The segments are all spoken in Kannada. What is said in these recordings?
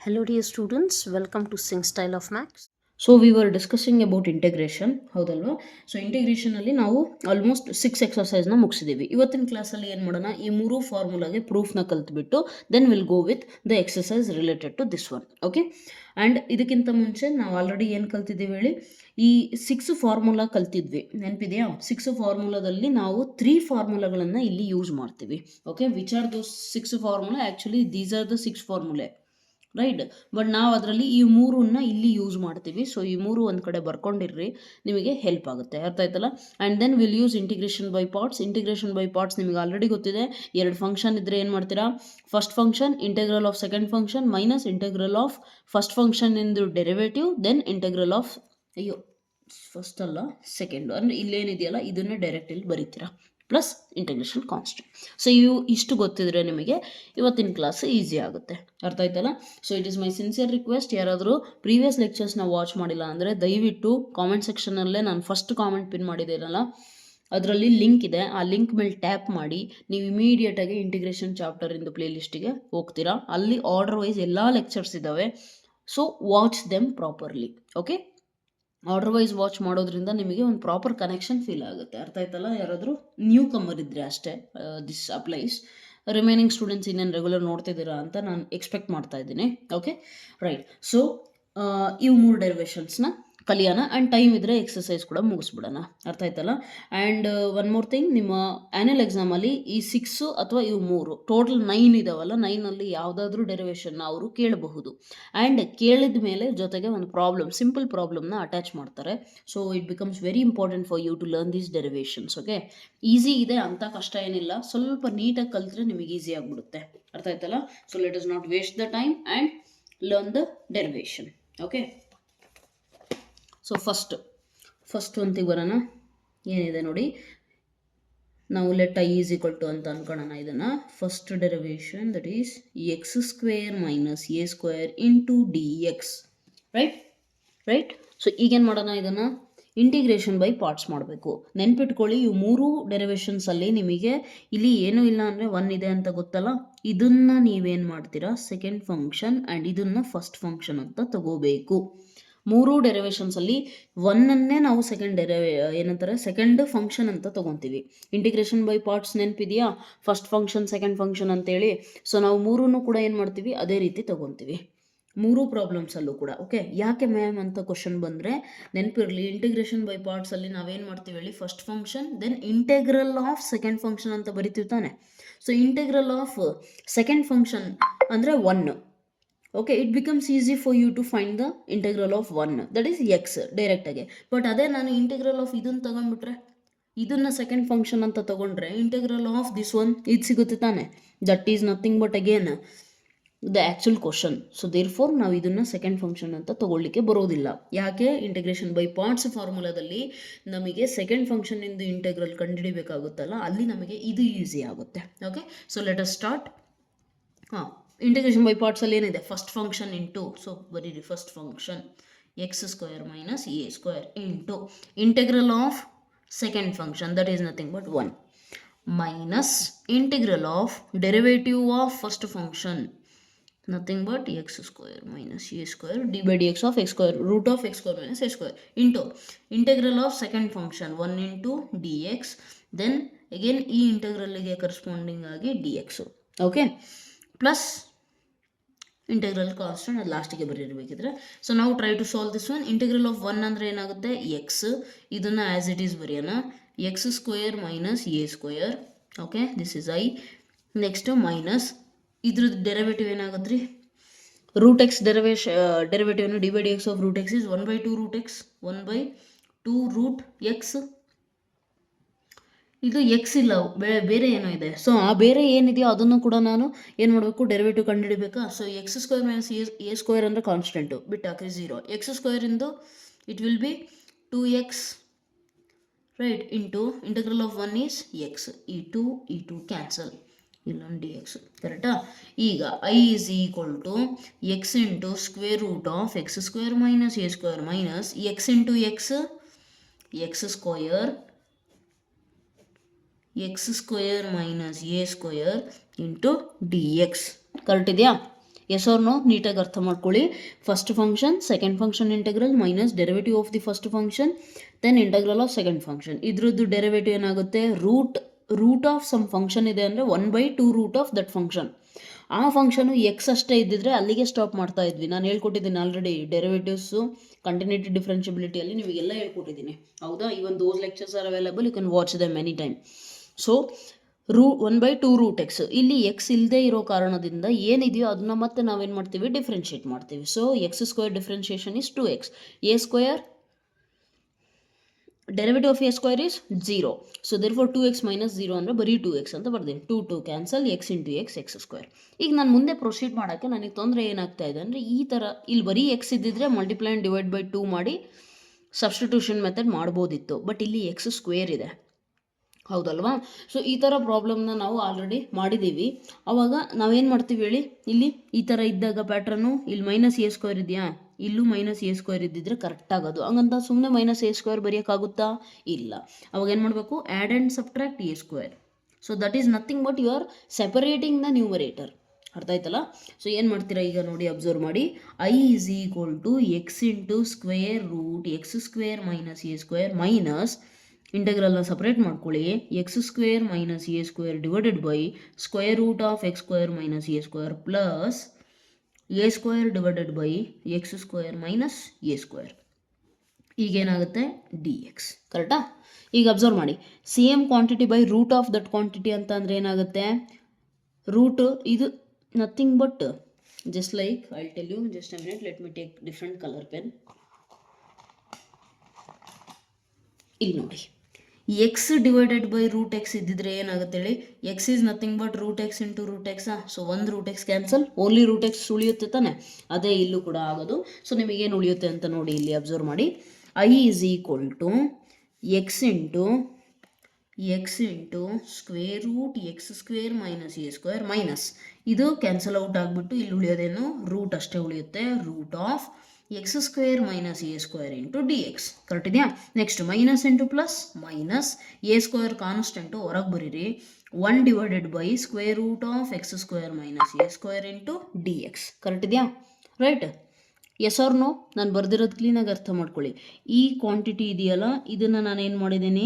Hello dear students, welcome to Sing Style of Max. So we were discussing about integration, ಹೌದಲ್ವಾ? ಸೊ ಇಂಟಿಗ್ರೇಷನಲ್ಲಿ ನಾವು ಆಲ್ಮೋಸ್ಟ್ 6 ಎಕ್ಸರ್ಸೈಸ್ನ ಮುಗಿಸಿದ್ದೀವಿ. ಇವತ್ತಿನ ಕ್ಲಾಸಲ್ಲಿ ಏನು ಮಾಡೋಣ, ಈ ಮೂರು ಫಾರ್ಮುಲಾಗೆ ಪ್ರೂಫ್ನ ಕಲ್ತ್ಬಿಟ್ಟು then will go with the exercise related to this one. Okay, and ಇದಕ್ಕಿಂತ ಮುಂಚೆ ನಾವು ಆಲ್ರೆಡಿ ಏನು ಕಲ್ತಿದ್ದೀವಿ ಹೇಳಿ, ಈ 6 ಫಾರ್ಮುಲಾ ಕಲ್ತಿದ್ವಿ, ನೆನಪಿದೆಯಾ? 6 ಫಾರ್ಮುಲಾದಲ್ಲಿ ನಾವು 3 ಫಾರ್ಮುಲಾಗಳನ್ನು ಇಲ್ಲಿ ಯೂಸ್ ಮಾಡ್ತೀವಿ. Okay, which are those 6 formula? Actually these are the 6 ಫಾರ್ಮುಲೆ, right? But ನಾವು ಅದರಲ್ಲಿ ಈ ಮೂರನ್ನ ಇಲ್ಲಿ ಯೂಸ್ ಮಾಡ್ತೀವಿ. ಸೊ ಈ ಮೂರು ಒಂದು ಕಡೆ ಬರ್ಕೊಂಡಿರ್ರಿ, ನಿಮಗೆ ಹೆಲ್ಪ್ ಆಗುತ್ತೆ. ಅರ್ಥ ಆಯ್ತಲ್ಲ? And then will use integration by parts. Integration by parts ನಿಮಗೆ ಆಲ್ರೆಡಿ ಗೊತ್ತಿದೆ. 2 ಫಂಕ್ಷನ್ ಇದ್ದರೆ ಏನು ಮಾಡ್ತೀರಾ? First function integral of second function minus integral of first function into derivative, then integral of first ಅಲ್ಲ ಸೆಕೆಂಡು, ಅಂದರೆ ಇಲ್ಲೇನಿದೆಯಲ್ಲ ಇದನ್ನು ಡೈರೆಕ್ಟ್ ಇಲ್ಲಿ ಬರೀತೀರಾ, ಪ್ಲಸ್ ಇಂಟಿಗ್ರೇಷನ್ ಕಾನ್ಸ್ಟೆಂಟ್. ಸೊ ಇಷ್ಟು ಗೊತ್ತಿದ್ರೆ ನಿಮಗೆ ಇವತ್ತಿನ ಕ್ಲಾಸ್ ಈಸಿ ಆಗುತ್ತೆ. ಅರ್ಥ ಆಯ್ತಲ್ಲ? So it is my sincere request, ಯಾರಾದರೂ ಪ್ರೀವಿಯಸ್ ಲೆಕ್ಚರ್ಸ್ನ ವಾಚ್ ಮಾಡಿಲ್ಲ ಅಂದರೆ ದಯವಿಟ್ಟು ಕಾಮೆಂಟ್ ಸೆಕ್ಷನಲ್ಲೇ ನಾನು ಫಸ್ಟ್ ಕಾಮೆಂಟ್ ಪಿನ್ ಮಾಡಿದ್ದೀನಲ್ಲ, ಅದರಲ್ಲಿ ಲಿಂಕ್ ಇದೆ, ಆ ಲಿಂಕ್ ಮೇಲೆ ಟ್ಯಾಪ್ ಮಾಡಿ ನೀವು ಇಮಿಡಿಯೇಟಾಗಿ ಇಂಟಿಗ್ರೇಷನ್ ಚಾಪ್ಟರಿಂದ ಪ್ಲೇಲಿಸ್ಟಿಗೆ ಹೋಗ್ತೀರಾ. ಅಲ್ಲಿ ಆರ್ಡರ್ ವೈಸ್ ಎಲ್ಲ ಲೆಕ್ಚರ್ಸ್ ಇದ್ದಾವೆ. So watch them properly. Okay, order wise watch ಮಾಡೋದ್ರಿಂದ ನಿಮಗೆ ಒಂದು ಪ್ರಾಪರ್ ಕನೆಕ್ಷನ್ ಫೀಲ್ ಆಗುತ್ತೆ. ಅರ್ಥ ಆಯ್ತಲ್ಲ? ಯಾರಾದರೂ ನ್ಯೂ ಕಮ್ಮರ್ ಇದ್ದರೆ ಅಷ್ಟೇ ದಿಸ್ ಅಪ್ಲೈಸ್. ರಿಮೈನಿಂಗ್ ಸ್ಟೂಡೆಂಟ್ಸ್ ಇನ್ನೇನು ರೆಗ್ಯುಲರ್ ನೋಡ್ತಿದ್ದೀರಾ ಅಂತ ನಾನು ಎಕ್ಸ್ಪೆಕ್ಟ್ ಮಾಡ್ತಾ ಇದ್ದೀನಿ. Okay, right. ಸೊ ಇವು 3 ಡೆರಿವೇಷನ್ಸ್ನ ಕಲಿಯೋಣ, ಆ್ಯಂಡ್ ಟೈಮ್ ಇದ್ದರೆ ಎಕ್ಸಸೈಸ್ ಕೂಡ ಮುಗಿಸ್ಬಿಡೋಣ. ಅರ್ಥ ಆಯ್ತಲ್ಲ? ಆ್ಯಂಡ್ ಒನ್ ಮೋರ್ ಥಿಂಗ್, ನಿಮ್ಮ ಆ್ಯನ್ಯಲ್ ಎಕ್ಸಾಮಲ್ಲಿ ಈ 6 ಅಥವಾ ಇವು 3 ಟೋಟಲ್ 9 ಇದಾವಲ್ಲ, 9ಅಲ್ಲಿ ಯಾವುದಾದ್ರೂ ಡೆರಿವೇಷನ್ನ ಅವರು ಕೇಳಬಹುದು. ಆ್ಯಂಡ್ ಕೇಳಿದ ಮೇಲೆ ಜೊತೆಗೆ ಒಂದು ಪ್ರಾಬ್ಲಮ್, ಸಿಂಪಲ್ ಪ್ರಾಬ್ಲಮ್ನ ಅಟ್ಯಾಚ್ ಮಾಡ್ತಾರೆ. So it becomes very important for you to learn these derivations. Okay, easy ಇದೆ, ಅಂಥ ಕಷ್ಟ ಏನಿಲ್ಲ, ಸ್ವಲ್ಪ ನೀಟಾಗಿ ಕಲಿತ್ರೆ ನಿಮಗೆ ಈಸಿ ಆಗಿಬಿಡುತ್ತೆ. ಅರ್ಥ ಆಯ್ತಲ್ಲ? So let us not waste the time and learn the derivation. Okay, so first ಒಂತಿಗೆ ಬರೋಣ. ಏನಿದೆ ನೋಡಿ, ನಾವು let I is equal to ಅಂತ ಅನ್ಕೊಳ್ಳೋಣ. ಇದನ್ನು first derivation, that is x square minus a square into d x. Right. So ಈಗೇನು ಮಾಡೋಣ, ಇದನ್ನು ಇಂಟಿಗ್ರೇಷನ್ ಬೈ ಪಾರ್ಟ್ಸ್ ಮಾಡಬೇಕು. ನೆನ್ಪಿಟ್ಕೊಳ್ಳಿ, ಇವು 3 ಡೆರಿವೇಷನ್ಸಲ್ಲಿ ನಿಮಗೆ ಇಲ್ಲಿ ಏನೂ ಇಲ್ಲ ಅಂದರೆ 1 ಇದೆ ಅಂತ ಗೊತ್ತಲ್ಲ, ಇದನ್ನು ನೀವೇನು ಮಾಡ್ತೀರಾ, ಸೆಕೆಂಡ್ ಫಂಕ್ಷನ್, ಆ್ಯಂಡ್ ಇದನ್ನು ಫಸ್ಟ್ ಫಂಕ್ಷನ್ ಅಂತ ತಗೋಬೇಕು. 3 ಡೆರಿವೇಷನ್ಸಲ್ಲಿ 1ಅನ್ನೇ ನಾವು ಸೆಕೆಂಡ್ ಫಂಕ್ಷನ್ ಅಂತ ತೊಗೊತೀವಿ. ಇಂಟಿಗ್ರೇಷನ್ ಬೈ ಪಾರ್ಟ್ಸ್ ನೆನಪಿದೆಯಾ? ಫಸ್ಟ್ ಫಂಕ್ಷನ್ ಸೆಕೆಂಡ್ ಫಂಕ್ಷನ್ ಅಂತೇಳಿ. ಸೊ ನಾವು 3 ಕೂಡ ಏನು ಮಾಡ್ತೀವಿ, ಅದೇ ರೀತಿ ತೊಗೊತೀವಿ 3 ಪ್ರಾಬ್ಲಮ್ಸಲ್ಲೂ ಕೂಡ. ಓಕೆ, ಯಾಕೆ ಮ್ಯಾಮ್ ಅಂತ ಕ್ವಶನ್ ಬಂದರೆ ನೆನಪಿರಲಿ, ಇಂಟಿಗ್ರೇಷನ್ ಬೈ ಪಾರ್ಟ್ಸಲ್ಲಿ ನಾವೇನು ಮಾಡ್ತೀವಿ ಹೇಳಿ, first function then integral of second function ಅಂತ ಬರಿತೀವಿ ತಾನೆ. So integral of second function ಅಂದರೆ 1. Okay, it becomes easy for you to find the integral of 1, that is X ಡೈರೆಕ್ಟಾಗಿ. ಬಟ್ ಅದೇ ನಾನು ಇಂಟೆಗ್ರಲ್ ಆಫ್ ಇದನ್ನು ತಗೊಂಡ್ಬಿಟ್ರೆ, ಇದನ್ನು ಸೆಕೆಂಡ್ ಫಂಕ್ಷನ್ ಅಂತ ತೊಗೊಂಡ್ರೆ ಇಂಟೆಗ್ರಲ್ ಆಫ್ ದಿಸ್ ಒನ್ ಇದು ಸಿಗುತ್ತೆ ತಾನೆ. That is nothing but again the actual question. So therefore ನಾವು ಇದನ್ನು ಸೆಕೆಂಡ್ ಫಂಕ್ಷನ್ ಅಂತ ತೊಗೊಳ್ಳಿಕ್ಕೆ ಬರೋದಿಲ್ಲ. ಯಾಕೆ? ಇಂಟಿಗ್ರೇಷನ್ ಬೈ ಪಾರ್ಟ್ಸ್ ಫಾರ್ಮುಲಾದಲ್ಲಿ ನಮಗೆ ಸೆಕೆಂಡ್ ಫಂಕ್ಷನಿಂದ ಇಂಟೆಗ್ರಲ್ ಕಂಡುಹಿಡಿಬೇಕಾಗುತ್ತಲ್ಲ, ಅಲ್ಲಿ ನಮಗೆ ಇದು ಈಸಿ ಆಗುತ್ತೆ. Okay, so let us start. Integration by ಪಾರ್ಟ್ಸಲ್ಲಿ ಏನಿದೆ, ಫಸ್ಟ್ ಫಂಕ್ಷನ್ ಇಂಟು, ಸೊ ಬರೀರಿ first function x square minus a square into integral of second function, that is nothing but 1, minus integral of derivative of first function, nothing but x square minus a square d by dx of x square, root of x square minus a square into integral of second function 1 into dx, then again ಈ ಇಂಟೆಗ್ರಲ್ಗೆ ಕರೆಸ್ಪಾಂಡಿಂಗ್ ಆಗಿ dx. Okay, plus integral constant ಅದು ಲಾಸ್ಟಿಗೆ ಬರೀರ್ಬೇಕಿದ್ರೆ. ಸೊ ನಾವು try to solve this one. Integral of 1 ಅಂದರೆ ಏನಾಗುತ್ತೆ, ಎಕ್ಸ್, ಇದನ್ನು ಆ್ಯಸ್ ಇಟ್ ಈಸ್ ಬರೆಯೋಣ, x square minus a square. Okay, this is I. Next minus ಇದ್ರದ್ದು ಡೆರಿವೇಟಿವ್ ಏನಾಗುತ್ತೆ ರೀ, ರೂಟ್ ಎಕ್ಸ್ ಡೆರಿವೇಟಿವ್ನ d by d x of root x is 1/2 root x, 1/2 root x. ಇದು ಎಕ್ಸ್ ಇಲ್ಲ, ಬೇರೆ ಏನೋ ಇದೆ. ಸೊ ಆ ಬೇರೆ ಏನಿದೆಯೋ ಅದನ್ನು ಕೂಡ ನಾನು ಏನು ಮಾಡಬೇಕು, ಡೆರಿವೇಟಿವ್ ಕಂಡುಹಿಡಿಬೇಕಾ. So x square minus a square ಅಂದರೆ ಕಾನ್ಸ್ಟೆಂಟು, ಬಿಟ್ಟಾಕ್ರಿ 0. ಎಕ್ಸ್ ಸ್ಕ್ವೇರಿಂದು it will be 2x, right, into integral of 1 is x, ಈ 2 ಕ್ಯಾನ್ಸಲ್, ಇಲ್ಲೊಂದು ಡಿ ಎಕ್ಸ್, ಕರೆಕ್ಟಾ? ಈಗ I is equal to x into square root of x square minus a square minus x into x, x square minus a square into d x. Correct ಇದೆಯಾ? Yes or no? ನೀಟಾಗಿ ಅರ್ಥ ಮಾಡ್ಕೊಳ್ಳಿ. First function, second function integral minus derivative of the first function, then integral of second function. ಇದ್ರದ್ದು ಡೆರಿವೇಟಿವ್ ಏನಾಗುತ್ತೆ? ರೂಟ್ ಆಫ್ ಸಮ್ ಫಂಕ್ಷನ್ ಇದೆ ಅಂದರೆ 1/2 ರೂಟ್ ಆಫ್ ದಟ್ ಫಂಕ್ಷನ್. ಆ ಫಂಕ್ಷನು ಎಕ್ಸ್ ಅಷ್ಟೇ ಇದ್ದಿದ್ರೆ ಅಲ್ಲಿಗೆ ಸ್ಟಾಪ್ ಮಾಡ್ತಾ ಇದ್ವಿ. ನಾನು ಹೇಳ್ಕೊಟ್ಟಿದ್ದೀನಿ ಆಲ್ರೆಡಿ ಡೆರಿವೇಟಿವ್ಸು ಕಂಟಿನ್ಯೂಟಿ ಡಿಫ್ರೆನ್ಷಿಬಿಲಿಟಿಯಲ್ಲಿ ನಿಮಗೆಲ್ಲ ಹೇಳ್ಕೊಟ್ಟಿದ್ದೀನಿ, ಹೌದಾ? Even those lectures are available, you can watch them any time. So 1/2 root x, ಇಲ್ಲಿ ಎಕ್ಸ್ ಇಲ್ಲದೆ ಇರೋ ಕಾರಣದಿಂದ ಏನಿದೆಯೋ ಅದನ್ನ ಮತ್ತೆ ನಾವೇನು ಮಾಡ್ತೀವಿ? ಡಿಫ್ರೆನ್ಷಿಯೇಟ್ ಮಾಡ್ತೀವಿ. So x square differentiation is 2x. A square derivative of a square is 0. So therefore 2x minus 0 ಅಂದರೆ ಬರೀ 2x ಅಂತ ಬರ್ತೀನಿ. 2 cancel, X into x square. ಈಗ ನಾನು ಮುಂದೆ ಪ್ರೊಸೀಡ್ ಮಾಡೋಕ್ಕೆ ನನಗೆ ತೊಂದರೆ ಏನಾಗ್ತಾ ಇದೆ ಅಂದರೆ, ಈ ಥರ ಇಲ್ಲಿ ಬರೀ ಎಕ್ಸ್ ಇದ್ದಿದ್ರೆ ಮಲ್ಟಿಪ್ಲೈ ಆ್ಯಂಡ್ ಡಿವೈಡ್ ಬೈ 2 ಮಾಡಿ ಸಬ್ಸ್ಟಿಟ್ಯೂಷನ್ ಮೆಥಡ್ ಮಾಡ್ಬೋದಿತ್ತು. ಬಟ್ ಇಲ್ಲಿ ಎಕ್ಸ್ ಸ್ಕ್ವೇರ್ ಇದೆ, ಹೌದಲ್ವಾ? ಸೊ ಈ ಥರ ಪ್ರಾಬ್ಲಮ್ನ ನಾವು ಆಲ್ರೆಡಿ ಮಾಡಿದ್ದೀವಿ. ಆವಾಗ ನಾವೇನು ಮಾಡ್ತೀವಿ ಹೇಳಿ? ಇಲ್ಲಿ ಈ ಥರ ಇದ್ದಾಗ ಪ್ಯಾಟ್ರನ್ನು ಇಲ್ಲಿ ಮೈನಸ್ ಎ ಸ್ಕ್ವೇರ್ ಇದೆಯಾ, ಇಲ್ಲೂ ಮೈನಸ್ ಎ ಸ್ಕ್ವೇರ್ ಇದ್ದಿದ್ರೆ ಕರೆಕ್ಟ್ ಆಗೋದು. ಹಂಗಂತ ಸುಮ್ಮನೆ ಮೈನಸ್ ಎ ಸ್ಕ್ವೇರ್ ಬರೆಯೋಕ್ಕಾಗುತ್ತಾ? ಇಲ್ಲ. ಅವಾಗ ಏನು ಮಾಡಬೇಕು? Add and subtract a square. So that is nothing but you are separating the numerator. ಅರ್ಥ ಆಯ್ತಲ್ಲ? ಸೊ ಏನು ಮಾಡ್ತೀರಾ ಈಗ ನೋಡಿ, ಅಬ್ಸರ್ವ್ ಮಾಡಿ. I is equal to x into square root x square minus a square minus ಇಂಟೆಗ್ರಲ್ನ ಸಪ್ರೇಟ್ ಮಾಡ್ಕೊಳ್ಳಿ, x square minus a square divided by square root of x square minus a square plus a square divided by x square minus a square. ಈಗೇನಾಗುತ್ತೆ? D x. ಕರೆಕ್ಟಾ? ಈಗ ಅಬ್ಸರ್ವ್ ಮಾಡಿ, same quantity by root of that quantity ಅಂತ ಅಂದರೆ ಏನಾಗುತ್ತೆ? ರೂಟ್ ಇದು nothing but just like, I tell you, just a minute, let me take different colour pen. ಇಲ್ಲಿ ನೋಡಿ, x divided by root x ಇದ್ದಿದ್ರೆ ಏನಾಗುತ್ತೆ ಹೇಳಿ? X is nothing but root x into root ಎಕ್ಸಾ? ಸೊ ಒಂದು root x cancel, only root x ಉಳಿಯುತ್ತೆ ತಾನೆ? ಅದೇ ಇಲ್ಲೂ ಕೂಡ ಆಗೋದು. ಸೊ ನಿಮಗೇನು ಉಳಿಯುತ್ತೆ ಅಂತ ನೋಡಿ, ಇಲ್ಲಿ ಅಬ್ಸರ್ವ್ ಮಾಡಿ. I is equal to x into square root x square minus a square minus ಇದು ಕ್ಯಾನ್ಸಲ್ ಔಟ್ ಆಗಿಬಿಟ್ಟು ಇಲ್ಲಿ ಉಳಿಯೋದೇನು? ರೂಟ್ ಅಷ್ಟೇ ಉಳಿಯುತ್ತೆ. Root of x square minus a square into d x. Correct ಇದೆಯಾ? Next minus into plus minus a square constant ಹೊರಗೆ ಬರೀರಿ, 1 divided by square root of x square minus a square into d x. Correct ಇದೆಯಾ? ರೈಟ್? Yes or no? ನಾನು ಬರ್ದಿರೋದು ಕ್ಲೀನಾಗಿ ಅರ್ಥ ಮಾಡ್ಕೊಳ್ಳಿ. ಈ ಕ್ವಾಂಟಿಟಿ ಇದೆಯಲ್ಲ, ಇದನ್ನು ನಾನು ಏನು ಮಾಡಿದ್ದೀನಿ?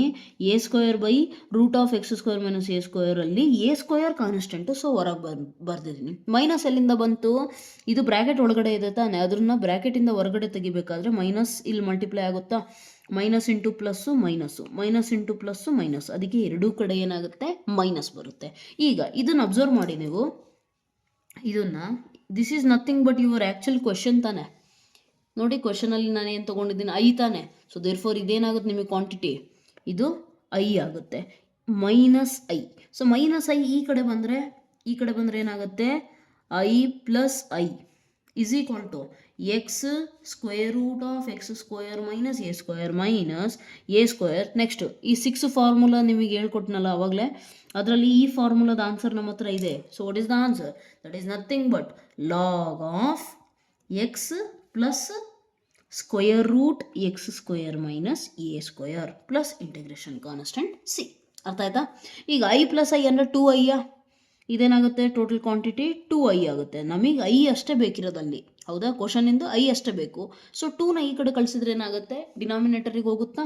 A square by root of x square minus a ಸ್ಕ್ವೇರಲ್ಲಿ ಎ ಸ್ಕ್ವೇರ್ ಕಾನ್ಸ್ಟೆಂಟು, ಸೊ ಹೊರಗೆ ಬರ್ದಿದ್ದೀನಿ. ಮೈನಸ್ ಎಲ್ಲಿಂದ ಬಂತು? ಇದು ಬ್ರ್ಯಾಕೆಟ್ ಒಳಗಡೆ ಇದೆ ತಾನೆ, ಅದನ್ನು ಬ್ರ್ಯಾಕೆಟಿಂದ ಹೊರಗಡೆ ತೆಗಿಬೇಕಾದ್ರೆ ಮೈನಸ್ ಇಲ್ಲಿ ಮಲ್ಟಿಪ್ಲೈ ಆಗುತ್ತಾ? Minus into plus minus, minus into plus minus, ಅದಕ್ಕೆ ಎರಡೂ ಕಡೆ ಏನಾಗುತ್ತೆ? ಮೈನಸ್ ಬರುತ್ತೆ. ಈಗ ಇದನ್ನು ಅಬ್ಸರ್ವ್ ಮಾಡಿ ನೀವು, ಇದನ್ನು this is nothing but your actual question ತಾನೆ. ನೋಡಿ, ಕ್ವೆಶನಲ್ಲಿ ನಾನು ಏನು ತೊಗೊಂಡಿದ್ದೀನಿ? ಐ ತಾನೆ. ಸೊ ದೇರ್ ಫೋರ್ ಇದೇನಾಗುತ್ತೆ ನಿಮಗೆ? ಕ್ವಾಂಟಿಟಿ ಇದು ಐ ಆಗುತ್ತೆ, minus I. So minus I ಈ ಕಡೆ ಬಂದರೆ ಏನಾಗುತ್ತೆ? I plus I is equal to x square root of x square minus a square minus a square. Next ಈ 6 ಫಾರ್ಮುಲಾ ನಿಮಗೆ ಹೇಳ್ಕೊಟ್ನಲ್ಲ ಆವಾಗಲೇ, ಅದರಲ್ಲಿ ಈ ಫಾರ್ಮುಲಾದ ಆನ್ಸರ್ ನಮ್ಮ ಹತ್ರ ಇದೆ. So what is the answer? That is nothing but log of x plus square root x square minus a square plus integration constant c. ಅರ್ಥ ಆಯ್ತಾ? ಈಗ ಐ ಪ್ಲಸ್ ಐ ಅಂದರೆ 2i. ಇದೇನಾಗುತ್ತೆ? ಟೋಟಲ್ ಕ್ವಾಂಟಿಟಿ 2i ಆಗುತ್ತೆ. ನಮಗೆ ಐ ಅಷ್ಟೇ ಬೇಕಿರೋದಲ್ಲಿ, ಹೌದಾ? ಕ್ವಶನಿಂದ ಐ ಅಷ್ಟೇ ಬೇಕು. ಸೊ 2ನ ಈ ಕಡೆ ಕಳಿಸಿದ್ರೆ ಏನಾಗುತ್ತೆ? ಡಿನಾಮಿನೇಟರಿಗೆ ಹೋಗುತ್ತಾ?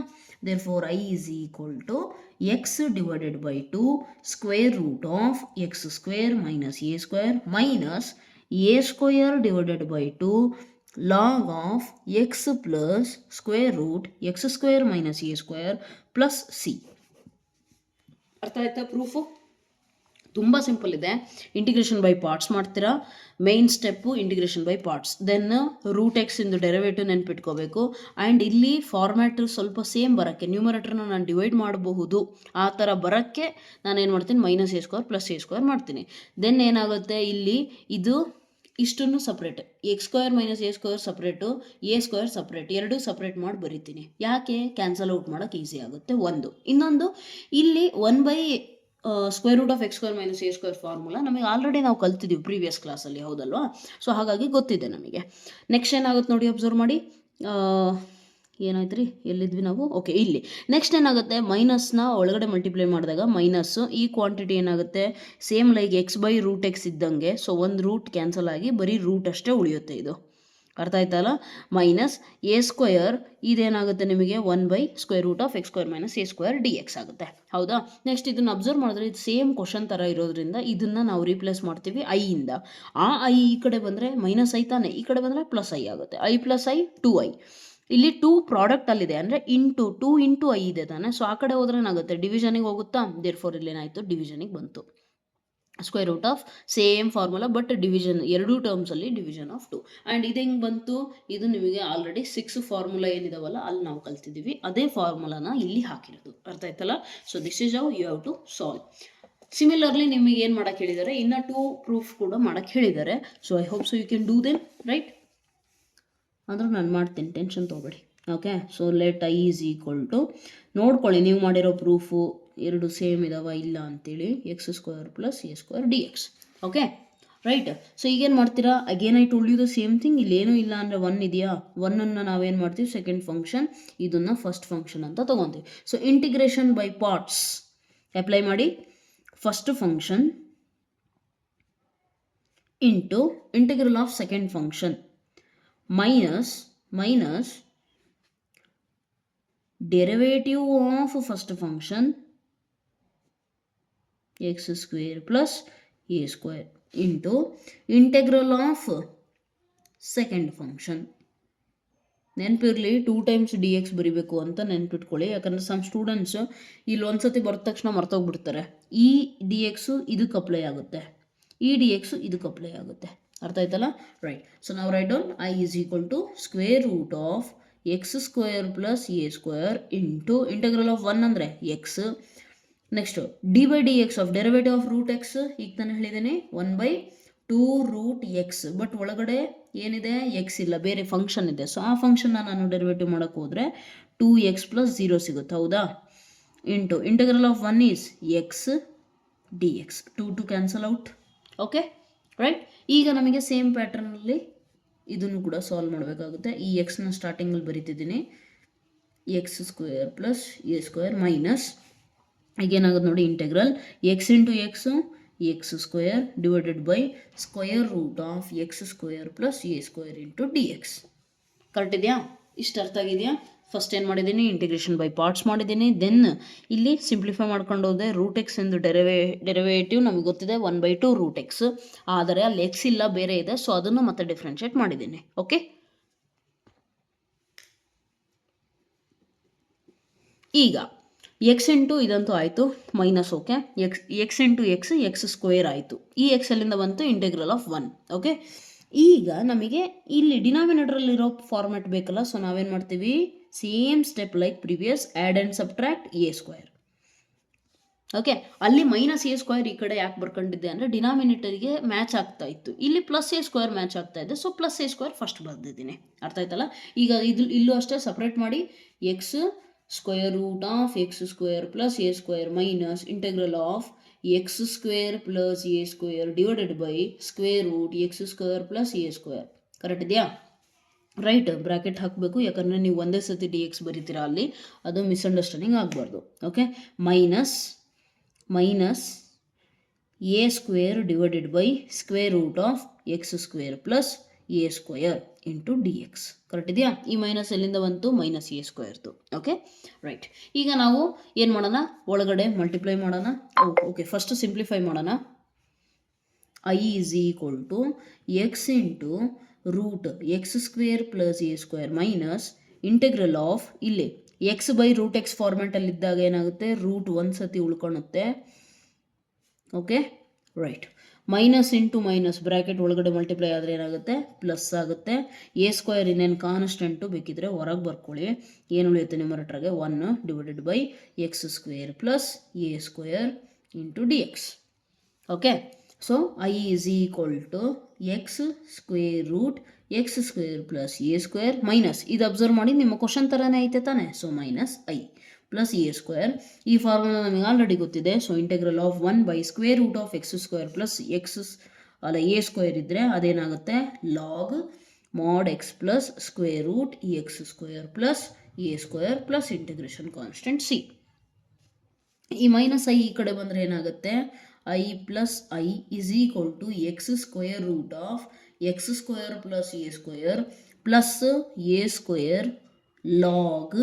Therefore I is equal to x divided by 2 square root of x square minus a square minus a square divided by 2 log of x plus square root x square minus a square plus c. ಅರ್ಥ ಆಯ್ತಾ? ಪ್ರೂಫು ತುಂಬ ಸಿಂಪಲ್ ಇದೆ. ಇಂಟಿಗ್ರೇಷನ್ ಬೈ ಪಾರ್ಟ್ಸ್ ಮಾಡ್ತೀರಾ. Main step integration by parts, then root x ಇಂದು ಡೆರಿವೇಟಿವ್ ನೆನ್ಪಿಟ್ಕೋಬೇಕು. ಆ್ಯಂಡ್ ಇಲ್ಲಿ ಫಾರ್ಮ್ಯಾಟ್ ಸ್ವಲ್ಪ ಸೇಮ್ ಬರೋಕ್ಕೆ, ನ್ಯೂಮರೇಟರ್ನ ನಾನು ಡಿವೈಡ್ ಮಾಡಬಹುದು, ಆ ಥರ ಬರೋಕ್ಕೆ ನಾನೇನು ಮಾಡ್ತೀನಿ? Minus a square plus a square ಮಾಡ್ತೀನಿ. ದೆನ್ ಏನಾಗುತ್ತೆ? ಇಲ್ಲಿ ಇದು ಇಷ್ಟನ್ನು separate, X square minus a square separate, A square separate, ಎರಡೂ ಸಪ್ರೇಟ್ ಮಾಡಿ ಬರೀತೀನಿ. ಯಾಕೆ? ಕ್ಯಾನ್ಸಲ್ ಔಟ್ ಮಾಡೋಕ್ಕೆ ಈಸಿ ಆಗುತ್ತೆ. ಒಂದು. ಇನ್ನೊಂದು, ಇಲ್ಲಿ 1 square root of x square minus a square formula ನಮಗೆ ಆಲ್ರೆಡಿ ನಾವು ಕಲ್ತಿದ್ದೀವಿ ಪ್ರೀವಿಯಸ್ ಕ್ಲಾಸಲ್ಲಿ, ಹೌದಲ್ವಾ? ಸೊ ಹಾಗಾಗಿ ಗೊತ್ತಿದೆ ನಮಗೆ. ನೆಕ್ಸ್ಟ್ ಏನಾಗುತ್ತೆ ನೋಡಿ, ಅಬ್ಸರ್ವ್ ಮಾಡಿ. ಏನಾಯ್ತು ರೀ, ಎಲ್ಲಿದ್ವಿ ನಾವು? ಓಕೆ, ಇಲ್ಲಿ ನೆಕ್ಸ್ಟ್ ಏನಾಗುತ್ತೆ, ಮೈನಸ್ನ ಒಳಗಡೆ ಮಲ್ಟಿಪ್ಲೈ ಮಾಡಿದಾಗ ಮೈನಸ್ಸು ಈ ಕ್ವಾಂಟಿಟಿ ಏನಾಗುತ್ತೆ, ಸೇಮ್ ಲೈಕ್ x/√x ಇದ್ದಂಗೆ. ಸೊ ಒಂದು ರೂಟ್ ಕ್ಯಾನ್ಸಲ್ ಆಗಿ ಬರೀ ರೂಟ್ ಅಷ್ಟೇ ಉಳಿಯುತ್ತೆ. ಇದು ಅರ್ಥ ಆಯ್ತಲ್ಲ? ಮೈನಸ್ a² ಇದೇನಾಗುತ್ತೆ ನಿಮಗೆ 1/√(x² - a² dx ಆಗುತ್ತೆ. ಹೌದಾ? ನೆಕ್ಸ್ಟ್ ಇದನ್ನು ಅಬ್ಸರ್ವ್ ಮಾಡಿದ್ರೆ ಇದು ಸೇಮ್ ಕ್ವಶನ್ ಥರ ಇರೋದ್ರಿಂದ ಇದನ್ನು ನಾವು ರೀಪ್ಲೇಸ್ ಮಾಡ್ತೀವಿ i ಇಂದ. ಆ i ಈ ಕಡೆ ಬಂದರೆ ಮೈನಸ್ ಐ ತಾನೆ, ಈ ಕಡೆ ಬಂದರೆ ಪ್ಲಸ್ ಐ ಆಗುತ್ತೆ. i + i 2i. ಇಲ್ಲಿ 2 ಪ್ರಾಡಕ್ಟಲ್ಲಿದೆ, ಅಂದರೆ 2 × i ಇದೆ ತಾನೆ. ಸೊ ಆ ಕಡೆ ಹೋದ್ರೆ ಏನಾಗುತ್ತೆ, ಡಿವಿಷನಿಗೆ ಹೋಗುತ್ತಾ. ದೇರ್ಫೋರ್ ಇಲ್ಲೇನಾಯಿತು, ಡಿವಿಷನಿಗೆ ಬಂತು. √ ಸೇಮ್ ಫಾರ್ಮುಲಾ, ಬಟ್ ಡಿವಿಷನ್ ಎರಡೂ ಟರ್ಮ್ಸಲ್ಲಿ ಡಿವಿಷನ್ ಆಫ್ 2. ಆ್ಯಂಡ್ ಇದು ಹೆಂಗೆ ಬಂತು, ಇದು ನಿಮಗೆ ಆಲ್ರೆಡಿ 6 ಫಾರ್ಮುಲಾ ಏನಿದಾವಲ್ಲ ಅಲ್ಲಿ ನಾವು ಕಲ್ತಿದ್ದೀವಿ, ಅದೇ ಫಾರ್ಮುಲಾನ ಇಲ್ಲಿ ಹಾಕಿರೋದು. ಅರ್ಥ ಆಯ್ತಲ್ಲ? So this is how you have to solve. Similarly ನಿಮಗೆ ಏನು ಮಾಡೋಕ್ಕೆ ಹೇಳಿದ್ದಾರೆ, ಇನ್ನು 2 ಪ್ರೂಫ್ ಕೂಡ ಮಾಡೋಕ್ಕೆ ಹೇಳಿದ್ದಾರೆ. So I hope so you can do them, right? ಅಂದ್ರೆ ನಾನು ಮಾಡ್ತೀನಿ, ಟೆನ್ಷನ್ ತೊಗೊಬೇಡಿ. ಓಕೆ, ಸೊ ಲೆಟ್ i = ನೋಡ್ಕೊಳ್ಳಿ ನೀವು ಮಾಡಿರೋ ಪ್ರೂಫು ಎರಡು ಸೇಮ್ ಇದಾವ ಇಲ್ಲ ಅಂತೇಳಿ. x² + a² dx. Okay, right? So ಈಗೇನು ಮಾಡ್ತೀರಾ, again I told you the same thing. ಇಲ್ಲೇನೂ ಇಲ್ಲ ಅಂದರೆ 1 ಇದೆಯಾ, 1ಅನ್ನು ನಾವೇನು ಮಾಡ್ತೀವಿ, ಸೆಕೆಂಡ್ ಫಂಕ್ಷನ್, ಇದನ್ನು ಫಸ್ಟ್ ಫಂಕ್ಷನ್ ಅಂತ ತೊಗೊತೀವಿ. So integration by parts apply ಮಾಡಿ. First function into integral of second function minus derivative of first function x² + a² into integral of second function. ನೆನಪಿರಲಿ 2 times dx ಬರೀಬೇಕು ಅಂತ ನೆನಪಿಟ್ಕೊಳ್ಳಿ. ಯಾಕಂದರೆ ಸಮ್ ಸ್ಟೂಡೆಂಟ್ಸ್ ಇಲ್ಲಿ ಒಂದ್ಸತಿ ಬರೆದ ತಕ್ಷಣ ಮರ್ತೋಗ್ಬಿಡ್ತಾರೆ. ಈ dx ಇದಕ್ಕೆ ಅಪ್ಲೈ ಆಗುತ್ತೆ, ಈ dx ಇದಕ್ಕೆ ಅಪ್ಲೈ ಆಗುತ್ತೆ. ಅರ್ಥ ಆಯ್ತಲ್ಲ? ರೈಟ್. ಸೊ ನಾವು right down i = (x² + a² into integral of 1 ಅಂದರೆ x. Next d/dx of derivative of √x. ಈಗ ತಾನೇ ಹೇಳಿದ್ದೀನಿ 1/2√x. ಬಟ್ ಒಳಗಡೆ ಏನಿದೆ, ಎಕ್ಸ್ ಇಲ್ಲ, ಬೇರೆ ಫಂಕ್ಷನ್ ಇದೆ. ಸೊ ಆ ಫಂಕ್ಷನ್ನ ನಾನು ಡೆರಿವೇಟಿವ್ ಮಾಡೋಕ್ಕೆ ಹೋದರೆ 2x + 0 ಸಿಗುತ್ತೆ. ಹೌದಾ? Into integral of 1 is x dx. 2 cancel out. Okay, right? ಈಗ ನಮಗೆ ಸೇಮ್ ಪ್ಯಾಟರ್ನಲ್ಲಿ ಇದನ್ನು ಕೂಡ ಸಾಲ್ವ್ ಮಾಡಬೇಕಾಗುತ್ತೆ. ಈ ಎಕ್ಸ್ನ ಸ್ಟಾರ್ಟಿಂಗಲ್ಲಿ ಬರೀತಿದ್ದೀನಿ, x² + a² ಮೈನಸ್ ಈಗೇನಾಗುತ್ತೆ ನೋಡಿ, integral x × x x² divided by √(x² + a² into dx. Correct ಇದೆಯಾ? ಇಷ್ಟು ಅರ್ಥ ಆಗಿದೆಯಾ? ಫಸ್ಟ್ ಏನು ಮಾಡಿದ್ದೀನಿ, ಇಂಟಿಗ್ರೇಷನ್ ಬೈ ಪಾರ್ಟ್ಸ್ ಮಾಡಿದ್ದೀನಿ. ದೆನ್ ಇಲ್ಲಿ ಸಿಂಪ್ಲಿಫೈ ಮಾಡ್ಕೊಂಡು ಹೋದೆ. √x ಎಂದು ಡೆರಿವೇಟಿವ್ ನಮಗೆ ಗೊತ್ತಿದೆ 1/2√x. ಆದರೆ ಅಲ್ಲಿ ಎಕ್ಸ್ ಇಲ್ಲ, ಬೇರೆ ಇದೆ. ಸೊ ಅದನ್ನು ಮತ್ತೆ ಡಿಫ್ರೆನ್ಷಿಯೇಟ್ ಮಾಡಿದ್ದೀನಿ. ಓಕೆ, ಈಗ x ಇಂಟು ಇದಂತೂ ಆಯಿತು, minus. Okay, x into x x² ಆಯಿತು. ಈ ಎಕ್ಸ್ ಎಲ್ಲಿಂದ ಬಂತು, ಇಂಟೆಗ್ರಲ್ ಆಫ್ 1. ಓಕೆ, ಈಗ ನಮಗೆ ಇಲ್ಲಿ ಡಿನಾಮಿನೇಟರಲ್ಲಿರೋ ಫಾರ್ಮ್ಯಾಟ್ ಬೇಕಲ್ಲ. ಸೊ ನಾವೇನು ಮಾಡ್ತೀವಿ, same step like previous, add and subtract a². Okay, ಅಲ್ಲಿ -a² ಈ ಕಡೆ ಯಾಕೆ ಬರ್ಕೊಂಡಿದ್ದೆ ಅಂದರೆ ಡಿನಾಮಿನೇಟರ್ಗೆ ಮ್ಯಾಚ್ ಆಗ್ತಾ ಇತ್ತು. ಇಲ್ಲಿ +a² ಮ್ಯಾಚ್ ಆಗ್ತಾ ಇದೆ. ಸೊ +a² ಫಸ್ಟ್ ಬರ್ದಿದ್ದೀನಿ. ಅರ್ಥ ಆಯ್ತಲ್ಲ? ಈಗ ಇಲ್ಲೂ ಅಷ್ಟೇ ಸಪ್ರೇಟ್ ಮಾಡಿ, x² (x² + a² minus integral of x² + a² divided by (x² + a²). Correct ಇದೆಯಾ? ರೈಟ್, ಬ್ರ್ಯಾಕೆಟ್ ಹಾಕಬೇಕು, ಯಾಕಂದರೆ ನೀವು ಒಂದೇ ಸತಿ dx ಬರೀತೀರಾ ಅಲ್ಲಿ, ಅದು ಮಿಸ್ಅಂಡರ್ಸ್ಟ್ಯಾಂಡಿಂಗ್ ಆಗಬಾರ್ದು. Okay, minus a² divided by (x² + a² into dx. Correct ಇದೆಯಾ? ಈ ಮೈನಸ್ ಎಲ್ಲಿಂದ ಬಂತು, -a². Okay, right. ಈಗ ನಾವು ಏನು ಮಾಡೋಣ, ಒಳಗಡೆ ಮಲ್ಟಿಪ್ಲೈ ಮಾಡೋಣ. ಓಕೆ, ಫಸ್ಟ್ ಸಿಂಪ್ಲಿಫೈ ಮಾಡೋಣ. i = x into √x² + a² minus integral of, ಇಲ್ಲಿ x/√x ಫಾರ್ಮ್ಯಾಟಲ್ಲಿದ್ದಾಗ ಏನಾಗುತ್ತೆ, ರೂಟ್ ಒಂದು ಸತಿ ಉಳ್ಕೊಳುತ್ತೆ. Okay, right. Minus into minus bracket ಒಳಗಡೆ ಮಲ್ಟಿಪ್ಲೈ ಆದರೆ ಏನಾಗುತ್ತೆ, ಪ್ಲಸ್ ಆಗುತ್ತೆ. a² ಇನ್ನೇನು ಕಾನ್ಸ್ಟೆಂಟು, ಬೇಕಿದ್ರೆ ಹೊರಗೆ ಬರ್ಕೊಳ್ಳಿ. ಏನು ಉಳಿಯುತ್ತೆ ನಿಮ್ಮ ಹತ್ರಗೆ, 1 divided by (x² + a² into dx. Okay, so i = x² + a² minus, ಇದು ಅಬ್ಸರ್ವ್ ಮಾಡಿ, ನಿಮ್ಮ ಕ್ವಶನ್ ಥರನೇ ಐತೆ ತಾನೆ. So -i + a². ಈ ಫಾರ್ಮುಲಾ ನಮಗೆ ಆಲ್ರೆಡಿ ಗೊತ್ತಿದೆ. So integral of 1/√(x² + a² ಇದ್ದರೆ ಅದೇನಾಗುತ್ತೆ, log mod x + (x² + a square plus integration constant c. ಈ ಮೈನಸ್ ಐ ಈ ಕಡೆ ಬಂದರೆ ಏನಾಗುತ್ತೆ, I plus I is equal to x square root of x square plus a square plus a square log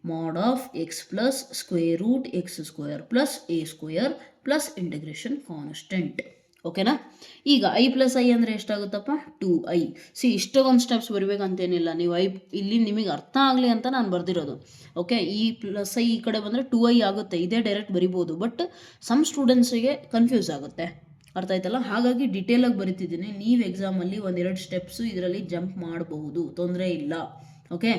mod of x plus square root x square plus a square plus integration constant. ಓಕೆನಾ. ಈಗ ಐ ಪ್ಲಸ್ ಐ ಅಂದರೆ ಎಷ್ಟಾಗುತ್ತಪ್ಪ, 2i. ಇಷ್ಟೊಂದು ಸ್ಟೆಪ್ಸ್ ಬರಬೇಕಂತೇನಿಲ್ಲ, ನೀವು ಇಲ್ಲಿ ನಿಮಗೆ ಅರ್ಥ ಆಗಲಿ ಅಂತ ನಾನು ಬರೆದಿರೋದು. ಓಕೆ, ಈ ಪ್ಲಸ್ ಐ ಈ ಕಡೆ ಬಂದರೆ 2i ಆಗುತ್ತೆ, ಇದೇ ಡೈರೆಕ್ಟ್ ಬರಿಬೋದು. ಬಟ್ ಸಮ್ ಸ್ಟೂಡೆಂಟ್ಸಿಗೆ ಕನ್ಫ್ಯೂಸ್ ಆಗುತ್ತೆ, ಅರ್ಥ ಆಯ್ತಲ್ಲ. ಹಾಗಾಗಿ ಡಿಟೇಲಾಗಿ ಬರಿತಿದ್ದೀನಿ. ನೀವು ಎಕ್ಸಾಮಲ್ಲಿ ಒಂದೆರಡು ಸ್ಟೆಪ್ಸು ಇದರಲ್ಲಿ ಜಂಪ್ ಮಾಡಬಹುದು, ತೊಂದರೆ ಇಲ್ಲ. ಓಕೆ,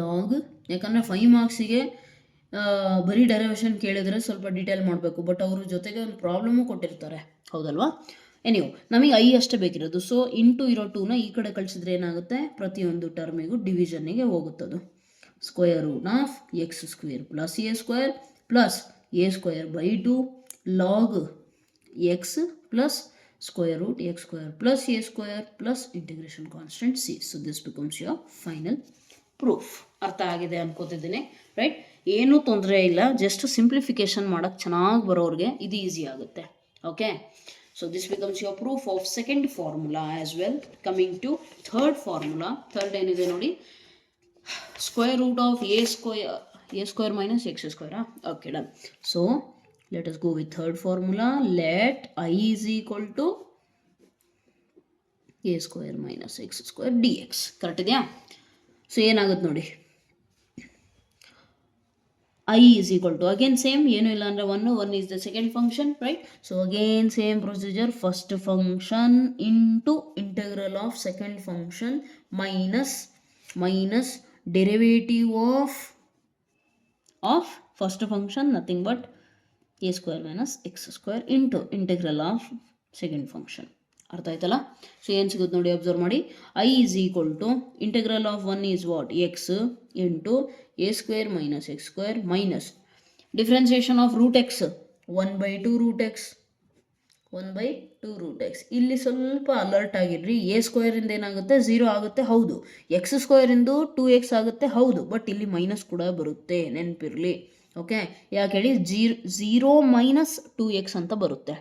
ಲಾಗ್, ಯಾಕಂದರೆ 5 ಮಾರ್ಕ್ಸಿಗೆ ಬರೀ ಡೆರಿವೇಷನ್ ಕೇಳಿದರೆ ಸ್ವಲ್ಪ ಡೀಟೇಲ್ ಮಾಡಬೇಕು, ಬಟ್ ಅವರು ಜೊತೆಗೆ ಒಂದು ಪ್ರಾಬ್ಲಮ್ಮು ಕೊಟ್ಟಿರ್ತಾರೆ, ಹೌದಲ್ವಾ. ಎನಿಯೋ ನಮಗೆ ಐ ಅಷ್ಟೇ ಬೇಕಿರೋದು. ಸೊ ಇಂಟು ಇರೋ 2ನ ಈ ಕಡೆ ಕಳಿಸಿದ್ರೆ ಏನಾಗುತ್ತೆ, ಪ್ರತಿಯೊಂದು ಟರ್ಮಿಗೂ ಡಿವಿಷನ್ನಿಗೆ ಹೋಗುತ್ತದು. Square root of x square plus a square plus a square by 2 log x plus square root x square plus a square plus integration constant c. So this becomes your final proof. ಅರ್ಥ ಆಗಿದೆ ಅನ್ಕೋತಿದ್ದೀನಿ, ರೈಟ್. ಏನೂ ತೊಂದರೆ ಇಲ್ಲ, ಜಸ್ಟ್ ಸಿಂಪ್ಲಿಫಿಕೇಶನ್ ಮಾಡೋಕ್ಕೆ ಚೆನ್ನಾಗಿ ಬರೋರಿಗೆ ಇದು ಈಸಿ ಆಗುತ್ತೆ. Okay, so this becomes your proof of second formula as well. Coming to third formula. Third ಏನಿದೆ ನೋಡಿ, square root of a square minus x ಸ್ಕ್ವೇರಾ. Okay, done. So let us go with third formula. Let I is equal to a square minus x square d x. Correct ಇದೆಯಾ? ಸೊ ಏನಾಗುತ್ತೆ ನೋಡಿ, I is equal to again same, ಏನೂ ಇಲ್ಲ ಅಂದರೆ one is the second function, right. So again same procedure, first function into integral of second function minus derivative of first function, nothing but a square minus x square into integral of second function. ಅರ್ಥ ಆಯ್ತಲ್ಲ. ಸೊ ಏನು ಸಿಗುತ್ತೆ ನೋಡಿ, ಅಬ್ಸರ್ವ್ ಮಾಡಿ. I is equal to integral of 1 is what, x into a square minus x square minus differentiation of root x 1/2 root x 1/2 root x. ಇಲ್ಲಿ ಸ್ವಲ್ಪ ಅಲರ್ಟ್ ಆಗಿರ್ರಿ. ಎ ಸ್ಕ್ವೇರಿಂದ ಏನಾಗುತ್ತೆ, 0 ಆಗುತ್ತೆ, ಹೌದು. ಎಕ್ಸ್ ಸ್ಕ್ವೇರಿಂದ 2x ಆಗುತ್ತೆ, ಹೌದು. ಬಟ್ ಇಲ್ಲಿ ಮೈನಸ್ ಕೂಡ ಬರುತ್ತೆ, ನೆನಪಿರಲಿ. ಓಕೆ, ಯಾಕೆ ಹೇಳಿ, 0 ಮೈನಸ್ 2x ಅಂತ ಬರುತ್ತೆ.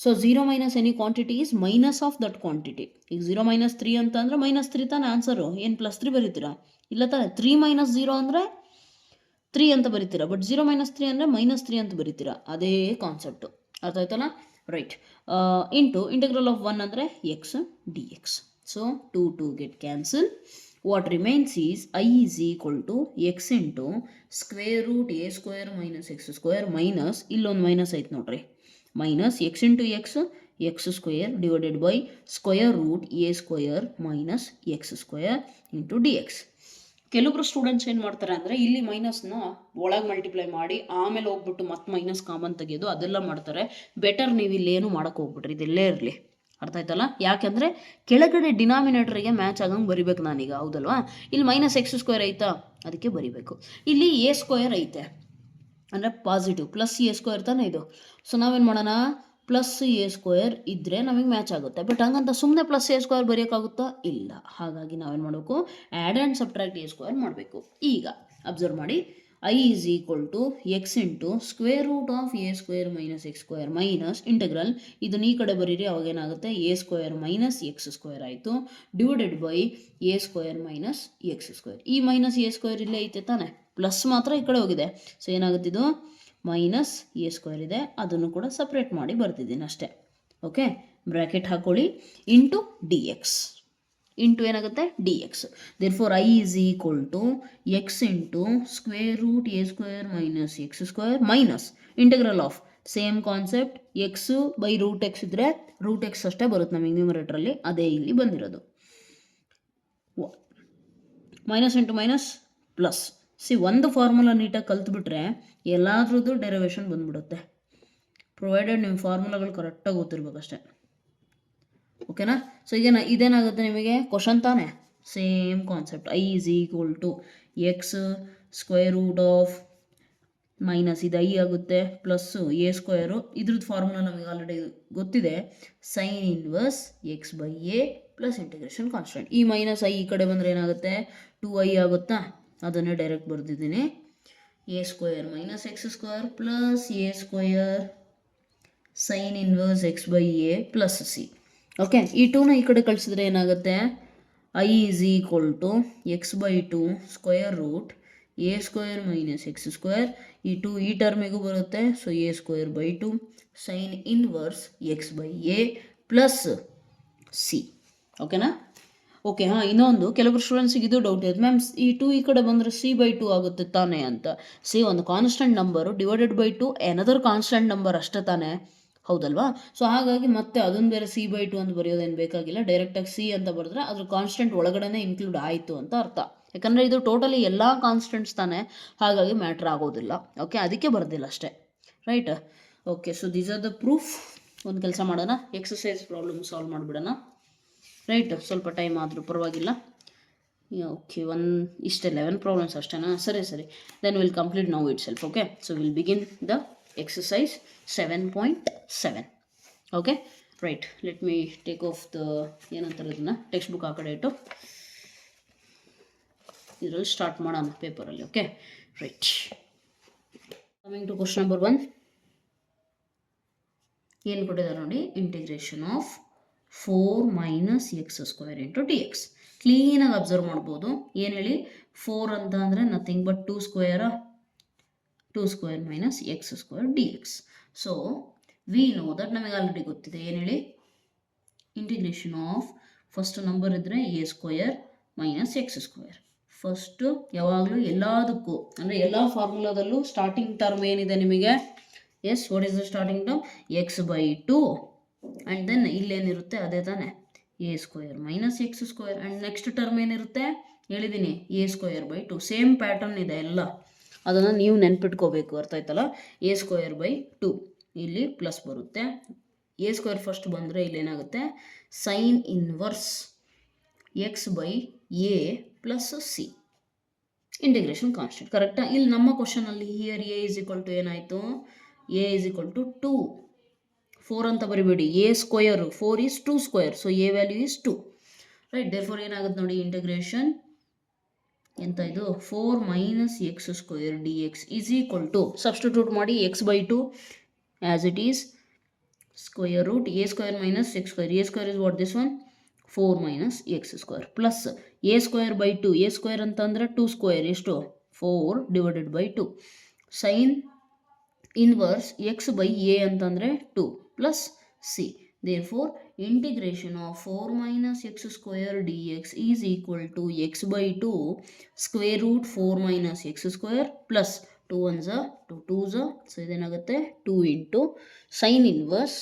So 0 minus any quantity is minus of that quantity. ಈಗ 0 ಮೈನಸ್ 3 ಅಂತ ಅಂದರೆ -3 ತಾನೇ ಆನ್ಸರು. ಏನು +3 ಬರೀತೀರಾ? ಇಲ್ಲ ತಾನೆ. 3 ಮೈನಸ್ 0 ಅಂದರೆ 3 ಅಂತ ಬರೀತೀರಾ, ಬಟ್ 0 ಮೈನಸ್ 3 ಅಂದರೆ -3 ಅಂತ ಬರೀತೀರಾ. ಅದೇ ಕಾನ್ಸೆಪ್ಟು, ಅರ್ಥ ಆಯ್ತಲ್ಲ, ರೈಟ್. ಇಂಟು ಇಂಟಗ್ರಲ್ ಆಫ್ 1 ಅಂದರೆ x d x. So 2 get cancel. What remains is I is equal to x into square root a square minus x square minus, ಇಲ್ಲೊಂದು ಮೈನಸ್ ಐತೆ ನೋಡ್ರಿ, minus x into x square divided by square root a square minus x square into d x. ಕೆಲವೊಬ್ರು ಸ್ಟೂಡೆಂಟ್ಸ್ ಏನು ಮಾಡ್ತಾರೆ ಅಂದರೆ ಇಲ್ಲಿ ಮೈನಸ್ನ ಒಳಗೆ ಮಲ್ಟಿಪ್ಲೈ ಮಾಡಿ ಆಮೇಲೆ ಹೋಗ್ಬಿಟ್ಟು ಮತ್ತೆ ಮೈನಸ್ ಕಾಮನ್ ತೆಗೆಯೋದು ಅದೆಲ್ಲ ಮಾಡ್ತಾರೆ. ಬೆಟರ್ ನೀವು ಇಲ್ಲೇನು ಮಾಡೋಕ್ಕೆ ಹೋಗ್ಬಿಟ್ರಿ, ಇದೆಲ್ಲೇ ಇರಲಿ. ಅರ್ಥ ಆಯ್ತಲ್ಲ. ಯಾಕೆಂದರೆ ಕೆಳಗಡೆ ಡಿನಾಮಿನೇಟರಿಗೆ ಮ್ಯಾಚ್ ಆಗಂಗೆ ಬರಿಬೇಕು ನಾನೀಗ, ಹೌದಲ್ವಾ. ಇಲ್ಲಿ ಮೈನಸ್ ಎಕ್ಸ್ ಸ್ಕ್ವೇರ್ ಐತಾ, ಅದಕ್ಕೆ ಬರಿಬೇಕು. ಇಲ್ಲಿ ಎ ಸ್ಕ್ವೇರ್ ಐತೆ ಅಂದರೆ ಪಾಸಿಟಿವ್, ಪ್ಲಸ್ ಎ ಸ್ಕ್ವೇರ್ ತಾನೇ ಇದು. ಸೊ ನಾವೇನು ಮಾಡೋಣ, ಪ್ಲಸ್ ಎ ಸ್ಕ್ವೇರ್ ಇದ್ದರೆ ನಮಗೆ ಮ್ಯಾಚ್ ಆಗುತ್ತೆ. ಬಟ್ ಹಂಗಂತ ಸುಮ್ಮನೆ ಪ್ಲಸ್ ಎ ಸ್ಕ್ವೇರ್ ಬರೆಯೋಕ್ಕಾಗುತ್ತಾ, ಇಲ್ಲ. ಹಾಗಾಗಿ ನಾವೇನು ಮಾಡಬೇಕು, add and subtract a square ಮಾಡಬೇಕು. ಈಗ ಅಬ್ಸರ್ವ್ ಮಾಡಿ, I is equal to x into square root of a square minus x square minus integral, ಇದನ್ನ ಈ ಕಡೆ ಬರೀರಿ, ಅವಾಗೇನಾಗುತ್ತೆ, a square minus x square ಆಯಿತು divided by a square minus x square. ಈ ಮೈನಸ್ ಎ ಸ್ಕ್ವೇರ್ ಇಲ್ಲೇ ಐತೆ ತಾನೆ, ಪ್ಲಸ್ ಮಾತ್ರ ಈ ಕಡೆ ಹೋಗಿದೆ. ಸೊ ಏನಾಗುತ್ತಿದ್ದು, ಮೈನಸ್ ಎ ಸ್ಕ್ವೇರ್ ಇದೆ, ಅದನ್ನು ಕೂಡ ಸಪ್ರೇಟ್ ಮಾಡಿ ಬರ್ತಿದ್ದೀನಿ ಅಷ್ಟೇ. ಓಕೆ, ಬ್ರ್ಯಾಕೆಟ್ ಹಾಕೊಳ್ಳಿ, ಇಂಟು ಡಿ ಎಕ್ಸ್. ಇಂಟು ಏನಾಗುತ್ತೆ, d x. Therefore I is equal to x into square root a square minus x square minus integral of same concept, x by root x ಇದ್ದರೆ ರೂಟ್ ಎಕ್ಸ್ ಅಷ್ಟೇ ಬರುತ್ತೆ ನಮಗೆ ನ್ಯೂಮರೇಟ್ರಲ್ಲಿ, ಅದೇ ಇಲ್ಲಿ ಬಂದಿರೋದು. Minus into minus plus. ಒಂದು ಫಾರ್ಮುಲಾ ನೀಟಾಗಿ ಕಲ್ತ್ಬಿಟ್ರೆ ಎಲ್ಲಾದ್ರದ್ದು ಡೆರಿವೇಷನ್ ಬಂದ್ಬಿಡುತ್ತೆ, ಪ್ರೊವೈಡೆಡ್ ನಿಮ್ಮ ಫಾರ್ಮುಲಾಗಳು ಕರೆಕ್ಟಾಗಿ ಗೊತ್ತಿರ್ಬೇಕಷ್ಟೆ. ಓಕೆನಾ. ಸೊ ಈಗ ಇದೇನಾಗುತ್ತೆ ನಿಮಗೆ, ಕ್ವಶನ್ ತಾನೆ, same concept. I is equal to x square root of minus ಇದು ಐ ಆಗುತ್ತೆ ಪ್ಲಸ್ಸು ಎ ಸ್ಕ್ವೇರು. ಇದ್ರದ್ದು ಫಾರ್ಮುಲಾ ನಮಗೆ ಆಲ್ರೆಡಿ ಗೊತ್ತಿದೆ, sine inverse x by a plus integration constant. ಈ ಮೈನಸ್ ಐ ಈ ಕಡೆ ಬಂದರೆ ಏನಾಗುತ್ತೆ, 2i ಆಗುತ್ತಾ, ಅದನ್ನೇ ಡೈರೆಕ್ಟ್ ಬರೆದಿದ್ದೀನಿ. A square minus x square plus a square sine inverse x by a plus c. Okay, ಈ 2ನ ಈ ಕಡೆ ಕಳಿಸಿದ್ರೆ ಏನಾಗುತ್ತೆ, I is equal to x by 2 square root a square minus x square. ಈ 2 ಈ ಟರ್ಮಿಗೂ ಬರುತ್ತೆ, so a square by 2 sine inverse x by a plus c. ಓಕೆನಾ? ಓಕೆ, ಹಾಂ, ಇನ್ನೊಂದು ಕೆಲವರು ಸ್ಟೂಡೆಂಟ್ಸಿಗೆ ಇದು ಡೌಟ್ ಇದೆ, ಮ್ಯಾಮ್ ಈ 2 ಈ ಕಡೆ ಬಂದರೆ ಸಿ ಬೈ 2 ಆಗುತ್ತೆ ತಾನೇ ಅಂತ. ಸಿ ಒಂದು constant number divided by 2 another constant number ಅಷ್ಟೇ ತಾನೇ, ಹೌದಲ್ವಾ? ಸೊ ಹಾಗಾಗಿ ಮತ್ತೆ ಅದನ್ನು ಬೇರೆ ಸಿ ಬೈ 2 ಅಂತ ಬರೆಯೋದೇನು ಬೇಕಾಗಿಲ್ಲ, ಡೈರೆಕ್ಟಾಗಿ ಸಿ ಅಂತ ಬರೆದ್ರೆ ಅದ್ರ ಕಾನ್ಸ್ಟೆಂಟ್ ಒಳಗಡೆ ಇನ್ಕ್ಲೂಡ್ ಆಯಿತು ಅಂತ ಅರ್ಥ. ಯಾಕಂದರೆ ಇದು ಟೋಟಲಿ ಎಲ್ಲ ಕಾನ್ಸ್ಟೆಂಟ್ಸ್ ತಾನೇ, ಹಾಗಾಗಿ ಮ್ಯಾಟ್ರ್ ಆಗೋದಿಲ್ಲ. ಓಕೆ, ಅದಕ್ಕೆ ಬರ್ದಿಲ್ಲ ಅಷ್ಟೇ, right? Okay, so these are the proof. ಒಂದು ಕೆಲಸ ಮಾಡೋಣ, ಎಕ್ಸಸೈಸ್ ಪ್ರಾಬ್ಲಮ್ ಸಾಲ್ವ್ ಮಾಡಿಬಿಡೋಣ, ರೈಟ್? ಸ್ವಲ್ಪ ಟೈಮ್ ಆದರೂ ಪರವಾಗಿಲ್ಲ. ಓಕೆ, ಇಷ್ಟೇ 11 ಪ್ರಾಬ್ಲಮ್ಸ್ ಅಷ್ಟೇನಾ? ಸರಿ, then will complete now itself. Okay, so will begin the exercise 7.7. Okay, right. Let me take off the ಏನಂತಾರೆ ಇದನ್ನು, ಟೆಕ್ಸ್ಟ್ ಬುಕ್ ಆ ಕಡೆ ಇಟ್ಟು ಇದರಲ್ಲಿ ಸ್ಟಾರ್ಟ್ ಮಾಡೋಣ ಪೇಪರಲ್ಲಿ. Okay, right. Coming to question number 1. ಏನು ಕೊಟ್ಟಿದ್ದಾರೆ ನೋಡಿ, integration of 4 minus x square into d x. ಕ್ಲೀನಾಗಿ ಅಬ್ಸರ್ವ್ ಮಾಡ್ಬೋದು. ಏನು ಹೇಳಿ, 4 ಅಂತ ಅಂದರೆ nothing but 2 square minus x square d x. So we know that, ನಮಗೆ ಆಲ್ರೆಡಿ ಗೊತ್ತಿದೆ. ಏನು ಹೇಳಿ, ಇಂಟಿಗ್ರೇಷನ್ ಆಫ್ ಫಸ್ಟ್ ನಂಬರ್ ಇದ್ದರೆ a square minus x square. First ಯಾವಾಗಲೂ ಎಲ್ಲದಕ್ಕೂ ಅಂದರೆ ಎಲ್ಲ ಫಾರ್ಮುಲಾದಲ್ಲೂ ಸ್ಟಾರ್ಟಿಂಗ್ ಟರ್ಮ್ ಏನಿದೆ ನಿಮಗೆ, S, what is the starting term, x by 2 and then ಇಲ್ಲೇನಿರುತ್ತೆ ಅದೇ ತಾನೆ, a square minus x square. And next term ಏನಿರುತ್ತೆ ಹೇಳಿದ್ದೀನಿ, a square by 2. Same pattern ಇದೆ ಎಲ್ಲ, ಅದನ್ನು ನೀವು ನೆನ್ಪಿಟ್ಕೋಬೇಕು, ಅರ್ಥ ಆಯ್ತಲ್ಲ? ಎ ಸ್ಕ್ವೇರ್ ಬೈ 2 ಇಲ್ಲಿ ಪ್ಲಸ್ ಬರುತ್ತೆ, ಎ ಸ್ಕ್ವೇರ್ ಫಸ್ಟ್ ಬಂದರೆ ಇಲ್ಲೇನಾಗುತ್ತೆ, sine inverse x by a plus c integration constant. ಕರೆಕ್ಟಾ? ಇಲ್ಲಿ ನಮ್ಮ ಕ್ವಶನಲ್ಲಿ here a is equal to ಏನಾಯಿತು, ಎ ಇಸ್ ಈಕ್ವಲ್ ಟು 2. 4 ಅಂತ ಬರಿಬೇಡಿ, a square 4 is 2 square, so a value is 2, right? Therefore ಏನಾಗುತ್ತೆ ನೋಡಿ, ಇಂಟಿಗ್ರೇಷನ್ ಎಂತ ಇದು, 4 minus x square d x is equal to, substitute ಮಾಡಿ, x by 2 as it is square root a square minus x square. A square is what this one, 4 minus x square plus a square by 2. A square ಅಂತಂದರೆ 2 ಸ್ಕ್ವೇರ್, ಎಷ್ಟು, 4 divided by 2 sine inverse x by a ಅಂತಂದರೆ 2 plus c. Therefore integration of 4 minus x square d x is equal to x by 2 square root 4 minus x square plus 2 1 ಝ 2 2 ಝ, ಸೊ ಇದೇನಾಗುತ್ತೆ 2 into sine inverse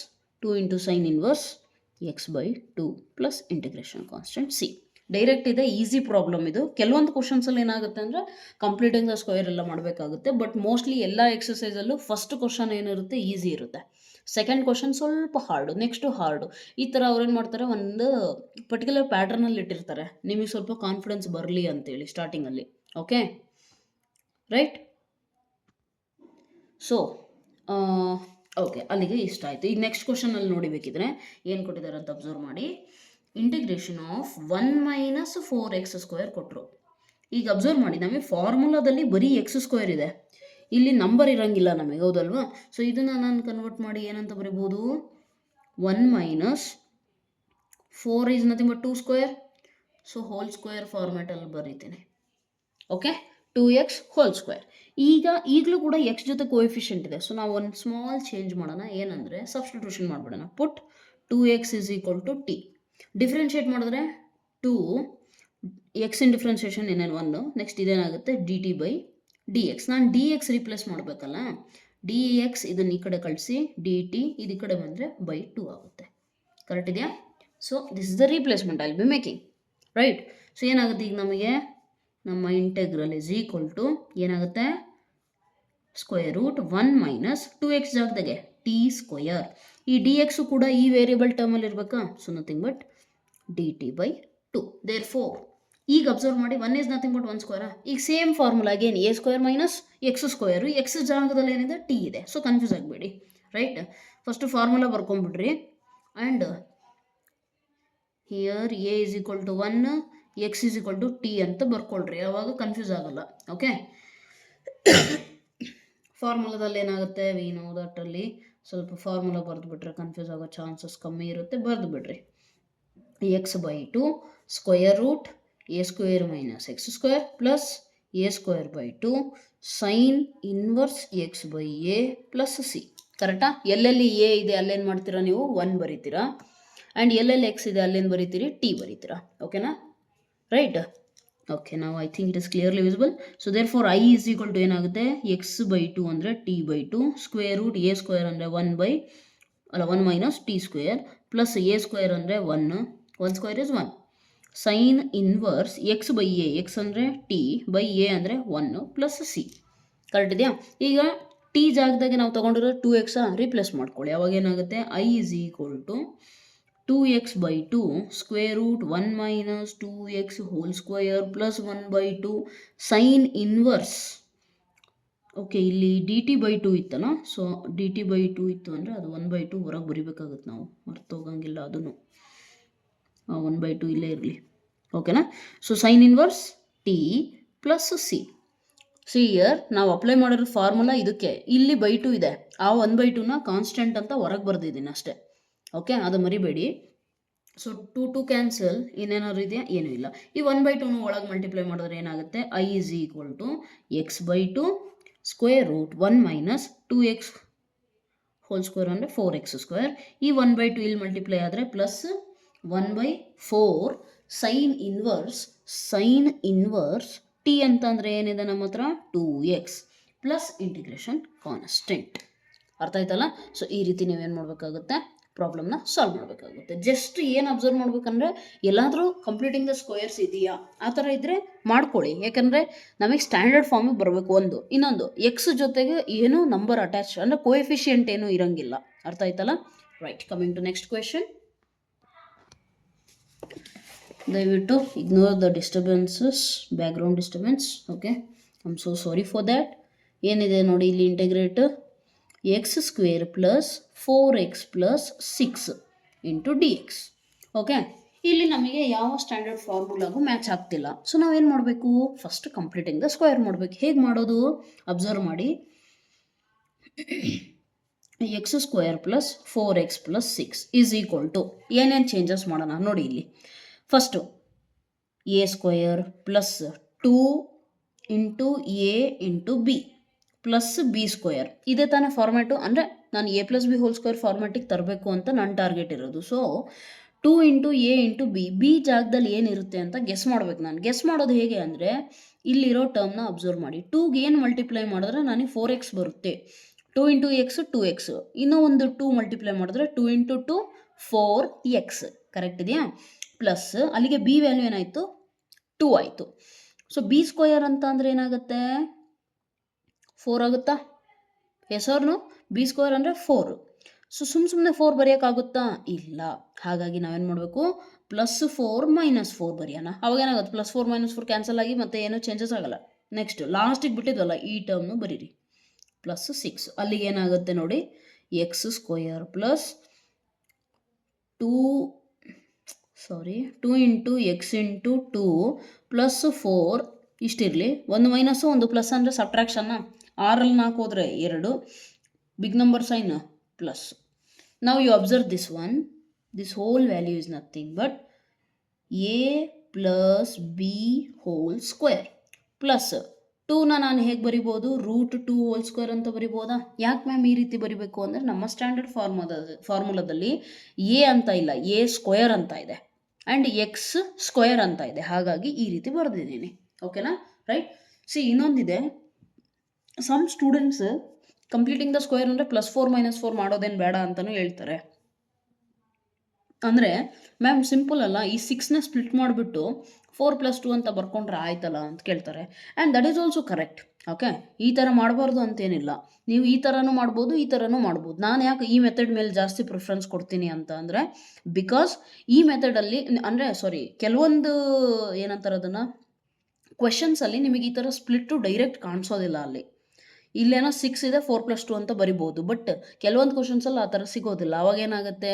x by 2 plus integration constant C. Direct ಇದೆ, ಈಸಿ ಪ್ರಾಬ್ಲಮ್ ಇದು. ಕೆಲವೊಂದು ಕ್ವಶನ್ಸಲ್ಲಿ ಏನಾಗುತ್ತೆ ಅಂದರೆ ಕಂಪ್ಲೀಟಿಂಗ್ ದ ಸ್ಕ್ವೇರ್ ಎಲ್ಲ ಮಾಡಬೇಕಾಗುತ್ತೆ, ಬಟ್ ಮೋಸ್ಟ್ಲಿ ಎಲ್ಲ ಎಕ್ಸಸೈಸಲ್ಲೂ ಫಸ್ಟ್ ಕ್ವಶನ್ ಏನಿರುತ್ತೆ ಈಸಿ ಇರುತ್ತೆ, ಸೆಕೆಂಡ್ ಕ್ವಶನ್ ಸ್ವಲ್ಪ ಹಾರ್ಡು, ನೆಕ್ಸ್ಟು ಹಾರ್ಡು. ಈ ಥರ ಅವ್ರೇನು ಮಾಡ್ತಾರೆ, ಒಂದು ಪರ್ಟಿಕ್ಯುಲರ್ ಪ್ಯಾಟರ್ನಲ್ಲಿ ಇಟ್ಟಿರ್ತಾರೆ, ನಿಮಗೆ ಸ್ವಲ್ಪ ಕಾನ್ಫಿಡೆನ್ಸ್ ಬರಲಿ ಅಂತೇಳಿ ಸ್ಟಾರ್ಟಿಂಗಲ್ಲಿ. Okay, right? ಸೊ ಓಕೆ, ಅಲ್ಲಿಗೆ ಇಷ್ಟ ಆಯಿತು. ಈಗ ನೆಕ್ಸ್ಟ್ ಕ್ವಶನಲ್ಲಿ ನೋಡಿಬೇಕಿದ್ರೆ ಏನು ಕೊಟ್ಟಿದ್ದಾರೆ ಅಂತ ಅಬ್ಸರ್ವ್ ಮಾಡಿ. Integration of 1 minus 4x square ಕೊಟ್ಟರು. ಈಗ ಅಬ್ಸರ್ವ್ ಮಾಡಿ, ನಮಗೆ ಫಾರ್ಮುಲಾದಲ್ಲಿ ಬರೀ ಎಕ್ಸ್ ಸ್ಕ್ವೇರ್ ಇದೆ, ಇಲ್ಲಿ ನಂಬರ್ ಇರೋಂಗಿಲ್ಲ ನಮಗೆ, ಹೌದಲ್ವಾ? ಸೊ ಇದನ್ನು ನಾನು ಕನ್ವರ್ಟ್ ಮಾಡಿ ಏನಂತ ಬರಿಬೋದು, 1 minus 4 is nothing but 2 square, so whole square ಫಾರ್ಮ್ಯಾಟಲ್ಲಿ ಬರೀತೀನಿ. Okay, 2x whole square. ಈಗಲೂ ಕೂಡ ಎಕ್ಸ್ ಜೊತೆ ಕೋಎಫಿಷಿಯೆಂಟ್ ಇದೆ, ಸೊ ನಾವು ಒಂದು ಸ್ಮಾಲ್ ಚೇಂಜ್ ಮಾಡೋಣ. ಏನಂದರೆ ಸಬ್ಸ್ಟಿಟ್ಯೂಷನ್ ಮಾಡಿಬಿಡೋಣ. Put 2x is equal to t. Differentiate ಮಾಡಿದ್ರೆ 2 ಎಕ್ಸಿನ ಡಿಫ್ರೆನ್ಷಿಯೇಷನ್ ಏನೇನು 1, ನೆಕ್ಸ್ಟ್ ಇದೇನಾಗುತ್ತೆ d t by d x. ನಾನು ಡಿ ಎಕ್ಸ್ ರಿಪ್ಲೇಸ್ ಮಾಡಬೇಕಲ್ಲ, ಡಿ ಎಕ್ಸ್ ಇದನ್ನು ಈ ಕಡೆ ಕಳಿಸಿ, ಡಿ ಟಿ ಇದು ಈ ಕಡೆ ಬಂದರೆ ಬೈ 2 ಆಗುತ್ತೆ. ಕರೆಕ್ಟ್ ಇದೆಯಾ? So this is the replacement I will be making, right? So ಏನಾಗುತ್ತೆ ಈಗ ನಮಗೆ, ನಮ್ಮ ಇಂಟೆಗ್ರಲ್ ಇಸ್ ಈಕ್ವಲ್ ಟು ಏನಾಗುತ್ತೆ, ಸ್ಕ್ವೇರ್ ರೂಟ್ 1 ಮೈನಸ್ 2x ಜಾಗದಾಗೆ ಟಿ ಸ್ಕ್ವಯರ್. ಈ ಡಿ ಎಕ್ಸು ಕೂಡ ಈ ವೇರಿಯಬಲ್ ಟರ್ಮಲ್ಲಿ ಇರಬೇಕಾ, so nothing but d t by 2. Therefore ಈಗ ಅಬ್ಸರ್ವ್ ಮಾಡಿ 1 ಈಸ್ ನಥಿಂಗ್ ಬಟ್ 1 ಸ್ಕ್ವೇರ್. ಈಗ same formula again a square minus x square, x ಜಾಗದಲ್ಲಿ ಏನಿದೆ ಟಿ ಇದೆ. ಸೊ ಕನ್ಫ್ಯೂಸ್ ಆಗಬೇಡಿ, ರೈಟ್. ಫಸ್ಟ್ ಫಾರ್ಮುಲಾ ಬರ್ಕೊಂಡ್ಬಿಡ್ರಿ and here a is equal to 1, x is equal to t ಅಂತ ಬರ್ಕೊಳ್ರಿ, ಅವಾಗ ಕನ್ಫ್ಯೂಸ್ ಆಗಲ್ಲ. ಓಕೆ, ಫಾರ್ಮುಲಾದಲ್ಲಿ ಏನಾಗುತ್ತೆ, ವಿ ನೋ ದಟ್ ಅಲ್ಲಿ ಸ್ವಲ್ಪ ಫಾರ್ಮುಲಾ ಬರೆದುಬಿಟ್ರೆ ಕನ್ಫ್ಯೂಸ್ ಆಗೋ ಚಾನ್ಸಸ್ ಕಮ್ಮಿ ಇರುತ್ತೆ, ಬರೆದು ಬಿಡ್ರಿ. X by 2 square root a square minus x square plus a square by 2 sine inverse x by a plus c. ಕರೆಕ್ಟಾ? ಎಲ್ಲೆಲ್ಲಿ ಎ ಇದೆ ಅಲ್ಲೇನು ಮಾಡ್ತೀರಾ ನೀವು 1 ಬರೀತೀರಾ, ಆ್ಯಂಡ್ ಎಲ್ಲೆಲ್ಲಿ ಎಕ್ಸ್ ಇದೆ ಅಲ್ಲೇನು ಬರೀತೀರಿ, ಟಿ ಬರೀತೀರಾ. ಓಕೆನಾ, ರೈಟ್? ಓಕೆ, ನಾವು I think it is clearly visible. So therefore I is equal to ಏನಾಗುತ್ತೆ, ಎಕ್ಸ್ ಬೈ 2 ಅಂದರೆ t by 2 square root a square ಅಂದರೆ 1 minus t square plus a square ಅಂದರೆ 1 square is 1 sine inverse x by a, x ಅಂದರೆ ಟಿ ಬೈ ಎ ಅಂದರೆ 1 ಪ್ಲಸ್ ಸಿ. ಕರೆಕ್ಟ್ ಇದೆಯಾ? ಈಗ ಟಿ ಜಾಗದಾಗೆ ನಾವು ತೊಗೊಂಡಿರೋ 2x ರೀಪ್ಲೇಸ್ ಮಾಡ್ಕೊಳ್ಳಿ. ಅವಾಗ ಏನಾಗುತ್ತೆ, I is equal to 2x by 2 square root 1 minus 2x whole square plus 1 by 2 sin inverse. Okay, ಇಲ್ಲಿ ಡಿ ಟಿ ಬೈ 2 ಇತ್ತಲ್ಲ, ಸೊ ಡಿ ಟಿ ಬೈ 2 ಇತ್ತು ಅಂದರೆ ಅದು 1 by 2 ಹೊರಗೆ ಬರಿಬೇಕಾಗುತ್ತೆ, ನಾವು ಮರ್ತೋಗಂಗಿಲ್ಲ ಅದನ್ನು. 1 by 2 ಇಲ್ಲೇ ಇರಲಿ. ಓಕೆನಾ? So sine inverse T plus C. C year ನಾವು ಅಪ್ಲೈ ಮಾಡಿರೋ ಫಾರ್ಮುಲಾ ಇದಕ್ಕೆ, ಇಲ್ಲಿ ಬೈ 2 ಇದೆ, ಆ 1 by 2ನ ಕಾನ್ಸ್ಟೆಂಟ್ ಅಂತ ಹೊರಗೆ ಬರೆದಿದ್ದೀನಿ ಅಷ್ಟೇ. ಓಕೆ, ಅದು ಮರಿಬೇಡಿ. ಸೊ 2 ಕ್ಯಾನ್ಸಲ್, ಇನ್ನೇನಾದ್ರು ಇದೆಯಾ, ಏನೂ ಇಲ್ಲ. ಈ 1 by 2ನ ಒಳಗೆ ಮಲ್ಟಿಪ್ಲೈ ಮಾಡಿದ್ರೆ ಏನಾಗುತ್ತೆ, I is equal to x by 2 square root 1 minus 2x whole square ಅಂದರೆ 4x ಸ್ಕ್ವೇರ್. ಈ 1 by 2 ಇಲ್ಲಿ ಮಲ್ಟಿಪ್ಲೈ ಆದರೆ plus 1 by 4 sine inverse T ಅಂತಂದರೆ ಏನಿದೆ ನಮ್ಮ ಹತ್ರ, 2x ಪ್ಲಸ್ ಇಂಟಿಗ್ರೇಷನ್ ಕಾನ್ಸ್ಟೆಂಟ್. ಅರ್ಥ ಆಯ್ತಲ್ಲ? ಸೊ ಈ ರೀತಿ ನೀವೇನು ಮಾಡಬೇಕಾಗುತ್ತೆ, ಪ್ರಾಬ್ಲಮ್ನ ಸಾಲ್ವ್ ಮಾಡಬೇಕಾಗುತ್ತೆ. ಜಸ್ಟ್ ಏನು ಅಬ್ಸರ್ವ್ ಮಾಡ್ಬೇಕಂದ್ರೆ ಎಲ್ಲಾದರೂ ಕಂಪ್ಲೀಟಿಂಗ್ ದ ಸ್ಕ್ವೇರ್ಸ್ ಇದೆಯಾ, ಆ ಥರ ಇದ್ದರೆ ಮಾಡ್ಕೊಳ್ಳಿ. ಯಾಕಂದರೆ ನಮಗೆ ಸ್ಟ್ಯಾಂಡರ್ಡ್ ಫಾರ್ಮಿಗೆ ಬರಬೇಕು. ಇನ್ನೊಂದು ಎಕ್ಸ್ ಜೊತೆಗೆ ಏನೂ ನಂಬರ್ ಅಟ್ಯಾಚ್ ಅಂದರೆ ಕೋಎಫಿಷಿಯಂಟ್ ಏನೂ ಇರೋಂಗಿಲ್ಲ. ಅರ್ಥ ಆಯ್ತಲ್ಲ? Right, coming to next question. ದಯವಿಟ್ಟು ignore the disturbances, background disturbance. Okay, I am so sorry for that. ಏನಿದೆ ನೋಡಿ ಇಲ್ಲಿ, integrate x square plus 4x plus 6 into d x. Okay, ಇಲ್ಲಿ ನಮಗೆ ಯಾವ ಸ್ಟ್ಯಾಂಡರ್ಡ್ ಫಾರ್ಮುಲಾಗೂ ಮ್ಯಾಚ್ ಆಗ್ತಿಲ್ಲ. ಸೊ ನಾವೇನು ಮಾಡಬೇಕು, ಫಸ್ಟ್ ಕಂಪ್ಲೀಟಿಂಗ್ ದ ಸ್ಕ್ವೇರ್ ಮಾಡಬೇಕು. ಹೇಗೆ ಮಾಡೋದು ಅಬ್ಸರ್ವ್ ಮಾಡಿ. X square plus 4x plus 6 is equal to ಏನೇನು ಚೇಂಜಸ್ ಮಾಡೋಣ ನೋಡಿ. ಇಲ್ಲಿ first a square plus 2 into a into b plus b square. ಇದೇ ತಾನೇ ಫಾರ್ಮ್ಯಾಟು, ಅಂದರೆ ನಾನು a plus b whole square ಫಾರ್ಮ್ಯಾಟಿಗೆ ತರಬೇಕು ಅಂತ ನನ್ನ ಟಾರ್ಗೆಟ್ ಇರೋದು. ಸೊ 2 ಇಂಟು ಎ ಇಂಟು ಬಿ ಜಾಗದಲ್ಲಿ ಏನಿರುತ್ತೆ ಅಂತ ಗೆಸ್ ಮಾಡಬೇಕು. ನಾನು ಗೆಸ್ ಮಾಡೋದು ಹೇಗೆ ಅಂದರೆ, ಇಲ್ಲಿರೋ ಟರ್ಮ್ನ ಅಬ್ಸರ್ವ್ ಮಾಡಿ. 2ಗೆ ಏನು ಮಲ್ಟಿಪ್ಲೈ ಮಾಡಿದ್ರೆ ನನಗೆ 4x ಬರುತ್ತೆ. 2 ಇಂಟು ಎಕ್ಸ್ 2x, ಇನ್ನೂ ಒಂದು 2 ಮಲ್ಟಿಪ್ಲೈ ಮಾಡಿದ್ರೆ 2 ಇಂಟು 2 4x. ಕರೆಕ್ಟ್ ಇದೆಯಾ? ಪ್ಲಸ್ ಅಲ್ಲಿಗೆ ಬಿ ವ್ಯಾಲ್ಯೂ ಏನಾಯಿತು, 2 ಆಯಿತು. ಸೊ ಬಿ ಸ್ಕ್ವೇರ್ ಅಂತ ಅಂದರೆ ಏನಾಗುತ್ತೆ, 4 ಆಗುತ್ತಾ? ಹೆಸರು ಬಿ ಸ್ಕ್ವೇರ್ ಅಂದರೆ 4. ಸೊ ಸುಮ್ಮನೆ 4 ಬರೆಯೋಕ್ಕಾಗುತ್ತಾ? ಇಲ್ಲ. ಹಾಗಾಗಿ ನಾವೇನು ಮಾಡಬೇಕು, +4 -4 ಬರೆಯೋಣ. ಅವಾಗ ಏನಾಗುತ್ತೆ, +4 -4 ಕ್ಯಾನ್ಸಲ್ ಆಗಿ ಮತ್ತೆ ಏನೂ ಚೇಂಜಸ್ ಆಗಲ್ಲ. ನೆಕ್ಸ್ಟ್ ಲಾಸ್ಟಿಗೆ ಬಿಟ್ಟಿದ್ವಲ್ಲ ಈ ಟರ್ಮ್ನು ಬರೀರಿ, +6. ಅಲ್ಲಿಗೆ ಏನಾಗುತ್ತೆ ನೋಡಿ, X square plus 2 into X into 2 plus 4 ಇಷ್ಟಿರಲಿ. ಒಂದು ಮೈನಸ್ಸು ಒಂದು ಪ್ಲಸ್ ಅಂದರೆ ಸಬ್ಟ್ರಾಕ್ಷನ್ನ. 6ರಲ್ಲಿ 4 ಹೋದರೆ 2, ಬಿಗ್ ನಂಬರ್ ಸೈನ್ ಪ್ಲಸ್. ನಾವು you observe this one, this whole value is nothing but a plus b whole square plus 2ನ ನಾನು ಹೇಗೆ ಬರಿಬೋದು, √2 ಹೋಲ್ ಸ್ಕ್ವೇರ್ ಅಂತ ಬರಿಬೋದಾ? ಯಾಕೆ ಮ್ಯಾಮ್ ಈ ರೀತಿ ಬರಿಬೇಕು ಅಂದರೆ, ನಮ್ಮ ಸ್ಟ್ಯಾಂಡರ್ಡ್ ಫಾರ್ಮುಲಾದಲ್ಲಿ ಎ ಅಂತ ಇಲ್ಲ, ಎ ಸ್ಕ್ವೇರ್ ಅಂತ ಇದೆ ಆ್ಯಂಡ್ ಎಕ್ಸ್ ಸ್ಕ್ವೇರ್ ಅಂತ ಇದೆ. ಹಾಗಾಗಿ ಈ ರೀತಿ ಬರೆದಿದ್ದೀನಿ. ಓಕೆನಾ? ರೈಟ್. ಸಿ ಇನ್ನೊಂದಿದೆ, some students completing the square ಅಂದರೆ +4 -4 ಮಾಡೋದೇನು ಬೇಡ ಅಂತಲೂ ಹೇಳ್ತಾರೆ. ಅಂದರೆ ಮ್ಯಾಮ್ ಸಿಂಪಲ್ ಅಲ್ಲ, ಈ 6ನ ಸ್ಪ್ಲಿಟ್ ಮಾಡಿಬಿಟ್ಟು 4+2 ಅಂತ ಬರ್ಕೊಂಡ್ರೆ ಆಯ್ತಲ್ಲ ಅಂತ ಕೇಳ್ತಾರೆ. And that is also correct. Okay, ಈ ಥರ ಮಾಡಬಾರ್ದು ಅಂತೇನಿಲ್ಲ, ನೀವು ಈ ಥರನೂ ಮಾಡ್ಬೋದು, ಈ ಥರನೂ ಮಾಡ್ಬೋದು. ನಾನು ಯಾಕೆ ಈ ಮೆಥಡ್ ಮೇಲೆ ಜಾಸ್ತಿ ಪ್ರಿಫರೆನ್ಸ್ ಕೊಡ್ತೀನಿ ಅಂತ ಅಂದರೆ, ಬಿಕಾಸ್ ಈ ಮೆಥಡಲ್ಲಿ ಅಂದರೆ ಕೆಲವೊಂದು ಏನಂತಾರೆ ಅದನ್ನು, ಕ್ವೆಶನ್ಸಲ್ಲಿ ನಿಮಗೆ ಈ ಥರ ಸ್ಪ್ಲಿಟ್ಟು ಡೈರೆಕ್ಟ್ ಕಾಣಿಸೋದಿಲ್ಲ. ಇಲ್ಲೇನೋ 6 ಇದೆ 4+2 ಅಂತ ಬರಿಬೋದು, ಬಟ್ ಕೆಲವೊಂದು ಕ್ವಶನ್ಸಲ್ಲಿ ಆ ಥರ ಸಿಗೋದಿಲ್ಲ. ಅವಾಗ ಏನಾಗುತ್ತೆ,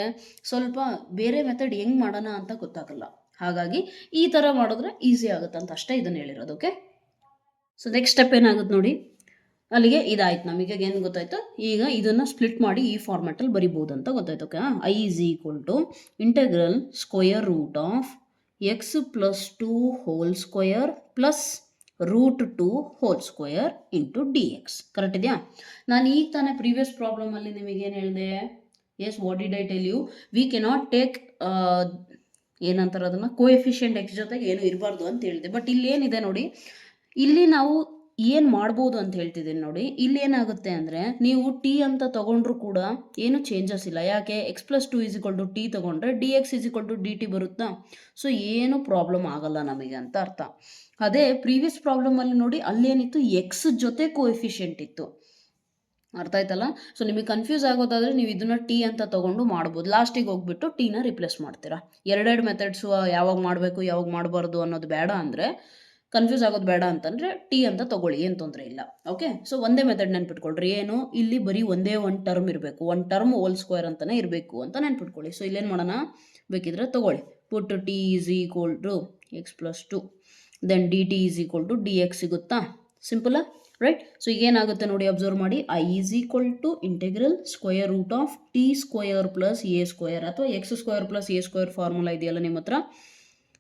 ಸ್ವಲ್ಪ ಬೇರೆ ಮೆಥಡ್ ಹೆಂಗೆ ಮಾಡೋಣ ಅಂತ ಗೊತ್ತಾಗಲ್ಲ. ಹಾಗಾಗಿ ಈ ಥರ ಮಾಡಿದ್ರೆ ಈಸಿ ಆಗುತ್ತೆ ಅಂತ ಅಷ್ಟೇ ಇದನ್ನು ಹೇಳಿರೋದು. ಓಕೆ, ಸೊ ನೆಕ್ಸ್ಟ್ ಸ್ಟೆಪ್ ಏನಾಗುತ್ತೆ ನೋಡಿ, ಅಲ್ಲಿಗೆ ಇದಾಯ್ತು ನಮಗೆ ಏನು ಗೊತ್ತಾಯ್ತು. ಈಗ ಇದನ್ನು ಸ್ಪ್ಲಿಟ್ ಮಾಡಿ ಈ ಫಾರ್ಮ್ಯಾಟಲ್ಲಿ ಬರಿಬೋದು ಅಂತ ಗೊತ್ತಾಯ್ತು. Okay, I is equal to integral square root of x plus 2 whole square plus √2 whole square into dx. Correct ಇದೆಯಾ? ನಾನು ಈಗ ತಾನೇ ಪ್ರೀವಿಯಸ್ ಪ್ರಾಬ್ಲಮಲ್ಲಿ ನಿಮಗೇನು ಹೇಳಿದೆ, yes what did I tell you, we cannot take ಏನಂತಾರೆ ಅದನ್ನು, ಕೋಎಫಿಷಿಯೆಂಟ್ ಎಕ್ಸ್ ಜೊತೆಗೆ ಏನು ಇರಬಾರ್ದು ಅಂತ ಹೇಳಿದೆ. ಬಟ್ ಇಲ್ಲಿ ಏನಿದೆ ನೋಡಿ, ಇಲ್ಲಿ ನಾವು ಏನು ಮಾಡ್ಬೋದು ಅಂತ ಹೇಳ್ತಿದ್ದೀನಿ ನೋಡಿ. ಇಲ್ಲಿ ಏನಾಗುತ್ತೆ ಅಂದರೆ, ನೀವು ಟಿ ಅಂತ ತೊಗೊಂಡ್ರು ಕೂಡ ಏನು ಚೇಂಜಸ್ ಇಲ್ಲ. ಯಾಕೆ, x+2 = t ತೊಗೊಂಡ್ರೆ dx = dt ಬರುತ್ತಾ. ಸೊ ಏನು ಪ್ರಾಬ್ಲಮ್ ಆಗಲ್ಲ ನಮಗೆ ಅಂತ ಅರ್ಥ. ಅದೇ ಪ್ರೀವಿಯಸ್ ಪ್ರಾಬ್ಲಮಲ್ಲಿ ನೋಡಿ, ಅಲ್ಲೇನಿತ್ತು, ಎಕ್ಸ್ ಜೊತೆ ಕೋಎಫಿಷಿಯೆಂಟ್ ಇತ್ತು. ಅರ್ಥ ಆಯ್ತಲ್ಲ? ಸೊ ನಿಮಗೆ ಕನ್ಫ್ಯೂಸ್ ಆಗೋದಾದರೆ ನೀವು ಇದನ್ನು ಟಿ ಅಂತ ತೊಗೊಂಡು ಮಾಡ್ಬೋದು. ಲಾಸ್ಟಿಗೆ ಹೋಗ್ಬಿಟ್ಟು ಟೀನ ರಿಪ್ಲೇಸ್ ಮಾಡ್ತೀರಾ. ಎರಡೆರಡು ಮೆಥಡ್ಸು ಯಾವಾಗ ಮಾಡಬೇಕು ಯಾವಾಗ ಮಾಡಬಾರ್ದು ಅನ್ನೋದು ಬೇಡ, ಅಂದರೆ ಕನ್ಫ್ಯೂಸ್ ಆಗೋದು ಬೇಡ ಅಂತಂದರೆ ಟಿ ಅಂತ ತೊಗೊಳ್ಳಿ, ಏನು ತೊಂದರೆ ಇಲ್ಲ. ಓಕೆ, ಸೊ ಒಂದೇ ಮೆಥಡ್ ನೆನ್ಪಿಟ್ಕೊಳ್ರಿ. ಏನು, ಇಲ್ಲಿ ಬರೀ ಒಂದೇ ಒಂದು ಟರ್ಮ್ ಇರಬೇಕು, ಒಂದು ಟರ್ಮ್ ಹೋಲ್ ಸ್ಕ್ವೇರ್ ಅಂತಲೇ ಇರಬೇಕು ಅಂತ ನೆನ್ಪಿಟ್ಕೊಳ್ಳಿ. ಸೊ ಇಲ್ಲೇನು ಮಾಡೋಣ, ಬೇಕಿದ್ರೆ ತೊಗೊಳ್ಳಿ, put t is equal to x+2 then d t is equal to d x ಸಿಗುತ್ತಾ. Simple, right? ಸೊ ಈಗ ಏನಾಗುತ್ತೆ ನೋಡಿ, ಅಬ್ಸರ್ವ್ ಮಾಡಿ. I is equal to integral square root of t square plus a square, ಅಥವಾ x² plus a square formula ಇದೆಯಲ್ಲ ನಿಮ್ಮ ಹತ್ರ,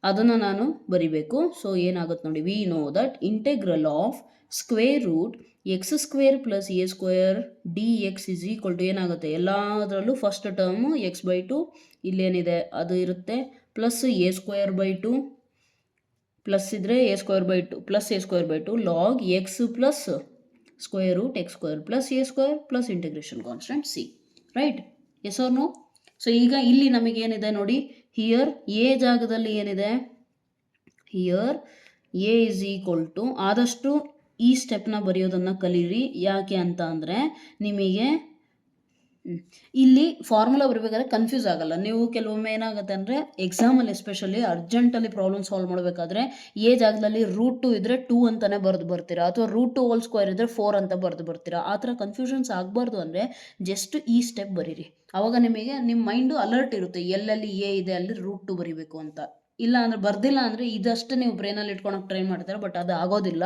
ಅದನ್ನು ನಾನು ಬರಿಬೇಕು. ಸೊ ಏನಾಗುತ್ತೆ ನೋಡಿ, we know that integral of square root x² plus a square d x is equal to ಏನಾಗುತ್ತೆ, ಎಲ್ಲದರಲ್ಲೂ ಫಸ್ಟ್ ಟರ್ಮು x/2 ಇಲ್ಲೇನಿದೆ ಅದು ಇರುತ್ತೆ, ಪ್ಲಸ್ a²/2 ಪ್ಲಸ್ ಇದ್ದರೆ a²/2 plus a²/2 log x plus square root x² plus a² plus integration constant c. Right? Yes or no? So ಈಗ ಇಲ್ಲಿ ನಮಗೇನಿದೆ ನೋಡಿ, ಹಿಯರ್ ಎ ಜಾಗದಲ್ಲಿ ಏನಿದೆ, here a is equal to, ಆದಷ್ಟು ಈ ಸ್ಟೆಪ್ನ ಬರೆಯೋದನ್ನು ಕಲೀರಿ. ಯಾಕೆ ಅಂತ ಅಂದರೆ ನಿಮಗೆ ಇಲ್ಲಿ ಫಾರ್ಮುಲಾ ಬರಬೇಕಾದ್ರೆ ಕನ್ಫ್ಯೂಸ್ ಆಗಲ್ಲ. ನೀವು ಕೆಲವೊಮ್ಮೆ ಏನಾಗುತ್ತೆ ಅಂದರೆ, ಎಕ್ಸಾಮಲ್ಲಿ ಎಸ್ಪೆಷಲಿ ಅರ್ಜೆಂಟಲ್ಲಿ ಪ್ರಾಬ್ಲಮ್ ಸಾಲ್ವ್ ಮಾಡಬೇಕಾದ್ರೆ ಎ ಜಾಗದಲ್ಲಿ √2 ಇದ್ದರೆ 2 ಅಂತಲೇ ಬರ್ತೀರಾ, ಅಥವಾ √2 ಹೋಲ್ ಸ್ಕ್ವೇರ್ ಇದ್ದರೆ 4 ಅಂತ ಬರ್ತೀರಾ. ಆ ಥರ ಕನ್ಫ್ಯೂಷನ್ಸ್ ಆಗಬಾರ್ದು ಅಂದರೆ ಜಸ್ಟ್ ಈ ಸ್ಟೆಪ್ ಬರೀರಿ. ಆವಾಗ ನಿಮಗೆ ನಿಮ್ಮ ಮೈಂಡು ಅಲರ್ಟ್ ಇರುತ್ತೆ, ಎಲ್ಲೆಲ್ಲಿ ಎ ಇದೆ ಅಲ್ಲಿ √2 ಬರೀಬೇಕು ಅಂತ. ಇಲ್ಲ ಅಂದರೆ ಬರ್ದಿಲ್ಲ ಅಂದರೆ ಇದಷ್ಟು ನೀವು ಬ್ರೈನಲ್ಲಿ ಇಟ್ಕೊಳಕ್ಕೆ ಟ್ರೈ ಮಾಡ್ತಾರೆ, ಬಟ್ ಅದು ಆಗೋದಿಲ್ಲ.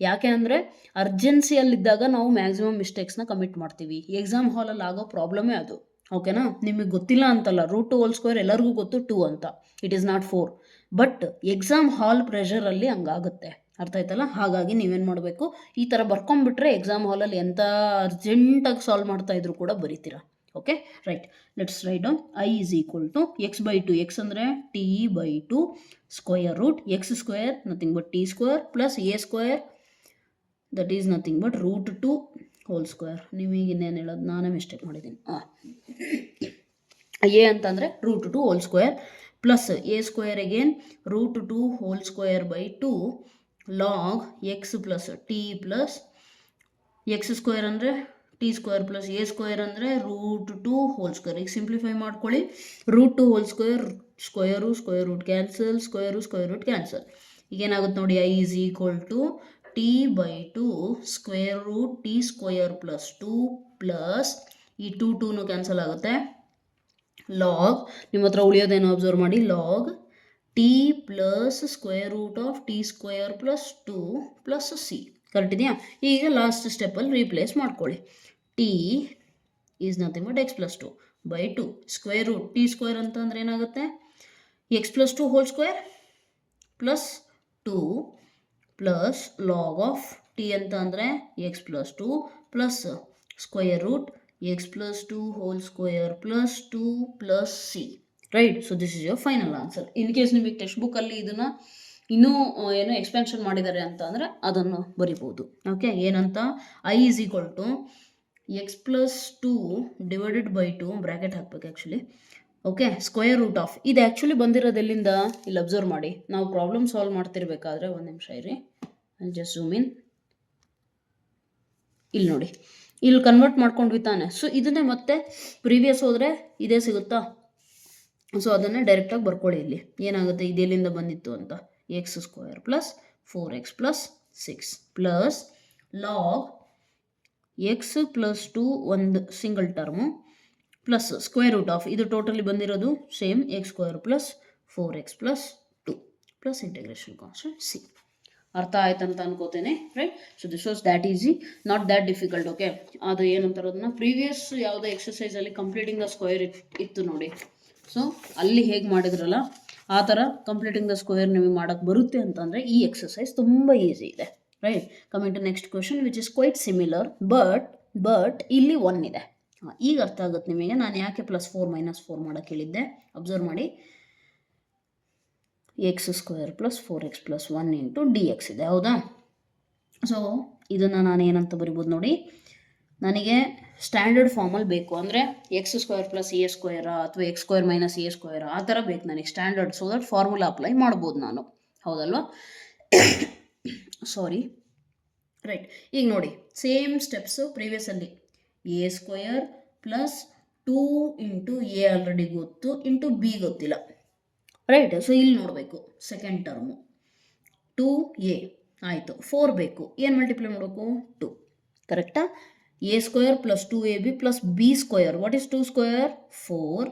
ಯಾಕೆ ಅಂದರೆ ಅರ್ಜೆನ್ಸಿಯಲ್ಲಿದ್ದಾಗ ನಾವು ಮ್ಯಾಕ್ಸಿಮಮ್ ಮಿಸ್ಟೇಕ್ಸ್ನ ಕಮಿಟ್ ಮಾಡ್ತೀವಿ. ಎಕ್ಸಾಮ್ ಹಾಲಲ್ಲಿ ಆಗೋ ಪ್ರಾಬ್ಲಮೇ ಅದು. ಓಕೆನಾ? ನಿಮಗೆ ಗೊತ್ತಿಲ್ಲ ಅಂತಲ್ಲ, √2 ಹೋಲ್ ಸ್ಕ್ವೇರ್ ಎಲ್ಲರಿಗೂ ಗೊತ್ತು 2 ಅಂತ, it is not 4. But exam hall ಪ್ರೆಷರಲ್ಲಿ ಹಂಗಾಗುತ್ತೆ. ಅರ್ಥ ಆಯ್ತಲ್ಲ? ಹಾಗಾಗಿ ನೀವೇನು ಮಾಡಬೇಕು, ಈ ಥರ ಬರ್ಕೊಂಡ್ಬಿಟ್ರೆ ಎಕ್ಸಾಮ್ ಹಾಲಲ್ಲಿ ಎಂಥ ಅರ್ಜೆಂಟಾಗಿ ಸಾಲ್ವ್ ಮಾಡ್ತಾಯಿದ್ರು ಕೂಡ ಬರೀತೀರಾ. Okay, right. Let's write down. I is equal to x/2, x ಅಂದರೆ t/2 square root x² nothing but t² plus a² that is nothing but √2 whole square. ನಿಮಗೆ ಇನ್ನೇನು ಹೇಳೋದು, ನಾನೇ ಮಿಸ್ಟೇಕ್ ಮಾಡಿದ್ದೀನಿ. ಎ ಅಂತಂದರೆ √2 whole square plus a² again √2 whole square log x plus t plus x² ಅಂದರೆ t² ಪ್ಲಸ್ a² ಅಂದರೆ √2 ಹೋಲ್ ಸ್ಕ್ವೇರ್. ಈಗ ಸಿಂಪ್ಲಿಫೈ ಮಾಡ್ಕೊಳ್ಳಿ. √2 whole square, square root cancel, square root cancel. ಈಗೇನಾಗುತ್ತೆ ನೋಡಿ, I is equal to t/2 square root t² plus 2 plus ಈ 2 ಕ್ಯಾನ್ಸಲ್ ಆಗುತ್ತೆ, ಲಾಗ್ ನಿಮ್ಮ ಹತ್ರ ಉಳಿಯೋದೇನೋ ಅಬ್ಸರ್ವ್ ಮಾಡಿ, log t plus square root of t² plus 2 plus c. Correct ಇದೆಯಾ? ಈಗ ಲಾಸ್ಟ್ ಸ್ಟೆಪ್ಪಲ್ಲಿ ರೀಪ್ಲೇಸ್ ಮಾಡ್ಕೊಳ್ಳಿ. T is nothing but x+2/2 square root t² ಅಂತಂದರೆ ಏನಾಗುತ್ತೆ, x+2 whole square plus 2 plus log of t ಅಂತ ಅಂದರೆ x+2 plus square root x+2 whole square plus 2 plus c. Right? So this is your final answer. In case ನಿಮಗೆ ಟೆಕ್ಸ್ಟ್ ಬುಕ್ಕಲ್ಲಿ ಇದನ್ನು ಇನ್ನೂ ಏನೋ ಎಕ್ಸ್ಪೆನ್ಷನ್ ಮಾಡಿದ್ದಾರೆ ಅಂತ ಅಂದರೆ ಅದನ್ನು ಬರಿಬೋದು. ಓಕೆ, ಏನಂತ, I is equal to x+2 divided by 2 bracket ಹಾಕಬೇಕು actually, okay, square root of ಇದು ಆ್ಯಕ್ಚುಲಿ ಬಂದಿರೋದು ಎಲ್ಲಿಂದ ಇಲ್ಲಿ ಅಬ್ಸರ್ವ್ ಮಾಡಿ. ನಾವು ಪ್ರಾಬ್ಲಮ್ ಸಾಲ್ವ್ ಮಾಡ್ತಿರ್ಬೇಕಾದ್ರೆ ಒಂದು ನಿಮಿಷ ಇರಿ, ಜಸ್ಟ್ ಝೂಮ್ ಇನ್. ಇಲ್ಲಿ ನೋಡಿ, ಇಲ್ಲಿ ಕನ್ವರ್ಟ್ ಮಾಡ್ಕೊಂಡ್ವಿ ತಾನೆ. ಸೊ ಇದನ್ನೇ ಮತ್ತೆ ಪ್ರೀವಿಯಸ್ ಹೋದರೆ ಇದೇ ಸಿಗುತ್ತಾ. ಸೊ ಅದನ್ನೇ ಡೈರೆಕ್ಟಾಗಿ ಬರ್ಕೊಳ್ಳಿ. ಇಲ್ಲಿ ಏನಾಗುತ್ತೆ, ಇದೆಲ್ಲಿಂದ ಬಂದಿತ್ತು ಅಂತ, x square plus 4x plus 6 plus log x plus 2 ಒಂದು single term plus square root of ಇದು ಟೋಟಲಿ ಬಂದಿರೋದು same x square plus 4x plus 2 plus integration constant c. ಅರ್ಥ ಆಯ್ತಂತ ಅನ್ಕೋತೇನೆ, right. So this was that easy, not that difficult. Okay, ಅದು ಏನಂತಾರೋದನ್ನ ಪ್ರೀವಿಯಸ್ ಯಾವುದೋ ಎಕ್ಸಸೈಸಲ್ಲಿ ಕಂಪ್ಲೀಟಿಂಗ್ ದ ಸ್ಕ್ವೇರ್ ಇತ್ತು ನೋಡಿ. ಸೊ ಅಲ್ಲಿ ಹೇಗೆ ಮಾಡಿದ್ರಲ್ಲ ಆ ಥರ ಕಂಪ್ಲೀಟಿಂಗ್ ದ ಸ್ಕ್ವೇರ್ ನಿಮಗೆ ಮಾಡೋಕ್ಕೆ ಬರುತ್ತೆ ಅಂತಂದರೆ ಈ ಎಕ್ಸಸೈಸ್ ತುಂಬ ಈಸಿ ಇದೆ, right. Coming to next question which is quite similar, but ಇಲ್ಲಿ 1 ಇದೆ. ಈಗ ಅರ್ಥ ಆಗುತ್ತೆ ನಿಮಗೆ ನಾನು ಯಾಕೆ +4 -4 ಮಾಡೋಕ್ಕೆ ಹೇಳಿದ್ದೆ. ಅಬ್ಸರ್ವ್ ಮಾಡಿ, x square plus 4x plus 1 into dx ಇದೆ, ಹೌದಾ. ಸೊ ಇದನ್ನು ನಾನು ಏನಂತ ಬರಿಬೋದು ನೋಡಿ, ನನಗೆ ಸ್ಟ್ಯಾಂಡರ್ಡ್ ಫಾರ್ಮಲ್ಲಿ ಬೇಕು ಅಂದರೆ ಎಕ್ಸ್ ಸ್ಕ್ವೇರ್ ಪ್ಲಸ್ ಎ ಸ್ಕ್ವೇರಾ ಅಥವಾ ಎಕ್ಸ್ ಸ್ಕ್ವೇರ್ ಮೈನಸ್ ಎ ಸ್ಕ್ವೇರಾ ಆ ಥರ ಬೇಕು ನನಗೆ standard. So that formula apply ಮಾಡ್ಬೋದು ನಾನು, ಹೌದಲ್ವಾ. Sorry, right. ಈಗ ನೋಡಿ ಸೇಮ್ ಸ್ಟೆಪ್ಸು ಪ್ರೀವಿಯಸಲ್ಲಿ a square plus 2 into a already ಗೊತ್ತು ಇಂಟು ಬಿ ಗೊತ್ತಿಲ್ಲ, ರೈಟ್. ಸೊ ಇಲ್ಲಿ ನೋಡಬೇಕು ಸೆಕೆಂಡ್ ಟರ್ಮು 2a ಆಯಿತು, 4 ಬೇಕು, ಏನು ಮಲ್ಟಿಪ್ಲೈ ಮಾಡಬೇಕು 2, ಕರೆಕ್ಟಾ. A square plus 2ab plus b square, what is 2 square 4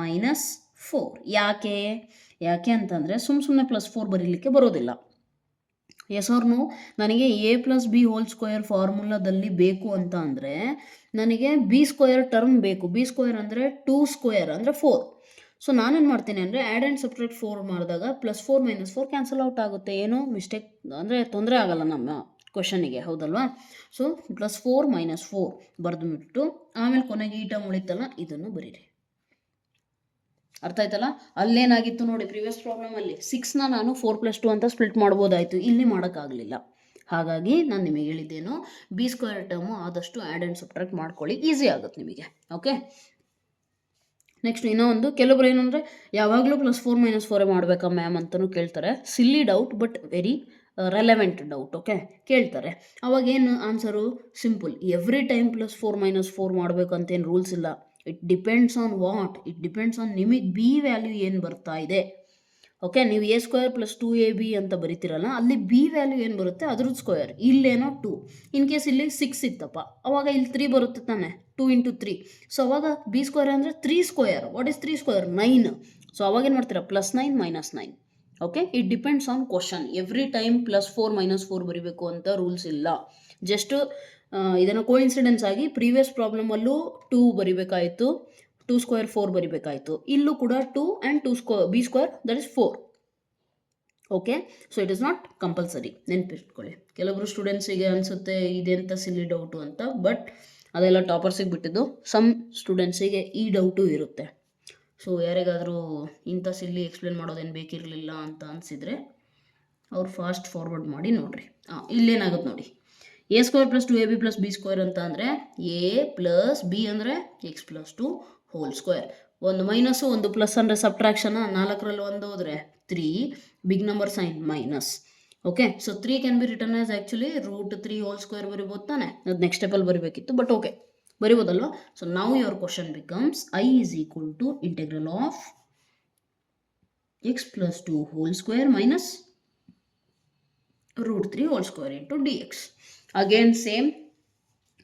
minus 4. ಯಾಕೆ ಅಂತಂದರೆ ಸುಮ್ಮನೆ +4 ಬರೀಲಿಕ್ಕೆ ಬರೋದಿಲ್ಲ. ಎಸ್ ಆರ್ ನೋ, ನನಗೆ a plus b whole square ಫಾರ್ಮುಲಾದಲ್ಲಿ ಬೇಕು ಅಂತ ಅಂದರೆ ನನಗೆ ಬಿ ಸ್ಕ್ವೇರ್ ಟರ್ಮ್ ಬೇಕು. ಬಿ ಸ್ಕ್ವೇರ್ ಅಂದರೆ 2 ಸ್ಕ್ವೇರ್ ಅಂದರೆ 4. ಸೊ ನಾನೇನು ಮಾಡ್ತೀನಿ ಅಂದರೆ ಆ್ಯಡ್ ಆ್ಯಂಡ್ ಸಪ್ರೇಟ್ 4 ಮಾಡಿದಾಗ +4 - 4 ಕ್ಯಾನ್ಸಲ್ ಔಟ್ ಆಗುತ್ತೆ, ಏನೂ ಮಿಸ್ಟೇಕ್ ಅಂದರೆ ತೊಂದರೆ ಆಗಲ್ಲ ನಮ್ಮ ಕ್ವಶನಿಗೆ, ಹೌದಲ್ವಾ. ಸೊ +4 - 4 ಬರೆದುಬಿಟ್ಟು ಆಮೇಲೆ ಕೊನೆಗೆ ಈ ಟರ್ಮ್ ಉಳಿತಲ್ಲ ಇದನ್ನು ಬರೀರಿ. ಅರ್ಥ ಆಯ್ತಲ್ಲ. ಅಲ್ಲೇನಾಗಿತ್ತು ನೋಡಿ ಪ್ರೀವಿಯಸ್ ಪ್ರಾಬ್ಲಮಲ್ಲಿ 6ನ ನಾನು 4 + 2 ಅಂತ ಸ್ಪ್ಲಿಟ್ ಮಾಡ್ಬೋದಾಯಿತು, ಇಲ್ಲಿ ಮಾಡೋಕ್ಕಾಗಲಿಲ್ಲ. ಹಾಗಾಗಿ ನಾನು ನಿಮಗೆ ಹೇಳಿದ್ದೇನು, ಬಿ ಸ್ಕ್ವೇರ್ ಟರ್ಮು ಆದಷ್ಟು ಆ್ಯಡ್ ಆ್ಯಂಡ್ ಸಬ್ಟ್ರಾಕ್ಟ್ ಮಾಡ್ಕೊಳ್ಳಿ, ಈಸಿ ಆಗುತ್ತೆ ನಿಮಗೆ. ಓಕೆ, ನೆಕ್ಸ್ಟ್ ಇನ್ನೂ ಒಂದು, ಕೆಲವೊಬ್ರು ಏನಂದರೆ ಯಾವಾಗಲೂ +4 - 4 ಮಾಡಬೇಕಾ ಮ್ಯಾಮ್ ಅಂತಲೂ ಕೇಳ್ತಾರೆ. Silly doubt but very relevant doubt. Okay, ಕೇಳ್ತಾರೆ. ಅವಾಗೇನು ಆನ್ಸರು ಸಿಂಪಲ್, ಎವ್ರಿ ಟೈಮ್ +4 - 4 ಮಾಡಬೇಕಂತೇನು ರೂಲ್ಸ್ ಇಲ್ಲ. It depends on what, it depends on ನಿಮಗೆ ಬಿ ವ್ಯಾಲ್ಯೂ ಏನು ಬರ್ತಾ ಇದೆ. ಓಕೆ, ನೀವು ಎ ಸ್ಕ್ವೇರ್ ಪ್ಲಸ್ 2ab ಅಂತ ಬರಿತೀರಲ್ಲ, ಅಲ್ಲಿ ಬಿ ವ್ಯಾಲ್ಯೂ ಏನು ಬರುತ್ತೆ ಅದ್ರದ್ದು ಸ್ಕ್ವೇರ್. ಇಲ್ಲೇನೋ 2, ಇನ್ ಕೇಸ್ ಇಲ್ಲಿ 6 ಇತ್ತಪ್ಪ, ಅವಾಗ ಇಲ್ಲಿ 3 ಬರುತ್ತೆ ತಾನೆ, 2 × 3. ಸೊ ಅವಾಗ ಬಿ ಸ್ಕ್ವೇರ್ ಅಂದರೆ 3 square. What is 3 square 9. So ಅವಾಗ ಏನು ಮಾಡ್ತೀರಾ +9 - 9. Okay, it depends on question. Every time +4 - 4 ಬರಿಬೇಕು ಅಂತ ರೂಲ್ಸ್ ಇಲ್ಲ. ಜಸ್ಟ್ ಇದನ್ನು ಕೋಇನ್ಸಿಡೆನ್ಸ್ ಆಗಿ ಪ್ರೀವಿಯಸ್ ಪ್ರಾಬ್ಲಮಲ್ಲೂ 2 ಬರಿಬೇಕಾಯಿತು, 2 ಸ್ಕ್ವೇರ್ 4 ಬರಿಬೇಕಾಯಿತು. ಇಲ್ಲೂ ಕೂಡ 2 and 2 square b square that is 4. Okay, so it is not compulsory, ನೆನಪಿಟ್ಕೊಳ್ಳಿ. ಕೆಲವರು ಸ್ಟೂಡೆಂಟ್ಸಿಗೆ ಅನಿಸುತ್ತೆ ಇದೆಂತ ಸಿಲ್ಲಿ ಡೌಟು ಅಂತ, ಬಟ್ ಅದೆಲ್ಲ ಟಾಪರ್ಸಿಗೆ ಬಿಟ್ಟಿದ್ದು. ಸಮ್ ಸ್ಟೂಡೆಂಟ್ಸಿಗೆ ಈ ಡೌಟು ಇರುತ್ತೆ. ಸೊ ಯಾರಿಗಾದರೂ ಇಂಥ ಸಿಲ್ಲಿ ಎಕ್ಸ್ಪ್ಲೇನ್ ಮಾಡೋದೇನು ಬೇಕಿರಲಿಲ್ಲ ಅಂತ ಅನಿಸಿದರೆ ಅವ್ರು ಫಾಸ್ಟ್ ಫಾರ್ವರ್ಡ್ ಮಾಡಿ ನೋಡಿರಿ. ಇಲ್ಲೇನಾಗುತ್ತೆ ನೋಡಿ, a square plus 2ab plus b square ಅಂತ ಅಂದರೆ ಎ ಪ್ಲಸ್ ಬಿ ಅಂದರೆ ಎಕ್ಸ್ ಪ್ಲಸ್ 2 ಹೋಲ್ ಸ್ಕ್ವೇರ್. ಒಂದು ಮೈನಸ್ಸು ಒಂದು ಪ್ಲಸ್ ಅಂದರೆ ಸಬ್ಟ್ರಾಕ್ಷನ್, 4ರಲ್ಲಿ 1 ಹೋದರೆ 3, big number sign minus. Okay, so 3 can be return as actually √3 whole square ಬರಿಬೋದು ತಾನೆ. ಅದು ನೆಕ್ಸ್ಟ್ ಸ್ಟೆಪಲ್ಲಿ ಬರಿಬೇಕಿತ್ತು, ಬಟ್ ಓಕೆ ಬರಿಬೋದಲ್ವಾ. So now your question becomes I = integral of x plus 2 whole square minus √3 whole square into dx. Again same,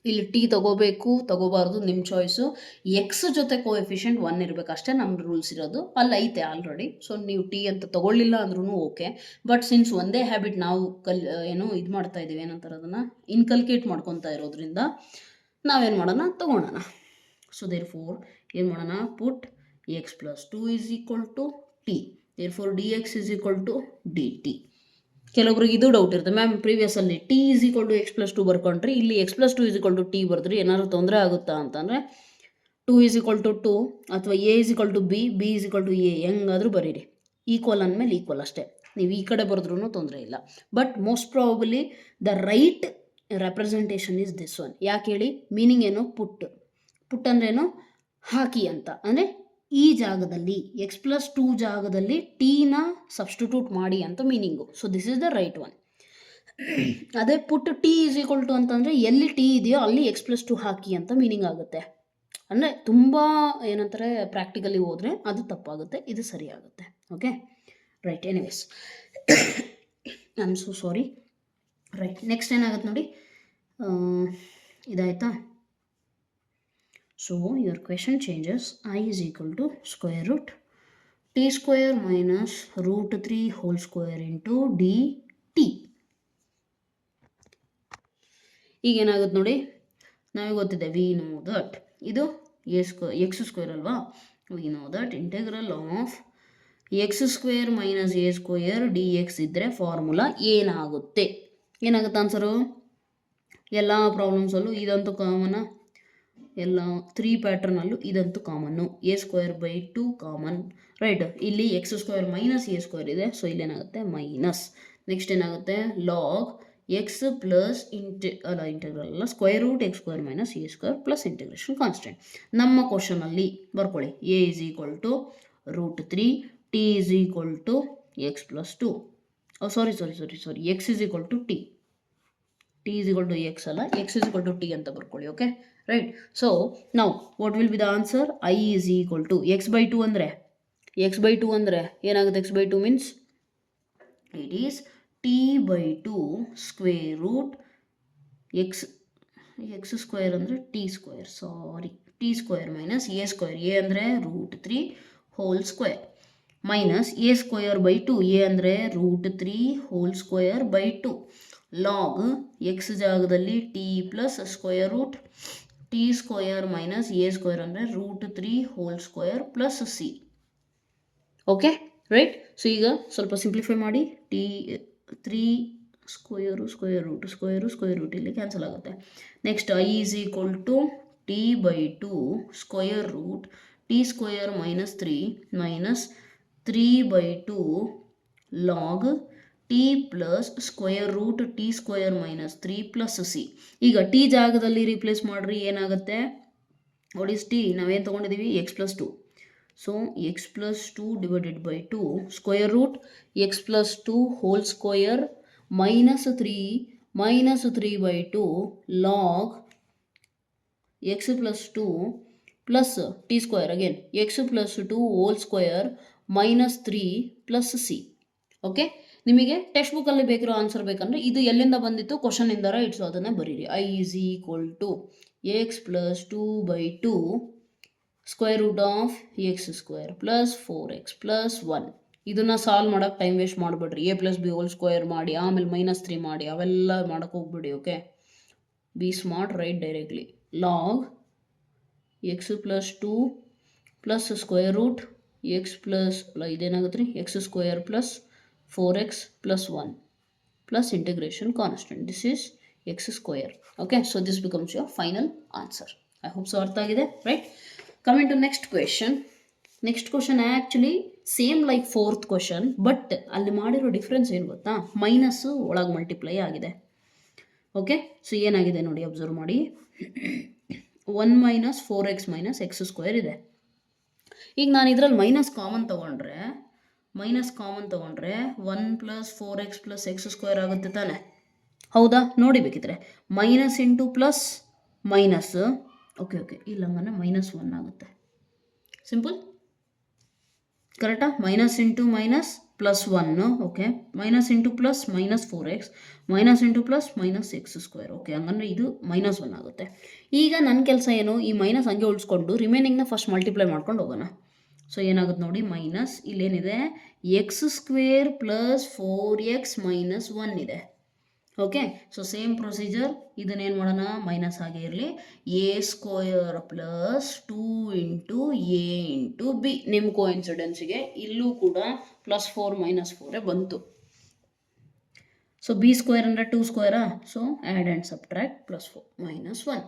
ಇಲ್ಲಿ ಟಿ ತಗೋಬಾರ್ದು ನಿಮ್ಮ ಚಾಯ್ಸು. ಎಕ್ಸ್ ಜೊತೆ ಕೋಎಫಿಷಿಯಂಟ್ 1 ಇರಬೇಕು ಅಷ್ಟೇ ನಮ್ಮ ರೂಲ್ಸ್ ಇರೋದು. ಅಲ್ಲಿ ಐತೆ ಆಲ್ರೆಡಿ. ಸೊ ನೀವು ಟಿ ಅಂತ ತಗೊಳ್ಳಿಲ್ಲ ಅಂದ್ರೂ ಓಕೆ. ಬಟ್ ಸಿನ್ಸ್ ಒಂದೇ ಹ್ಯಾಬಿಟ್ ನಾವು ಇದು ಮಾಡ್ತಾ ಇದ್ದೀವಿ, ಏನಂತಾರೆ ಅದನ್ನು ಇನ್ಕಲ್ಕೇಟ್ ಮಾಡ್ಕೊತಾ ಇರೋದ್ರಿಂದ ನಾವೇನು ಮಾಡೋಣ ತಗೊಳ್ಳೋಣ. ಸೊ ದೇರ್ಫೋರ್ ಏನು ಮಾಡೋಣ, ಪುಟ್ X plus 2 = T, therefore dx = dt. ಕೆಲವರಿಗೆ ಇದು ಡೌಟ್ ಇರುತ್ತೆ, ಮ್ಯಾಮ್ ಪ್ರೀವಿಯಸಲ್ಲಿ t = x ಪ್ಲಸ್ 2 ಬರ್ಕೊಂಡ್ರಿ, ಇಲ್ಲಿ x ಪ್ಲಸ್ 2 = t ಬರೆದ್ರಿ, ಏನಾದರೂ ತೊಂದರೆ ಆಗುತ್ತಾ ಅಂತಂದರೆ 2 = 2 ಅಥವಾ a = b, b = a ಹೆಂಗಾದರೂ ಬರೀರಿ. ಈಕ್ವಲ್ ಅಂದಮೇಲೆ ಈಕ್ವಲ್ ಅಷ್ಟೇ, ನೀವು ಈ ಕಡೆ ಬರೆದ್ರೂ ತೊಂದರೆ ಇಲ್ಲ. But most probably the right representation is this one. ಯಾಕೆ ಹೇಳಿ, ಮೀನಿಂಗ್ ಏನು, ಪುಟ್ ಅಂದ್ರೇನು ಹಾಕಿ ಅಂತ, ಅಂದರೆ ಈ ಜಾಗದಲ್ಲಿ x+2 ಜಾಗದಲ್ಲಿ ಟೀನ ಸಬ್ಸ್ಟಿಟ್ಯೂಟ್ ಮಾಡಿ ಅಂತ meaning. So this is the right one. ಅದೇ ಪುಟ್ ಟಿ ಈಸ್ ಈಕ್ವಲ್ ಟು ಅಂತಂದರೆ ಎಲ್ಲಿ ಟಿ ಇದೆಯೋ ಅಲ್ಲಿ x+2 ಹಾಕಿ ಅಂತ ಮೀನಿಂಗ್ ಆಗುತ್ತೆ. ಅಂದರೆ ತುಂಬ ಏನಂತಾರೆ ಪ್ರಾಕ್ಟಿಕಲಿ ಹೋದರೆ ಅದು ತಪ್ಪಾಗುತ್ತೆ, ಇದು ಸರಿಯಾಗುತ್ತೆ. Okay right. Anyways I am so sorry. Right, next ಏನಾಗುತ್ತೆ ನೋಡಿ, ಇದಾಯ್ತಾ. So your question changes I is equal to square root t square minus root 3 whole square into dt. ಈಗ ಏನಾಗುತ್ತೆ ನೋಡಿ, ನಮಗೆ ಗೊತ್ತಿದೆ ವಿ ನೋ ದಟ್ ಇದು ಎಕ್ಸ್ ಸ್ಕ್ವೇರ್ ಅಲ್ವಾ. We know that integral of x square minus a square d x ಇದ್ದರೆ ಫಾರ್ಮುಲಾ ಏನಾಗುತ್ತೆ ಆನ್ಸರು. ಎಲ್ಲ ಪ್ರಾಬ್ಲಮ್ಸಲ್ಲೂ ಇದಂತೂ ಕಾಮನ, ಎಲ್ಲ 3 ಪ್ಯಾಟರ್ನಲ್ಲೂ ಇದಂತೂ common. A square by 2 common, right. ಇಲ್ಲಿ x square minus a square ಇದೆ, ಸೊ ಇಲ್ಲೇನಾಗುತ್ತೆ ಮೈನಸ್. ನೆಕ್ಸ್ಟ್ ಏನಾಗುತ್ತೆ, ಲಾಗ್ ಎಕ್ಸ್ ಪ್ಲಸ್ ಇಂಟೆಗ್ರಲ್ ಅಲ್ಲ, square root x square minus a square plus integration constant. ನಮ್ಮ ಕ್ವಶನಲ್ಲಿ ಬರ್ಕೊಳ್ಳಿ, a is equal to root 3, t is equal to x+2. Sorry x is equal to t. T is equal to x ಅಲ್ಲ, x is equal to t ಅಂತ ಬರ್ಕೊಳ್ಳಿ. Okay right. ಸೊ ನಾವು what will be the answer, I is equal to x/2 ಅಂದರೆ ಏನಾಗುತ್ತೆ, x/2 means it is t/2 square root x square ಅಂದರೆ t square minus a square, a ಅಂದರೆ root 3 whole square minus a square by 2, a ಅಂದರೆ root 3 whole square by 2 log x ಜಾಗದಲ್ಲಿ t plus square root t square minus a square ಅಂದರೆ root 3 whole square plus c. Okay right. So ಈಗ ಸ್ವಲ್ಪ ಸಿಂಪ್ಲಿಫೈ ಮಾಡಿ, ಟಿ 3 ಸ್ಕ್ವೇರ್ ರೂಟ್ ಇಲ್ಲಿ ಕ್ಯಾನ್ಸಲ್ ಆಗುತ್ತೆ. Next I is equal to t/2 square root t square minus 3 minus 3/2 log t plus square root t square minus 3 plus C. ಈಗ ಟಿ ಜಾಗದಲ್ಲಿ ರೀಪ್ಲೇಸ್ ಮಾಡಿರಿ, ಏನಾಗುತ್ತೆ, ವಾಟ್ ಈಸ್ ಟಿ, ನಾವೇನು ತೊಗೊಂಡಿದ್ದೀವಿ x+2. So x+2 divided by 2 square root x+2 whole square minus 3/2 log x+2 plus t square again x+2 whole square minus 3 plus c. Okay, ನಿಮಗೆ ಟೆಕ್ಸ್ಟ್ ಬುಕ್ಕಲ್ಲಿ ಬೇಕಿರೋ ಆನ್ಸರ್ ಬೇಕಂದರೆ ಇದು ಎಲ್ಲಿಂದ ಬಂದಿತ್ತು ಕ್ವಶನಿಂದ, ರೈಟ್. ಸೊ ಅದನ್ನೇ ಬರೀರಿ. I is equal to x+2/2 square root of x square plus 4x plus 1. ಇದನ್ನು ಸಾಲ್ವ್ ಮಾಡೋಕ್ಕೆ ಟೈಮ್ ವೇಸ್ಟ್ ಮಾಡಿಬಿಡ್ರಿ. a+b ಹೋಲ್ ಸ್ಕ್ವೇರ್ ಮಾಡಿ ಆಮೇಲೆ -3 ಮಾಡಿ ಅವೆಲ್ಲ ಮಾಡೋಕ್ಕೆ ಹೋಗ್ಬಿಡಿ. Okay, be smart, write directly. Log x+2 plus square root ಇದೇನಾಗುತ್ತೆ ರೀ, x square plus 4x plus 1 plus integration constant. This is x square. Okay, so this becomes your final answer. I hope so ಅರ್ಥ ಆಗಿದೆ, right. Coming to next question actually same like 4th question, but ಅಲ್ಲಿ ಮಾಡಿರೋ ಡಿಫ್ರೆನ್ಸ್ ಏನು ಗೊತ್ತಾ, ಮೈನಸ್ಸು ಒಳಗೆ ಮಲ್ಟಿಪ್ಲೈ ಆಗಿದೆ. ಓಕೆ, ಸೊ ಏನಾಗಿದೆ ನೋಡಿ, ಅಬ್ಸರ್ವ್ ಮಾಡಿ. 1 minus 4x minus x square ಇದೆ. ಈಗ ನಾನು ಇದರಲ್ಲಿ ಮೈನಸ್ ಕಾಮನ್ ತೊಗೊಂಡ್ರೆ 1 plus 4x plus X square ಆಗುತ್ತೆ ತಾನೆ, ಹೌದಾ? ನೋಡಿ ಬೇಕಿದ್ರೆ minus into plus minus, okay ಇಲ್ಲ ಅಂದರೆ -1 ಆಗುತ್ತೆ. ಸಿಂಪಲ್, ಕರೆಕ್ಟಾ? Minus into minus plus 1, okay. Minus into plus minus 4x minus into plus minus x square. Okay, ಹಂಗಂದ್ರೆ ಇದು -1 ಆಗುತ್ತೆ. ಈಗ ನನ್ನ ಕೆಲಸ ಏನು, ಈ ಮೈನಸ್ ಹಂಗೆ ಉಳಿಸ್ಕೊಂಡು ರಿಮೈನಿಂಗ್ನ ಫಸ್ಟ್ ಮಲ್ಟಿಪ್ಲೈ ಮಾಡ್ಕೊಂಡು ಹೋಗೋಣ. ಸೊ ಏನಾಗುತ್ತೆ ನೋಡಿ, ಮೈನಸ್ ಇಲ್ಲೇನಿದೆ x square plus 4x minus 1 ಇದೆ. ಓಕೆ, ಸೊ ಸೇಮ್ ಪ್ರೊಸೀಜರ್, ಇದನ್ನೇನು ಮಾಡೋಣ, ಮೈನಸ್ ಹಾಗೆ ಇರಲಿ. A square plus 2 into a into B. ನಿಮ್ಮ ಕೋಇನ್ಸಿಡೆನ್ಸಿಗೆ ಇಲ್ಲೂ ಕೂಡ +4 -4 ಬಂತು. ಸೊ ಬಿ ಸ್ಕ್ವೇರ್ ಅಂದರೆ 2 ಸ್ಕ್ವೇರಾ, ಸೊ ಆ್ಯಡ್ ಆ್ಯಂಡ್ ಸಬ್ಟ್ರ್ಯಾಕ್ಟ್ +4 -1.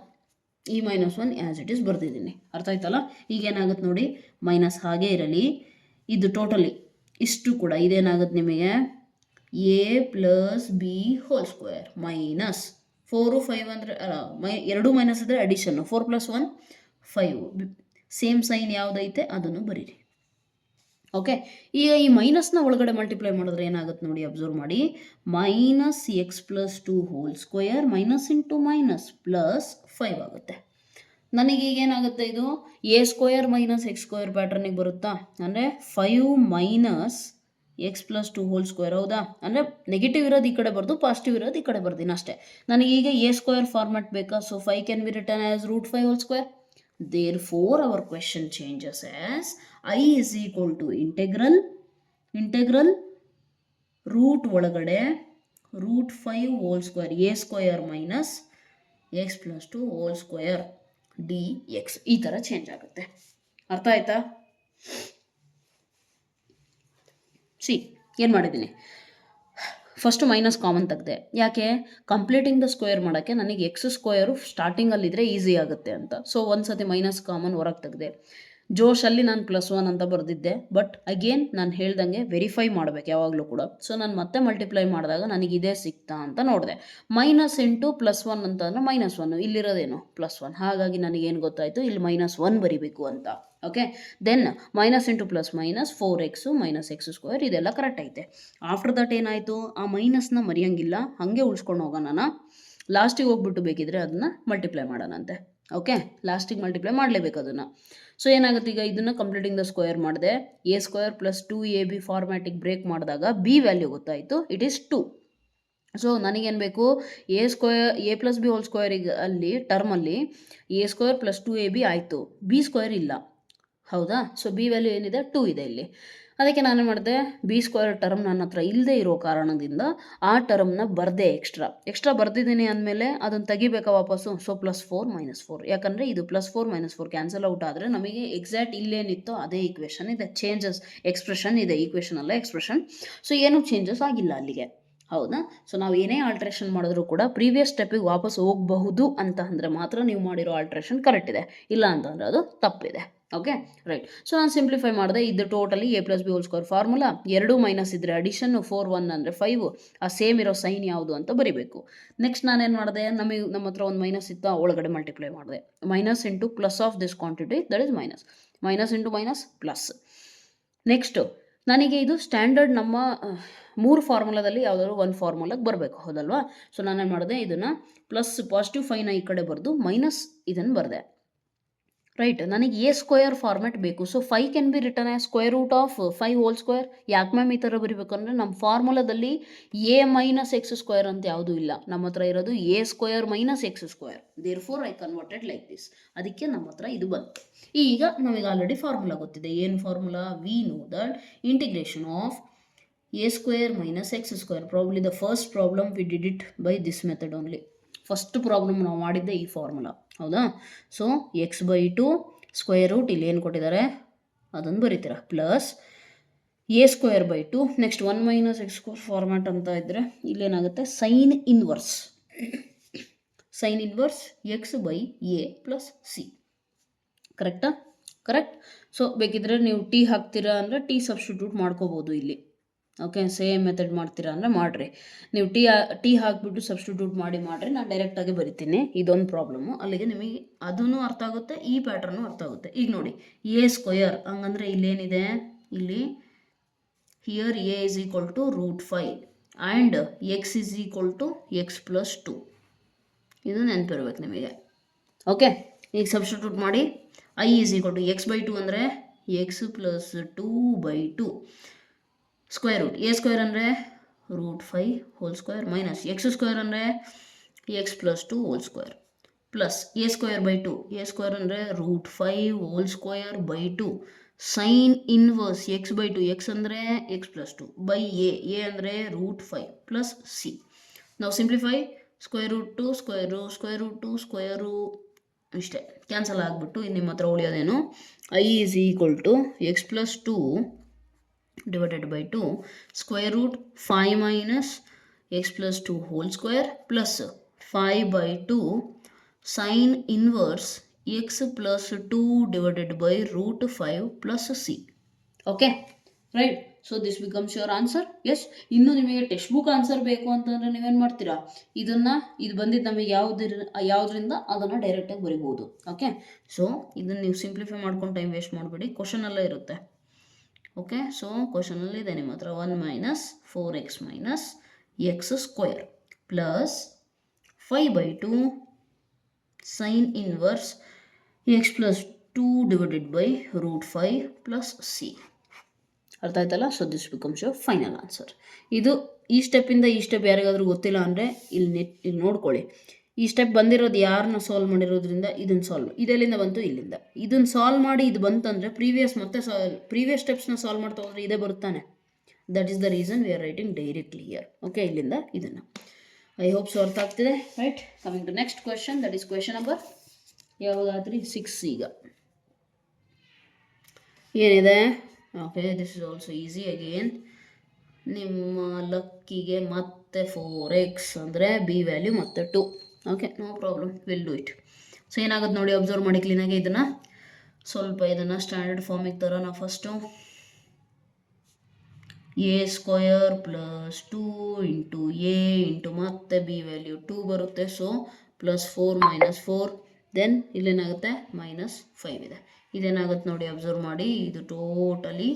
ಈ -1 ಆ್ಯಸ್ ಇಟ್ ಈಸ್ ಬರ್ದಿದ್ದೀನಿ, ಅರ್ಥ ಆಯ್ತಲ್ಲ? ಈಗೇನಾಗುತ್ತೆ ನೋಡಿ, ಮೈನಸ್ ಹಾಗೆ ಇರಲಿ. ಇದು ಟೋಟಲಿ ಇಷ್ಟು ಕೂಡ ಇದೇನಾಗುತ್ತೆ ನಿಮಗೆ, a plus b whole square minus 4 5 ಅಂದರೆ 2 ಮೈನಸ್ ಇದ್ದರೆ ಅಡಿಷನ್ನು, 4 + 1 5 ಸೇಮ್ ಸೈನ್ ಯಾವುದೈತೆ ಅದನ್ನು ಬರೀರಿ. ಓಕೆ, ಈಗ ಈ ಮೈನಸ್ನ ಒಳಗಡೆ ಮಲ್ಟಿಪ್ಲೈ ಮಾಡಿದ್ರೆ ಏನಾಗುತ್ತೆ ನೋಡಿ, ಅಬ್ಸರ್ವ್ ಮಾಡಿ. Minus x plus 2 whole square minus into minus plus 5 ಆಗುತ್ತೆ. ನನಗೀಗ ಏನಾಗುತ್ತೆ, ಇದು a square minus x square ಪ್ಯಾಟರ್ನಿಗೆ ಬರುತ್ತಾ, ಅಂದರೆ 5 minus x plus 2 whole square. ಹೌದಾ, ಅಂದರೆ ನೆಗೆಟಿವ್ ಇರೋದು ಈ ಕಡೆ ಬರ್ದು, ಪಾಸಿಟಿವ್ ಇರೋದು ಈ ಕಡೆ ಬರ್ತೀನಿ ಅಷ್ಟೇ. ನನಗೀಗ ಎ ಸ್ಕ್ವೇರ್ ಫಾರ್ಮೆಟ್ ಬೇಕಾ, so 5 can be return as √5 whole square. Therefore, our question changes as I is equal to integral root ಒಳಗಡೆ √5 whole square a square minus x plus 2 whole square dx. ಈ ಥರ ಚೇಂಜ್ ಆಗುತ್ತೆ. ಅರ್ಥ ಆಯ್ತಾ? ಸಿ ಏನು ಮಾಡಿದ್ದೀನಿ, ಫಸ್ಟು ಮೈನಸ್ ಕಾಮನ್ ತೆಗೆದೆ. ಯಾಕೆ, ಕಂಪ್ಲೀಟಿಂಗ್ ದ ಸ್ಕ್ವೇರ್ ಮಾಡೋಕ್ಕೆ ನನಗೆ ಎಕ್ಸ್ ಸ್ಕ್ವೇರು ಸ್ಟಾರ್ಟಿಂಗಲ್ಲಿದ್ದರೆ ಈಸಿ ಆಗುತ್ತೆ ಅಂತ. ಸೊ ಒಂದು ಸತಿ ಮೈನಸ್ ಕಾಮನ್ ಹೊರಗೆ ತೆಗೆದೆ. ಜೋಶಲ್ಲಿ ನಾನು +1 ಅಂತ ಬರೆದಿದ್ದೆ, ಬಟ್ ಅಗೇನ್ ನಾನು ಹೇಳ್ದಂಗೆ ವೆರಿಫೈ ಮಾಡಬೇಕು ಯಾವಾಗಲೂ ಕೂಡ. ಸೊ ನಾನು ಮತ್ತೆ ಮಲ್ಟಿಪ್ಲೈ ಮಾಡಿದಾಗ ನನಗೆ ಇದೇ ಸಿಗ್ತಾ ಅಂತ ನೋಡಿದೆ. ಮೈನಸ್ ಇಂಟು +1 ಅಂತಂದರೆ -1, ಇಲ್ಲಿರೋದೇನು +1. ಹಾಗಾಗಿ ನನಗೇನು ಗೊತ್ತಾಯಿತು, ಇಲ್ಲಿ -1 ಬರಿಬೇಕು ಅಂತ. Okay, then minus into plus minus 4x minus x square, ಇದೆಲ್ಲ ಕರೆಕ್ಟ್ ಐತೆ. ಆಫ್ಟರ್ ದಟ್ ಏನಾಯಿತು, ಆ ಮೈನಸ್ನ ಮರೆಯೋಂಗಿಲ್ಲ, ಹಾಗೆ ಉಳಿಸ್ಕೊಂಡು ಹೋಗೋಣ. ಲಾಸ್ಟಿಗೆ ಹೋಗ್ಬಿಟ್ಟು ಬೇಕಿದ್ರೆ ಅದನ್ನು ಮಲ್ಟಿಪ್ಲೈ ಮಾಡೋಣಂತೆ. ಓಕೆ, ಲಾಸ್ಟಿಗೆ ಮಲ್ಟಿಪ್ಲೈ ಮಾಡಲೇಬೇಕು ಅದನ್ನು. ಸೊ ಏನಾಗುತ್ತೆ, ಈಗ ಇದನ್ನು ಕಂಪ್ಲೀಟಿಂಗ್ ದ ಸ್ಕ್ವೇರ್ ಮಾಡಿದೆ. a ಸ್ಕ್ವೇರ್ ಪ್ಲಸ್ 2ab ಫಾರ್ಮ್ಯಾಟಿಗೆ ಬ್ರೇಕ್ ಮಾಡಿದಾಗ b ವ್ಯಾಲ್ಯೂ ಗೊತ್ತಾಯಿತು, ಇಟ್ ಈಸ್ 2. ಸೊ ನನಗೇನು ಬೇಕು, a ಪ್ಲಸ್ ಬಿ ಹೋಲ್ ಸ್ಕ್ವೇರಿಗೆ ಅಲ್ಲಿ ಟರ್ಮಲ್ಲಿ a ಸ್ಕ್ವೇರ್ ಪ್ಲಸ್ 2ab ಆಯಿತು, b ಸ್ಕ್ವೇರ್ ಇಲ್ಲ. ಹೌದಾ, ಸೊ ಬಿ ವ್ಯಾಲ್ಯೂ ಏನಿದೆ 2 ಇದೆ ಇಲ್ಲಿ. ಅದಕ್ಕೆ ನಾನು ಮಾಡಿದೆ, ಬಿ ಸ್ಕ್ವೇರ್ ಟರ್ಮ್ ನನ್ನ ಹತ್ರ ಇಲ್ಲದೆ ಇರೋ ಕಾರಣದಿಂದ ಆ ಟರ್ಮ್ನ ಬರದೆ ಎಕ್ಸ್ಟ್ರಾ ಬರ್ದಿದ್ದೀನಿ ಅಂದಮೇಲೆ ಅದನ್ನು ತೆಗಿಬೇಕಾ ವಾಪಸ್ಸು. ಸೊ +4 -4, ಯಾಕಂದರೆ ಇದು +4 -4 ಕ್ಯಾನ್ಸಲ್ ಔಟ್ ಆದರೆ ನಮಗೆ ಎಕ್ಸಾಕ್ಟ್ ಇಲ್ಲೇನಿತ್ತೋ ಅದೇ ಈಕ್ವೇಷನ್ ಇದೆ. ಚೇಂಜಸ್ ಎಕ್ಸ್ಪ್ರೆಷನ್ ಇದೆ, ಈಕ್ವೇಷನ್ ಅಲ್ಲ ಎಕ್ಸ್ಪ್ರೆಷನ್. ಸೊ ಏನೂ ಚೇಂಜಸ್ ಆಗಿಲ್ಲ ಅಲ್ಲಿಗೆ. ಹೌದಾ, ಸೊ ನಾವು ಏನೇ ಆಲ್ಟ್ರೇಷನ್ ಮಾಡಿದ್ರೂ ಕೂಡ ಪ್ರೀವಿಯಸ್ ಸ್ಟೆಪ್ಪಿಗೆ ವಾಪಸ್ ಹೋಗಬಹುದು ಅಂತ ಅಂದರೆ ಮಾತ್ರ ನೀವು ಮಾಡಿರೋ ಆಲ್ಟ್ರೇಷನ್ ಕರೆಕ್ಟ್ ಇದೆ, ಇಲ್ಲ ಅಂತಂದರೆ ಅದು ತಪ್ಪಿದೆ. Okay, right. ಸೊ ನಾನು ಸಿಂಪ್ಲಿಫೈ ಮಾಡಿದೆ. ಇದು totally a plus b whole square formula. 2 minus ಇದ್ದರೆ ಅಡಿಷನ್ನು, 4 1 ಅಂದರೆ 5, ಆ ಸೇಮ್ ಇರೋ ಸೈನ್ ಯಾವುದು ಅಂತ ಬರಿಬೇಕು. ನೆಕ್ಸ್ಟ್ ನಾನೇನು ಮಾಡಿದೆ, ನಮ್ಮ ಹತ್ರ ಒಂದು ಮೈನಸ್ ಇತ್ತು, ಒಳಗಡೆ ಮಲ್ಟಿಪ್ಲೈ ಮಾಡಿದೆ. Minus into plus of this quantity, that is minus. Minus into minus plus. Next ನನಗೆ ಇದು ಸ್ಟ್ಯಾಂಡರ್ಡ್ ನಮ್ಮ 3 ಫಾರ್ಮುಲಾದಲ್ಲಿ ಯಾವುದಾದ್ರು ಒಂದು ಫಾರ್ಮುಲಾಗೆ ಬರಬೇಕು, ಹೌದಲ್ವಾ. ಸೊ ನಾನೇನು ಮಾಡಿದೆ, ಇದನ್ನು ಪ್ಲಸ್ ಪಾಸಿಟಿವ್ 5ನ ಈ ಕಡೆ ಬರೆದು ಮೈನಸ್ ಇದನ್ನು ಬರೆದೆ. ರೈಟ್, ನನಗೆ a ಸ್ಕ್ವೇರ್ ಫಾರ್ಮೆಟ್ ಬೇಕು. So 5 can be return as square root of 5 whole square. ಯಾಕೆ ಮ್ಯಾಮ್ ಈ ಥರ ಬರೀಬೇಕು ಅಂದರೆ, ನಮ್ಮ ಫಾರ್ಮುಲಾದಲ್ಲಿ a ಮೈನಸ್ ಎಕ್ಸ್ ಸ್ಕ್ವೇರ್ ಅಂತ ಯಾವುದೂ ಇಲ್ಲ, ನಮ್ಮ ಹತ್ರ ಇರೋದು a square minus x square. Therefore I converted like this. ಅದಕ್ಕೆ ನಮ್ಮ ಹತ್ರ ಇದು ಬಂತು. ಈಗ ನಮಗೆ ಆಲ್ರೆಡಿ ಫಾರ್ಮುಲಾ ಗೊತ್ತಿದೆ. ಏನು formula, V know that integration of a square minus x square. Probably the first problem we did it by this method only. First problem ನಾವು ಮಾಡಿದ್ದೆ ಈ ಫಾರ್ಮುಲಾ, ಹೌದಾ. ಸೊ x/2 ಸ್ಕ್ವೇರ್ ರೂಟ್, ಇಲ್ಲಿ ಏನು ಕೊಟ್ಟಿದ್ದಾರೆ ಅದನ್ನು ಬರೀತೀರಾ, plus a square by 2. Next 1 minus x square format ಅಂತ ಇದ್ದರೆ ಇಲ್ಲೇನಾಗುತ್ತೆ, sine inverse x/a plus c. ಕರೆಕ್ಟಾ? ಕರೆಕ್ಟ್. ಸೊ ಬೇಕಿದ್ರೆ ನೀವು ಟಿ ಹಾಕ್ತೀರಾ ಅಂದರೆ ಟಿ ಸಬ್ಸ್ಟಿಟ್ಯೂಟ್ ಮಾಡ್ಕೋಬೋದು ಇಲ್ಲಿ. ಓಕೆ, ಸೇಮ್ ಮೆಥಡ್ ಮಾಡ್ತೀರಾ ಅಂದರೆ ಮಾಡಿರಿ. ನೀವು ಟಿ ಹಾಕಿಬಿಟ್ಟು ಸಬ್ಸ್ಟಿಟ್ಯೂಟ್ ಮಾಡಿರಿ, ನಾನು ಡೈರೆಕ್ಟಾಗಿ ಬರಿತೀನಿ. ಇದೊಂದು ಪ್ರಾಬ್ಲಮ್ಮು, ಅಲ್ಲಿಗೆ ನಿಮಗೆ ಅದೂ ಅರ್ಥ ಆಗುತ್ತೆ, ಈ ಪ್ಯಾಟ್ರನ್ನು ಅರ್ಥ ಆಗುತ್ತೆ. ಈಗ ನೋಡಿ, a ಸ್ಕ್ವೇರ್ ಹಂಗಂದರೆ ಇಲ್ಲೇನಿದೆ, ಇಲ್ಲಿ here a is equal to √5 and x is equal to x plus 2. ಇದು ನೆನಪಿರ್ಬೇಕು ನಿಮಗೆ. ಓಕೆ, ಈಗ ಸಬ್ಸ್ಟಿಟ್ಯೂಟ್ ಮಾಡಿ. i is equal to x/2 ಅಂದರೆ x plus 2/2 square root. a square ಅಂದರೆ √5 whole square minus x square ಅಂದರೆ x plus 2 whole square plus a square by 2. a square ಅಂದರೆ √5 whole square by 2 sine inverse x/2. x ಅಂದರೆ x plus 2 ಬೈ a ಅಂದರೆ √5 ಪ್ಲಸ್ c. ನಾವು ಸಿಂಪ್ಲಿಫೈ, ಸ್ಕ್ವೇರ್ ರೂಟ್ 2 ಸ್ಕ್ವೇರು ಇಷ್ಟೇ ಕ್ಯಾನ್ಸಲ್ ಆಗಿಬಿಟ್ಟು ನಿಮ್ಮ ಹತ್ರ ಉಳಿಯೋದೇನು, i is equal to x plus 2 divided by 2 square root 5 minus x plus 2 whole square plus 5/2 sin inverse x plus 2 divided by √5 plus c. Okay, right. So this becomes your answer. Yes, ಇನ್ನು ನಿಮಗೆ ಟೆಕ್ಸ್ಟ್ ಬುಕ್ ಆನ್ಸರ್ ಬೇಕು ಅಂತಂದರೆ ನೀವೇನು ಮಾಡ್ತೀರಾ, ಇದು ಬಂದಿದ್ದು ನಮಗೆ ಯಾವುದರಿಂದ ಅದನ್ನು ಡೈರೆಕ್ಟಾಗಿ ಬರಿಬೋದು. ಓಕೆ, ಸೊ ಇದನ್ನು ನೀವು ಸಿಂಪ್ಲಿಫೈ ಮಾಡ್ಕೊಂಡು ಟೈಮ್ ವೇಸ್ಟ್ ಮಾಡಬೇಡಿ, ಕ್ವಶನಲ್ಲೇ ಇರುತ್ತೆ. ಓಕೆ, ಸೊ ಕ್ವಶನಲ್ಲಿ ಇದೆ ನಿಮ್ಮ ಹತ್ರ 1 minus 4x minus x square plus 5/2 sign inverse X plus 2 divided by √5 plus c. ಅರ್ಥ ಆಯ್ತಲ್ಲ? So this becomes your final answer. ಇದು ಈ ಸ್ಟೆಪ್ಪಿಂದ ಈ ಸ್ಟೆಪ್ ಯಾರಿಗಾದ್ರೂ ಗೊತ್ತಿಲ್ಲ ಅಂದರೆ ಇಲ್ಲಿ ನೋಡ್ಕೊಳ್ಳಿ. ಈ ಸ್ಟೆಪ್ ಬಂದಿರೋದು ಯಾರನ್ನ ಸಾಲ್ವ್ ಮಾಡಿರೋದ್ರಿಂದ ಇದನ್ನು ಇದೆಲ್ಲಿಂದ ಬಂತು, ಇಲ್ಲಿಂದ. ಇದನ್ನು ಸಾಲ್ವ್ ಮಾಡಿ ಇದು ಬಂತಂದರೆ ಪ್ರೀವಿಯಸ್ ಸ್ಟೆಪ್ಸ್ನ ಸಾಲ್ವ್ ಮಾಡ್ತಾ ಹೋದ್ರೆ ಇದೇ ಬರುತ್ತಾನೆ. That is the reason we are writing directly here. Okay, ಇಲ್ಲಿಂದ ಇದನ್ನು. ಐ ಹೋಪ್ ಸೊ ಅರ್ಥ ಆಗ್ತಿದೆ. Right, coming to next question, that is question number ಯಾವುದಾದ್ರಿ 6. ಈಗ ಏನಿದೆ? Okay, this is also easy again. ನಿಮ್ಮ ಲಕ್ಕಿಗೆ ಮತ್ತೆ 4x ಅಂದರೆ ಬಿ ವ್ಯಾಲ್ಯೂ ಮತ್ತೆ 2. Okay, no problem, will do it. So ಏನಾಗುತ್ತೆ ನೋಡಿ, ಅಬ್ಸರ್ವ್ ಮಾಡಿ ಕ್ಲೀನಾಗಿ. ಇದನ್ನು ಸ್ಟ್ಯಾಂಡರ್ಡ್ ಫಾರ್ಮಿಗೆ ತರೋಣ. First a square plus 2 into a into ಮತ್ತೆ ಬಿ ವ್ಯಾಲ್ಯೂ 2 ಬರುತ್ತೆ. ಸೊ ಪ್ಲಸ್ 4 ಮೈನಸ್ 4, ದೆನ್ ಇಲ್ಲೇನಾಗುತ್ತೆ -5 ಇದೆ. ಇದೇನಾಗುತ್ತೆ ನೋಡಿ, ಅಬ್ಸರ್ವ್ ಮಾಡಿ. ಇದು totally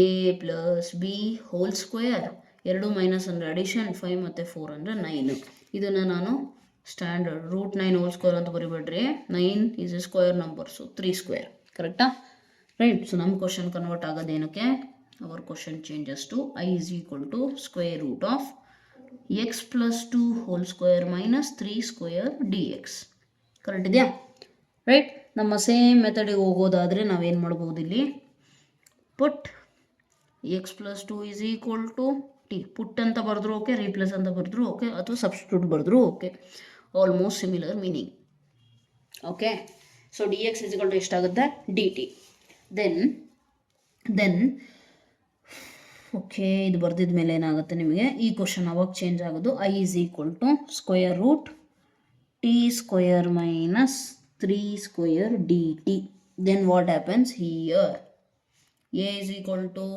a plus b whole square, 2 minus ಅಂದರೆ ಅಡಿಷನ್, 5 ಮತ್ತು 4 ಅಂದರೆ 9. ಇದನ್ನು ನಾನು ಸ್ಟ್ಯಾಂಡರ್ಡ್ √9 ಹೋಲ್ ಸ್ಕ್ವೇರ್ ಅಂತ ಬರಿಬೇಡ್ರಿ. 9 is a square number, so 3 square. ಕರೆಕ್ಟಾ? ರೈಟ್. ಸೊ ನಮ್ಮ ಕ್ವಶನ್ ಕನ್ವರ್ಟ್ ಆಗೋದೇನಕ್ಕೆ? Our question changes to i is equal to square root of x plus 2 whole square minus 3 square dx. Correct ಇದೆಯಾ? ರೈಟ್. ನಮ್ಮ ಸೇಮ್ ಮೆಥಡಿಗೆ ಹೋಗೋದಾದರೆ ನಾವೇನು ಮಾಡ್ಬೋದು, ಇಲ್ಲಿ ಪುಟ್ x plus 2 is equal to t. ಪುಟ್ ಅಂತ ಬರೆದ್ರು ಓಕೆ, ರೀಪ್ಲೇಸ್ ಅಂತ ಬರೆದ್ರು ಓಕೆ, ಅಥವಾ ಸಬ್ಸ್ಟಿಟ್ಯೂಟ್ ಬರೆದ್ರು okay, almost similar meaning. Okay, so dx is equal to ಎಷ್ಟಾಗುತ್ತೆ? dt. ದೆನ್ ಓಕೆ, ಇದು ಬರ್ದಿದ ಮೇಲೆ ಏನಾಗುತ್ತೆ ನಿಮಗೆ, ಈ ಕ್ವಶನ್ ಅವಾಗ ಚೇಂಜ್ ಆಗೋದು. i is equal to square root t square minus 3 square dt. Then what happens here? a is equal to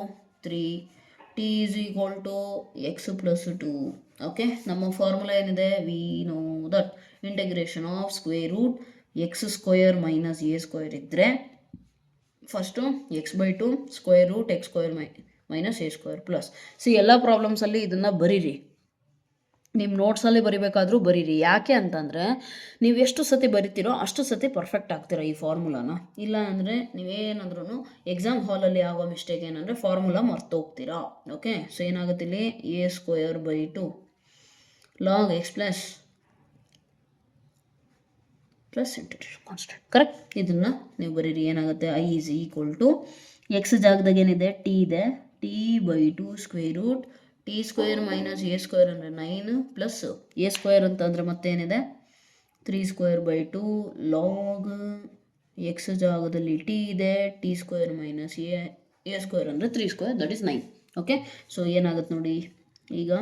3, t is equal to x plus 2. Okay, ನಮ್ಮ ಫಾರ್ಮುಲಾ ಏನಿದೆ? We know that integration of square root x square minus a square ಇದ್ದರೆ first x/2 square root x square minus a square plus. So ಎಲ್ಲ ಪ್ರಾಬ್ಲಮ್ಸಲ್ಲಿ ಇದನ್ನು ಬರೀರಿ, ನಿಮ್ಮ ನೋಟ್ಸಲ್ಲಿ ಬರಿಬೇಕಾದ್ರೂ ಬರೀರಿ. ಯಾಕೆ ಅಂತಂದರೆ ನೀವು ಎಷ್ಟು ಸತಿ ಬರಿತೀರೋ ಅಷ್ಟು ಸತಿ ಪರ್ಫೆಕ್ಟ್ ಆಗ್ತೀರಾ ಈ ಫಾರ್ಮುಲಾನ. ಇಲ್ಲ ಅಂದರೆ ನೀವೇನಾದ್ರೂ ಎಕ್ಸಾಮ್ ಹಾಲಲ್ಲಿ ಆಗೋ ಮಿಸ್ಟೇಕ್ ಏನಂದರೆ ಫಾರ್ಮುಲಾ ಮರ್ತೋಗ್ತೀರಾ. ಓಕೆ, ಸೊ ಏನಾಗುತ್ತೆ ಇಲ್ಲಿ? a²/2 log x plus integration constant. Correct. ಇದನ್ನು ನೀವು ಬರೀರಿ. ಏನಾಗುತ್ತೆ? i is equal to x ಜಾಗದಾಗ ಏನಿದೆ? t ಇದೆ, t/2 square root t square minus a square ಅಂದರೆ 9 ಪ್ಲಸ್ ಎ ಸ್ಕ್ವೇರ್ ಅಂತಂದರೆ ಮತ್ತೇನಿದೆ? 3 ಸ್ಕ್ವೇರ್/2 ಲಾಗ್ ಎಕ್ಸ್ ಜಾಗದಲ್ಲಿ t ಇದೆ, t square minus a square ಅಂದರೆ 3 square, that is 9. Okay, so ಏನಾಗುತ್ತೆ ನೋಡಿ, ಈಗ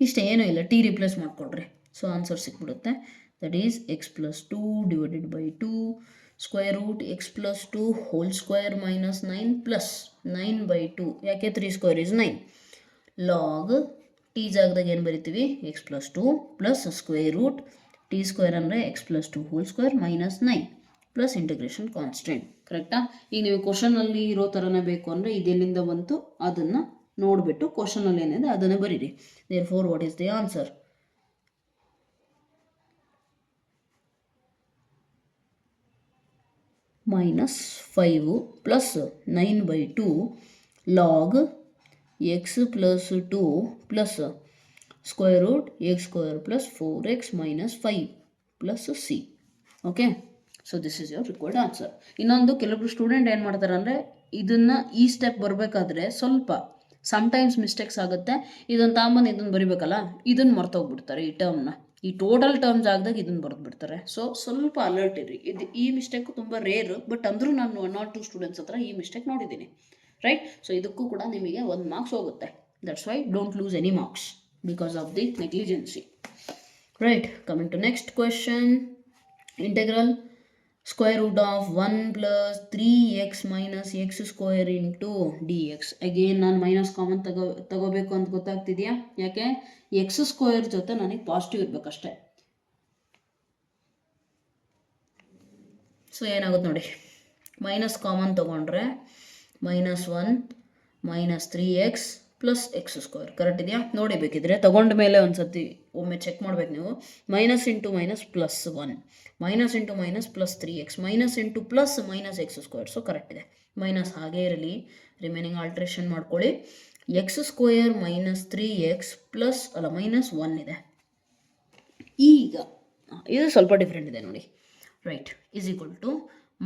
ಇಷ್ಟೇ, ಏನೂ ಇಲ್ಲ, t ರಿಪ್ಲೇಸ್ ಮಾಡಿಕೊಡ್ರಿ. ಸೊ ಆನ್ಸರ್ ಸಿಕ್ಬಿಡುತ್ತೆ. That is X plus 2 divided by 2 square root x plus 2 whole square minus 9 plus 9/2. ಯಾಕೆ? 3 ಸ್ಕ್ವೇರ್ ಇಸ್ 9. ಲಾಗ್ ಟಿ ಜಾಗದಾಗ ಏನು ಬರಿತೀವಿ? X plus 2 plus square root t square ಅಂದರೆ x plus 2 whole square minus 9 plus integration constant. ಕರೆಕ್ಟಾ? ಈಗ ನೀವು ಕ್ವಶನಲ್ಲಿ ಇರೋ ಥರನೇ ಬೇಕು ಅಂದರೆ ಇದೆಲ್ಲಿಂದ ಬಂತು ಅದನ್ನು ನೋಡಿಬಿಟ್ಟು ಕ್ವಶನಲ್ಲಿ ಏನಿದೆ ಅದನ್ನೇ ಬರೀರಿ. Therefore what is the answer? -5 plus 9/2 log x plus 2 plus square root x square plus 4x minus 5 plus c. Okay, so this is your required answer. ಇನ್ನೊಂದು, ಕೆಲವೊಬ್ರು ಸ್ಟೂಡೆಂಟ್ ಏನು ಮಾಡ್ತಾರೆ ಅಂದರೆ ಇದನ್ನು ಈ ಸ್ಟೆಪ್ ಬರಬೇಕಾದ್ರೆ ಸ್ವಲ್ಪ ಸಮ್ಟೈಮ್ಸ್ ಮಿಸ್ಟೇಕ್ಸ್ ಆಗುತ್ತೆ. ಇದನ್ನು ತಾಂಬಂದು ಇದನ್ನು ಬರಿಬೇಕಲ್ಲ, ಇದನ್ನು ಮರ್ತೋಗ್ಬಿಡ್ತಾರೆ. ಈ ಟರ್ಮ್ನ, ಈ ಟೋಟಲ್ ಟರ್ಮ್ ಜಾಗದಾಗ ಇದನ್ನು ಬರೆದ್ಬಿಡ್ತಾರೆ. ಸೊ ಸ್ವಲ್ಪ ಅಲರ್ಟ್ ಇರ್ರಿ. ಈ ಮಿಸ್ಟೇಕು ತುಂಬ ರೇರ್, ಬಟ್ ಅಂದರೂ ನಾನು 1 or 2 ಸ್ಟೂಡೆಂಟ್ಸ್ ಹತ್ರ ಈ ಮಿಸ್ಟೇಕ್ ನೋಡಿದ್ದೀನಿ. ರೈಟ್. ಸೊ ಇದಕ್ಕೂ ಕೂಡ ನಿಮಗೆ 1 ಮಾರ್ಕ್ಸ್ ಹೋಗುತ್ತೆ. That's why don't lose any marks because of the negligency. Right. Coming to next question. Integral square root of 1 plus 3x minus x square into d x. Again ನಾನು ಮೈನಸ್ ಕಾಮನ್ ತಗೋಬೇಕು ಅಂತ ಗೊತ್ತಾಗ್ತಿದೆಯಾ? ಯಾಕೆ? ಎಕ್ಸ್ ಸ್ಕ್ವೇರ್ ಜೊತೆ ನನಗೆ ಪಾಸಿಟಿವ್ ಇರಬೇಕಷ್ಟೆ. ಸೊ ಏನಾಗುತ್ತೆ ನೋಡಿ, ಮೈನಸ್ ಕಾಮನ್ ತೊಗೊಂಡ್ರೆ -1 minus 3x plus X square. Correct ಇದೆಯಾ? ನೋಡಿ, ಬೇಕಿದ್ರೆ ತಗೊಂಡ ಮೇಲೆ ಒಂದ್ಸತಿ ಒಮ್ಮೆ ಚೆಕ್ ಮಾಡ್ಬೇಕು ನೀವು. Minus into minus plus 1, minus into minus plus 3x, minus into plus minus x square. So correct ಇದೆ. ಮೈನಸ್ ಹಾಗೇ ಇರಲಿ, ರಿಮೈನಿಂಗ್ ಆಲ್ಟ್ರೇಷನ್ ಮಾಡ್ಕೊಳ್ಳಿ. X square minus 3x plus -1 ಇದೆ. ಈಗ ಇದು ಸ್ವಲ್ಪ ಡಿಫ್ರೆಂಟ್ ಇದೆ ನೋಡಿ. Right, is equal to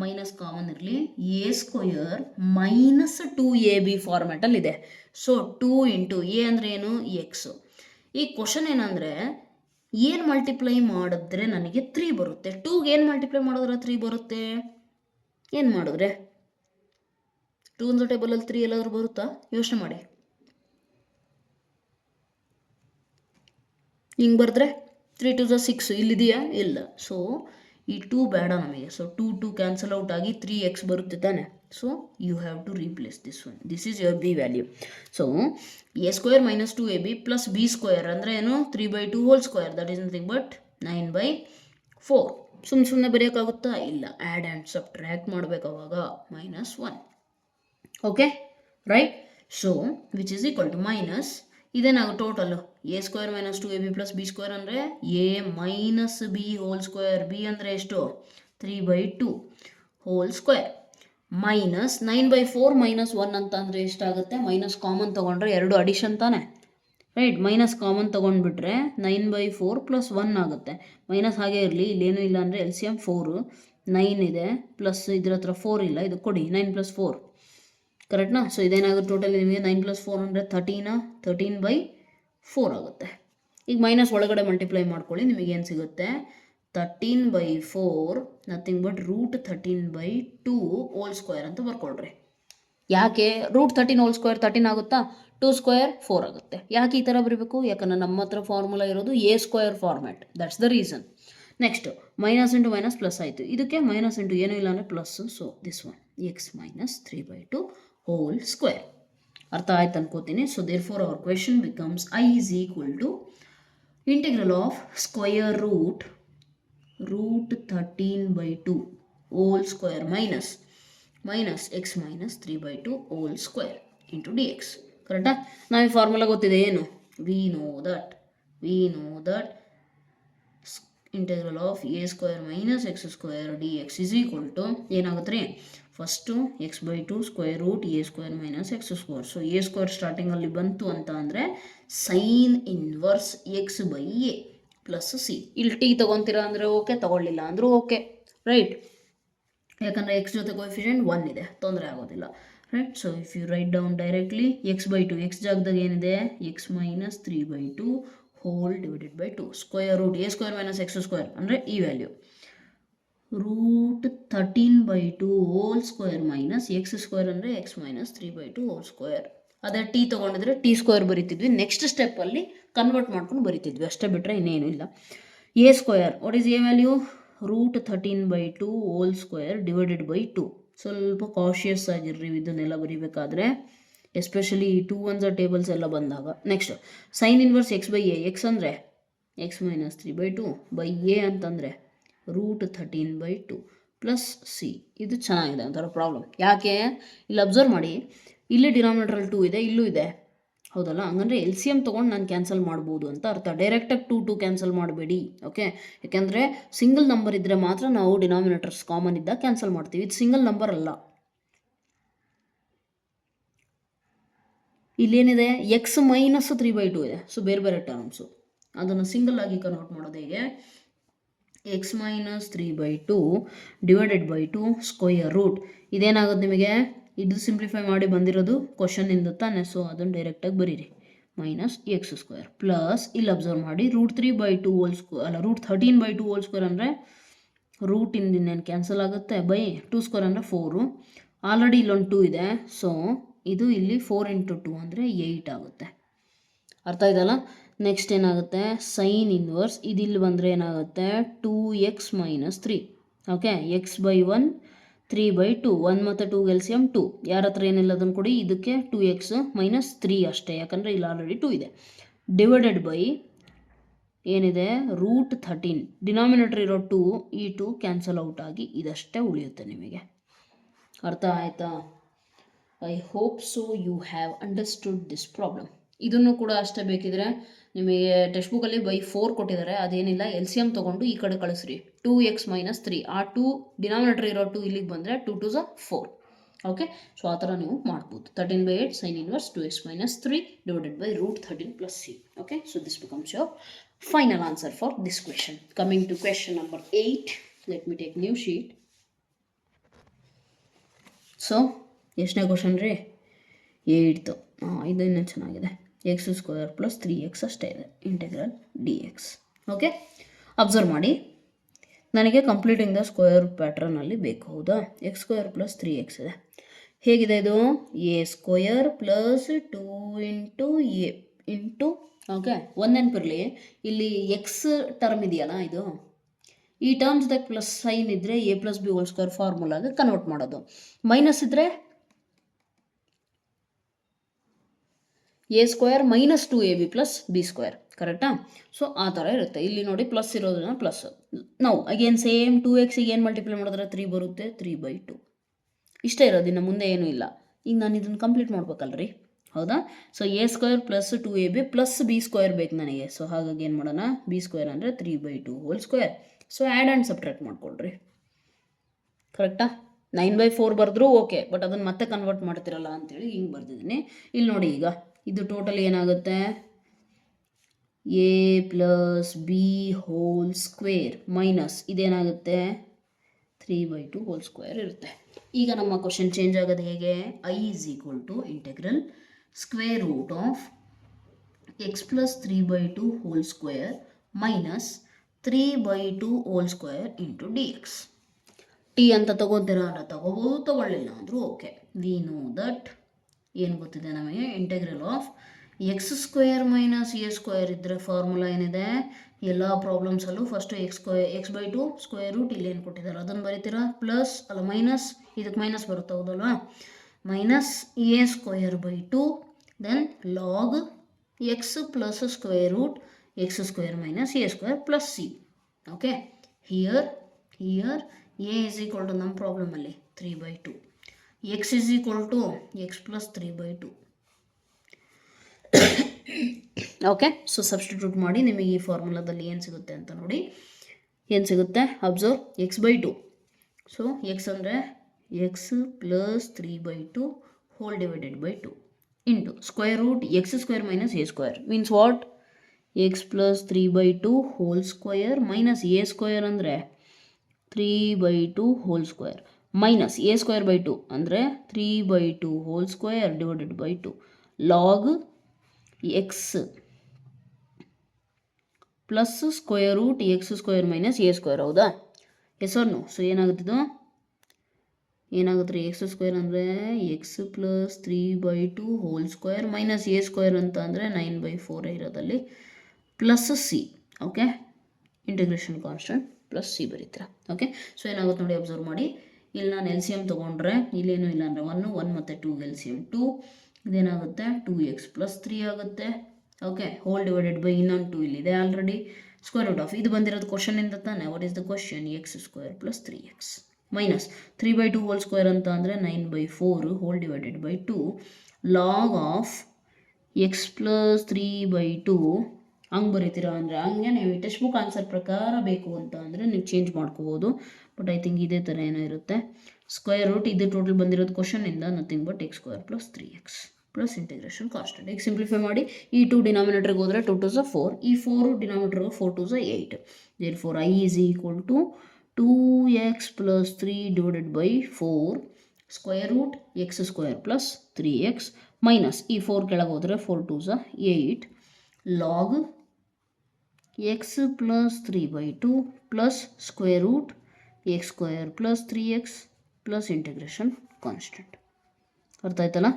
minus common ಇರಲಿ, ಎ ಸ್ಕ್ವಯರ್ ಮೈನಸ್ 2ab ಫಾರ್ಮ್ಯಾಟಲ್ಲಿ ಇದೆ. ಸೊ 2 ಇಂಟು ಎ ಅಂದರೆ ಏನು? ಎಕ್ಸು. ಈ ಕ್ವಶನ್ ಏನಂದರೆ ಏನು ಮಲ್ಟಿಪ್ಲೈ ಮಾಡಿದ್ರೆ ನನಗೆ 3 ಬರುತ್ತೆ? 2ಗೆ ಏನು ಮಲ್ಟಿಪ್ಲೈ ಮಾಡಿದ್ರೆ 3 ಬರುತ್ತೆ? ಏನು ಮಾಡಿದ್ರೆ 2 ಒಂದು ಟೇಬಲಲ್ಲಿ 3 ಎಲ್ಲಾದರೂ ಬರುತ್ತಾ? ಯೋಚನೆ ಮಾಡಿ. ಹಿಂಗೆ ಬರೆದ್ರೆ 3 2 6 ಇಲ್ಲಿದೆಯಾ? ಇಲ್ಲ. ಸೊ ಈ 2 ಬೇಡ ನಮಗೆ. ಸೊ 2 ಕ್ಯಾನ್ಸಲ್ ಔಟ್ ಆಗಿ 3x ಬರುತ್ತೆ ತಾನೆ. So you have to replace this one. This is your b value. So a square minus 2ab plus b square ಅಂದರೆ ಏನು? 3/2 whole square. That is nothing but 9/4. ಸುಮ್ಮನೆ ಬರೆಯೋಕ್ಕಾಗುತ್ತಾ? ಇಲ್ಲ. ಆ್ಯಡ್ ಆ್ಯಂಡ್ ಸಬ್ಟ್ರ್ಯಾಕ್ಟ್ ಮಾಡಬೇಕು ಅವಾಗ. -1. Okay, right. So which is equal to minus ಇದೇನಾಗ total a square minus 2ab plus b square ಅಂದರೆ a minus b whole square. B ಅಂದರೆ ಎಷ್ಟು? 3/2 ಹೋಲ್ ಸ್ಕ್ವೇರ್ ಮೈನಸ್ 9/4 -1 ಅಂತ ಅಂದರೆ ಎಷ್ಟಾಗುತ್ತೆ? ಮೈನಸ್ ಕಾಮನ್ ತೊಗೊಂಡ್ರೆ 2 ಅಡಿಷನ್ ತಾನೆ. ರೈಟ್, ಮೈನಸ್ ಕಾಮನ್ ತೊಗೊಂಡ್ಬಿಟ್ರೆ 9/4 ಪ್ಲಸ್ 1 ಆಗುತ್ತೆ. ಮೈನಸ್ ಹಾಗೆ ಇರಲಿ, ಇಲ್ಲೇನೂ ಇಲ್ಲ ಅಂದರೆ LCM 4, 9 ಇದೆ ಪ್ಲಸ್ ಇದ್ರ ಹತ್ರ 4 ಇಲ್ಲ, ಇದು ಕೊಡಿ. 9 + 4 ಕರೆಕ್ಟ್ನಾ? ಸೊ ಇದೇನಾಗುತ್ತೆ ಟೋಟಲಿ ನಿಮಗೆ 9 + 4 ಅಂದರೆ 13/4 ಆಗುತ್ತೆ. ಈಗ ಮೈನಸ್ ಒಳಗಡೆ ಮಲ್ಟಿಪ್ಲೈ ಮಾಡ್ಕೊಳ್ಳಿ, ನಿಮಗೇನು ಸಿಗುತ್ತೆ? 13/4 ನಥಿಂಗ್ ಬಟ್ √13/2 ಹೋಲ್ ಸ್ಕ್ವೇರ್ ಅಂತ ಬರ್ಕೊಳ್ರಿ. ಯಾಕೆ √13 ಹೋಲ್ ಸ್ಕ್ವೇರ್ 13 ಆಗುತ್ತಾ? 2 ಸ್ಕ್ವೇರ್ 4 ಆಗುತ್ತೆ. ಯಾಕೆ ಈ ಥರ ಬರಬೇಕು? ಯಾಕಂದರೆ ನಮ್ಮ ಹತ್ರ ಫಾರ್ಮುಲಾ ಇರೋದು a square format. That's the reason. Next minus into minus plus ಆಯಿತು. ಇದಕ್ಕೆ ಮೈನಸ್ ಇಂಟು ಏನೂ ಇಲ್ಲ ಅಂದರೆ plus. So this one x minus 3/2 whole square. ಅರ್ಥ ಆಯ್ತು ಅನ್ಕೋತೀನಿ. So therefore our question becomes I is equal to integral of square root √13/2 whole square minus x minus 3/2 whole square into dx. ಕರೆಕ್ಟಾ? ನಾವು ಈ ಫಾರ್ಮುಲಾ ಗೊತ್ತಿದೆ ಏನು? We know that integral of a square minus x square dx is equal to ಏನಾಗುತ್ತೆ ರೀ? First x/2 square root a square minus x square. So a square ಸ್ಟಾರ್ಟಿಂಗಲ್ಲಿ ಬಂತು ಅಂತ ಅಂದರೆ sine inverse x/a plus c. ಇಲ್ಲಿ ಟಿ ತೊಗೊತೀರಾ ಅಂದರೆ ಓಕೆ, ತೊಗೊಳ್ಳಿಲ್ಲ ಅಂದರೂ ಓಕೆ. ರೈಟ್, ಯಾಕಂದರೆ ಎಕ್ಸ್ ಜೊತೆ ಕೋಎಫಿಷಿಯೆಂಟ್ 1 ಇದೆ, ತೊಂದರೆ ಆಗೋದಿಲ್ಲ. Right, so if you write down directly x/2, x ಜಾಗದಾಗ ಏನಿದೆ? x minus 3/2 whole divided by 2 square root a square minus x square ಅಂದರೆ ಈ value √13/2 whole square minus x square ಅಂದರೆ x ಮೈನಸ್ 3/2 ಹೋಲ್ ಸ್ಕ್ವೇರ್. ಅದೇ ಟಿ ತೊಗೊಂಡಿದ್ರೆ ಟಿ ಸ್ಕ್ವೇರ್ ಬರೀತಿದ್ವಿ. ನೆಕ್ಸ್ಟ್ ಸ್ಟೆಪ್ಪಲ್ಲಿ ಕನ್ವರ್ಟ್ ಮಾಡ್ಕೊಂಡು ಬರೀತಿದ್ವಿ, ಅಷ್ಟೇ ಬಿಟ್ಟರೆ ಇನ್ನೇನು ಇಲ್ಲ. A square what is a value? √13/2 whole square divided by 2. ಸ್ವಲ್ಪ ಕಾಶಿಯಸ್ ಆಗಿರ್ರಿ ಇದನ್ನೆಲ್ಲ ಬರೀಬೇಕಾದ್ರೆ, ಎಸ್ಪೆಷಲಿ ಈ 2 1s ಟೇಬಲ್ಸ್ ಎಲ್ಲ ಬಂದಾಗ. Next sine inverse x/a. X ಅಂದರೆ x ಮೈನಸ್ 3/2 ಬೈ ಎ ಅಂತಂದರೆ √13/2 ಪ್ಲಸ್ ಸಿ. ಇದು ಚೆನ್ನಾಗಿದೆ ಒಂಥರ ಪ್ರಾಬ್ಲಮ್. ಯಾಕೆ? ಇಲ್ಲಿ ಅಬ್ಸರ್ವ್ ಮಾಡಿ, ಇಲ್ಲಿ ಡಿನಾಮಿನೇಟರಲ್ಲಿ 2 ಇದೆ, ಇಲ್ಲೂ ಇದೆ, ಹೌದಲ್ಲ? ಹಂಗಂದರೆ LCM ತೊಗೊಂಡು ನಾನು ಕ್ಯಾನ್ಸಲ್ ಮಾಡ್ಬೋದು ಅಂತ ಅರ್ಥ. ಡೈರೆಕ್ಟಾಗಿ 2 ಕ್ಯಾನ್ಸಲ್ ಮಾಡಬೇಡಿ. ಓಕೆ, ಯಾಕೆಂದರೆ ಸಿಂಗಲ್ ನಂಬರ್ ಇದ್ದರೆ ಮಾತ್ರ ನಾವು ಡಿನಾಮಿನೇಟರ್ಸ್ ಕಾಮನ್ ಇದ್ದಾಗ ಕ್ಯಾನ್ಸಲ್ ಮಾಡ್ತೀವಿ. ಇದು ಸಿಂಗಲ್ ನಂಬರ್ ಅಲ್ಲ. ಇಲ್ಲೇನಿದೆ? x ಮೈನಸ್ 3/2 ಇದೆ. ಸೊ ಬೇರೆ ಬೇರೆ ಟರ್ಮ್ಸು, ಅದನ್ನು ಸಿಂಗಲ್ ಆಗಿ ಕನ್ವರ್ಟ್ ಮಾಡೋದು ಹೇಗೆ? x minus 3/2 divided by 2 square root. ಇದೇನಾಗುತ್ತೆ ನಿಮಗೆ? ಇದು ಸಿಂಪ್ಲಿಫೈ ಮಾಡಿ ಬಂದಿರೋದು ಕ್ವಶನಿಂದ ತಾನೆ. ಸೊ ಅದನ್ನು ಡೈರೆಕ್ಟಾಗಿ ಬರೀರಿ. ಮೈನಸ್ ಎಕ್ಸ್ ಸ್ಕ್ವೇರ್ ಪ್ಲಸ್ ಇಲ್ಲಿ ಅಬ್ಸರ್ವ್ ಮಾಡಿ √3/2 ಹೋಲ್ ಸ್ಕ್ವೇರ್ ಅಲ್ಲ √13/2 ಹೋಲ್ ಸ್ಕ್ವೇರ್ ಅಂದರೆ ರೂಟಿಂದ ಇನ್ನೇನು ಕ್ಯಾನ್ಸಲ್ ಆಗುತ್ತೆ ಬೈ 2 ಸ್ಕ್ವೇರ್ ಅಂದರೆ 4. ಆಲ್ರೆಡಿ ಇಲ್ಲೊಂದು 2 ಇದೆ. ಸೊ ಇದು ಇಲ್ಲಿ 4 × 2 ಅಂದರೆ 8 ಆಗುತ್ತೆ. ಅರ್ಥ ಇದಲ್ಲ? ನೆಕ್ಸ್ಟ್ ಏನಾಗುತ್ತೆ? ಸೈನ್ ಇನ್ವರ್ಸ್ ಇದಿಲ್ಲಿ ಬಂದರೆ ಏನಾಗುತ್ತೆ? 2x minus 3 okay X by 1 3/2 1 ಮತ್ತು 2 ಎಲ್ಸಿಯಮ್ 2 ಯಾರ ಹತ್ರ ಏನಿಲ್ಲ ಅದನ್ನು ಕೊಡಿ ಇದಕ್ಕೆ 2x ಮೈನಸ್ 3 ಅಷ್ಟೇ ಯಾಕಂದರೆ ಇಲ್ಲಿ ಆಲ್ರೆಡಿ 2 ಇದೆ ಡಿವೈಡೆಡ್ ಬೈ ಏನಿದೆ √13 ಡಿನಾಮಿನೇಟರ್ ಇರೋ 2 ಈ 2 ಕ್ಯಾನ್ಸಲ್ ಔಟ್ ಆಗಿ ಇದಷ್ಟೇ ಉಳಿಯುತ್ತೆ ನಿಮಗೆ ಅರ್ಥ ಆಯ್ತಾ I hope so you have understood this problem ಇದನ್ನು ಕೂಡ ಅಷ್ಟೇ ಬೇಕಿದ್ರೆ ನಿಮಗೆ ಟೆಕ್ಸ್ಟ್ ಬುಕ್ಕಲ್ಲಿ ಬೈ 4 ಕೊಟ್ಟಿದ್ದಾರೆ ಅದೇನಿಲ್ಲ ಎಲ್ ಸಿ ಎಮ್ ತೊಗೊಂಡು ಈ ಕಡೆ ಕಳಿಸ್ರಿ 2x ಮೈನಸ್ 3 ಆ 2 ಡಿನಾಮಿನೇಟರ್ ಇರೋ 2 ಇಲ್ಲಿಗೆ ಬಂದರೆ 2 2 4 ಓಕೆ ಸೊ ಆ ಥರ ನೀವು ಮಾಡ್ಬೋದು 13/8 sine inverse 2x minus 3 divided by √13 plus c okay so this becomes your final answer for this question coming to question number 8 let me take new sheet so ಎಷ್ಟನೇ ಕ್ವಶನ್ ರೀ 8th ಇದು ಇನ್ನೂ ಚೆನ್ನಾಗಿದೆ x² ಪ್ಲಸ್ 3x ಅಷ್ಟೇ ಇದೆ ಇಂಟೆಗ್ರಲ್ dx ಓಕೆ ಅಬ್ಸರ್ವ್ ಮಾಡಿ ನನಗೆ ಕಂಪ್ಲೀಟಿಂಗ್ ದ ಸ್ಕ್ವೇರ್ ಪ್ಯಾಟ್ರನಲ್ಲಿ ಬೇಕು ಹೌದಾ x² ಪ್ಲಸ್ 3x ಇದೆ ಹೇಗಿದೆ ಇದು a² plus 2 a into okay ಒಂದು ನೆನಪಿರಲಿ ಇಲ್ಲಿ ಎಕ್ಸ್ ಟರ್ಮ್ ಇದೆಯಲ್ಲ ಇದು ಈ ಟರ್ಮ್ಸ್ದಾಗ ಪ್ಲಸ್ ಸೈನ್ ಇದ್ದರೆ a plus b whole square ಫಾರ್ಮುಲಾಗೆ ಕನ್ವರ್ಟ್ ಮಾಡೋದು ಮೈನಸ್ ಇದ್ದರೆ a² minus 2ab plus b² ಕರೆಕ್ಟಾ ಸೊ ಆ ಥರ ಇರುತ್ತೆ ಇಲ್ಲಿ ನೋಡಿ ಪ್ಲಸ್ ಇರೋದನ್ನ ಪ್ಲಸ್ ನಾವು ಅಗೇನ್ ಸೇಮ್ 2x ಏನು ಮಲ್ಟಿಪ್ಲೈ ಮಾಡಿದ್ರೆ 3 ಬರುತ್ತೆ 3/2 ಇಷ್ಟೇ ಇರೋದು ಇನ್ನು ಮುಂದೆ ಏನೂ ಇಲ್ಲ ಈಗ ನಾನು ಇದನ್ನು ಕಂಪ್ಲೀಟ್ ಮಾಡ್ಬೇಕಲ್ರಿ ಹೌದಾ so a² plus 2ab plus b² ಬೇಕು ನನಗೆ ಸೊ ಹಾಗಾಗಿ ಏನು ಮಾಡೋಣ b² ಅಂದರೆ 3/2 whole square so add and subtract ಮಾಡ್ಕೊಳ್ರಿ ಕರೆಕ್ಟಾ 9/4 ಬರೆದ್ರೂ ಓಕೆ ಬಟ್ ಅದನ್ನು ಮತ್ತೆ ಕನ್ವರ್ಟ್ ಮಾಡ್ತಿರಲ್ಲ ಅಂತೇಳಿ ಹಿಂಗೆ ಬರ್ತಿದ್ದೀನಿ ಇಲ್ಲಿ ನೋಡಿ ಈಗ ಇದು ಟೋಟಲ್ ಏನಾಗುತ್ತೆ a plus b whole square minus ಇದೇನಾಗುತ್ತೆ 3/2 ಹೋಲ್ ಸ್ಕ್ವೇರ್ ಇರುತ್ತೆ ಈಗ ನಮ್ಮ ಕ್ವಶನ್ ಚೇಂಜ್ ಆಗೋದು ಹೇಗೆ i is equal to integral square root of x plus 3/2 whole square minus 3/2 whole square into dx t ಅಂತ ತಗೋತೀರಾ ಅಲ್ಲ ತಗೋಬೋದು ತಗೊಳ್ಳಿಲ್ಲ ಅಂದರೂ ಓಕೆ ವಿ ನೋ ದಟ್ ಏನು ಗೊತ್ತಿದೆ ನಮಗೆ integral of x² minus a² ಇದ್ದರೆ ಫಾರ್ಮುಲಾ ಏನಿದೆ ಎಲ್ಲ ಪ್ರಾಬ್ಲಮ್ಸಲ್ಲೂ ಫಸ್ಟು x/2 ಸ್ಕ್ವೇರ್ ರೂಟ್ ಇಲ್ಲಿ ಏನು ಕೊಟ್ಟಿದ್ದಾರೆ ಅದನ್ನು ಬರೀತೀರಾ ಪ್ಲಸ್ ಅಲ್ಲ ಮೈನಸ್ ಇದಕ್ಕೆ ಮೈನಸ್ ಬರುತ್ತೆ ಹೌದಲ್ವಾ minus a²/2 then log x plus square root x² minus a² plus c okay here a is equal to ನಮ್ಮ ಪ್ರಾಬ್ಲಮಲ್ಲಿ 3/2 x is equal to x plus 3/2 okay so substitute ಮಾಡಿ ನಿಮಗೆ ಈ ಫಾರ್ಮುಲಾದಲ್ಲಿ ಏನು ಸಿಗುತ್ತೆ ಅಂತ ನೋಡಿ ಏನು ಸಿಗುತ್ತೆ ಅಬ್ಸರ್ವ್ x/2 ಸೊ x ಅಂದರೆ x plus 3/2 whole divided by 2 into square root x² minus a² means what x plus 3/2 whole square minus a² ಅಂದರೆ 3/2 ಹೋಲ್ ಸ್ಕ್ವೇರ್ ಮೈನಸ್ a²/2 ಅಂದರೆ 3/2 whole square divided by 2 log x plus square root x² minus a² ಹೌದಾ ಹೆಸರು ಸೊ ಏನಾಗುತ್ತಿದ್ದು ಏನಾಗುತ್ತೆ ರೀ x² ಅಂದರೆ x plus 3/2 whole square minus a² ಅಂತ ಅಂದರೆ 9/4 ಇರೋದಲ್ಲಿ plus c okay integration constant plus c ಬರೀತೀರಾ ಓಕೆ ಸೊ ಏನಾಗುತ್ತೆ ನೋಡಿ ಅಬ್ಸರ್ವ್ ಮಾಡಿ ಇಲ್ಲಿ ನಾನು ಎಲ್ ಸಿ ಎಮ್ ತೊಗೊಂಡ್ರೆ ಇಲ್ಲೇನು ಇಲ್ಲ ಅಂದರೆ 1 ಮತ್ತು 2 L C M 2 ಇದೇನಾಗುತ್ತೆ 2x plus 3 ಆಗುತ್ತೆ ಓಕೆ ಹೋಲ್ ಡಿವೈಡೆಡ್ ಬೈ ಇನ್ನೊಂದು 2 ಇಲ್ಲಿದೆ ಆಲ್ರೆಡಿ ಸ್ಕ್ವೇರ್ ರೂಟ್ ಆಫ್ ಇದು ಬಂದಿರೋದು ಕ್ವಶನಿಂದ ತಾನೆ what is the question x² plus 3x minus 3/2 whole square ಅಂತ ಅಂದರೆ 9/4 hole divided by 2 log of x plus 3/2 ಹಂಗೆ ಬರೀತೀರಾ ಅಂದರೆ ಹಂಗೆ ನೀವು ಟೆಕ್ಸ್ಟ್ ಬುಕ್ ಆನ್ಸರ್ ಪ್ರಕಾರ ಬೇಕು ಅಂತ ಅಂದರೆ ನೀವು ಚೇಂಜ್ ಮಾಡ್ಕೋಬೋದು ಬಟ್ ಐ ಥಿಂಕ್ ಇದೇ ಥರ ಏನೋ ಇರುತ್ತೆ ಸ್ಕ್ವೇರ್ ರೂಟ್ ಇದು ಟೋಟಲ್ ಬಂದಿರೋದು ಕ್ವಶನಿಂದ nothing but x² plus 3x plus integration constant ಈಗ ಸಿಂಪ್ಲಿಫೈ ಮಾಡಿ ಈ 2 ಡಿನಾಮಿನೇಟರ್ಗೆ ಹೋದರೆ 2 2 4 ಈ 4 ಡಿನಾಮಿನೇಟರ್ಗೆ 4 2 8 therefore i is equal to 2x plus 3 divided by 4 square root x² plus 3x minus ಈ 4 ಕೆಳಗೆ ಹೋದರೆ 4 2 8 log x plus 3/2 plus square root x² plus 3x plus integration constant ಅರ್ಥ ಆಯ್ತಲ್ಲ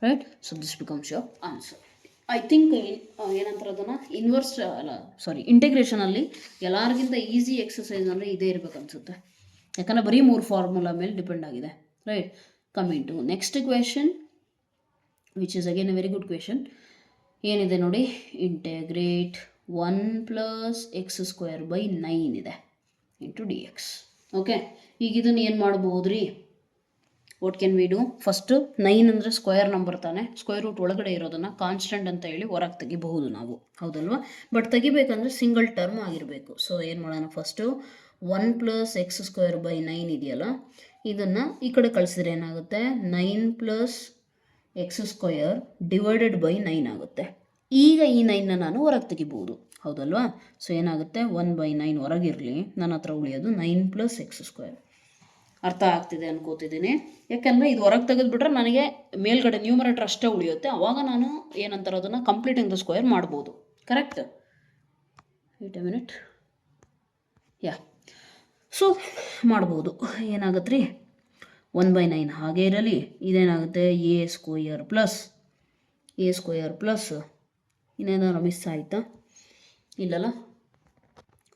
right so this becomes your answer I think ಏನಂತಾರೆ ಅದನ್ನು ಇನ್ವರ್ಸ್ ಅಲ್ಲ ಸಾರಿ ಇಂಟಿಗ್ರೇಷನಲ್ಲಿ ಎಲ್ಲರಿಗಿಂತ ಈಸಿ ಎಕ್ಸಸೈಸ್ ಅಂದರೆ ಇದೇ ಇರಬೇಕು ಅನಿಸುತ್ತೆ ಯಾಕಂದರೆ ಬರೀ 3 ಫಾರ್ಮುಲಾ ಮೇಲೆ ಡಿಪೆಂಡ್ ಆಗಿದೆ, right. Coming to next question which is again a very good question. ಏನಿದೆ ನೋಡಿ, ಇಂಟೆಗ್ರೇಟ್ 1 + x² / 9 ಇದೆ ಇಂಟು dx. ಓಕೆ, ಈಗ ಇದನ್ನು ಏನು ಮಾಡ್ಬೋದು ರೀ? What can we do? First 9 ಅಂದರೆ ಸ್ಕ್ವೇರ್ ನಂಬರ್ ತಾನೆ, ಸ್ಕ್ವೇರ್ ರೂಟ್ ಒಳಗಡೆ ಇರೋದನ್ನು ಕಾನ್ಸ್ಟೆಂಟ್ ಅಂತ ಹೇಳಿ ಹೊರಗೆ ತೆಗಿಬಹುದು ನಾವು, ಹೌದಲ್ವಾ? ಬಟ್ ತೆಗಿಬೇಕಂದ್ರೆ ಸಿಂಗಲ್ ಟರ್ಮ್ ಆಗಿರಬೇಕು. ಸೊ ಏನು ಮಾಡೋಣ, ಫಸ್ಟು 1 + x² / 9 ಇದೆಯಲ್ಲ, ಇದನ್ನು ಈ ಕಡೆ ಕಳಿಸಿದ್ರೆ ಏನಾಗುತ್ತೆ, 9 + x² / 9 ಆಗುತ್ತೆ. ಈಗ ಈ 9ನ ನಾನು ಹೊರಗೆ ತೆಗಿಬೋದು, ಹೌದಲ್ವಾ? ಸೊ ಏನಾಗುತ್ತೆ, 1/9 ಹೊರಗಿರಲಿ, ನನ್ನ ಹತ್ರ ಉಳಿಯೋದು 9 + x². ಅರ್ಥ ಆಗ್ತಿದೆ ಅನ್ಕೋತಿದ್ದೀನಿ. ಯಾಕೆಂದರೆ ಇದು ಹೊರಗೆ ತೆಗೆದುಬಿಟ್ರೆ ನನಗೆ ಮೇಲ್ಗಡೆ ನ್ಯೂಮರೇಟರ್ ಅಷ್ಟೇ ಉಳಿಯುತ್ತೆ. ಆವಾಗ ನಾನು ಏನಂತಾರೆ ಅದನ್ನು ಕಂಪ್ಲೀಟಿಂಗ್ ದ ಸ್ಕ್ವೇರ್ ಮಾಡ್ಬೋದು, correct? Wait a minute. Yeah, so ಮಾಡ್ಬೋದು. ಏನಾಗುತ್ತೆ ರೀ, 1/9 ಹಾಗೆ ಇರಲಿ. ಇದೇನಾಗುತ್ತೆ, a² ಪ್ಲಸ್ ಇನ್ನೇನಾದ್ರು ಮಿಸ್ ಆಯಿತಾ? ಇಲ್ಲಲ್ಲ.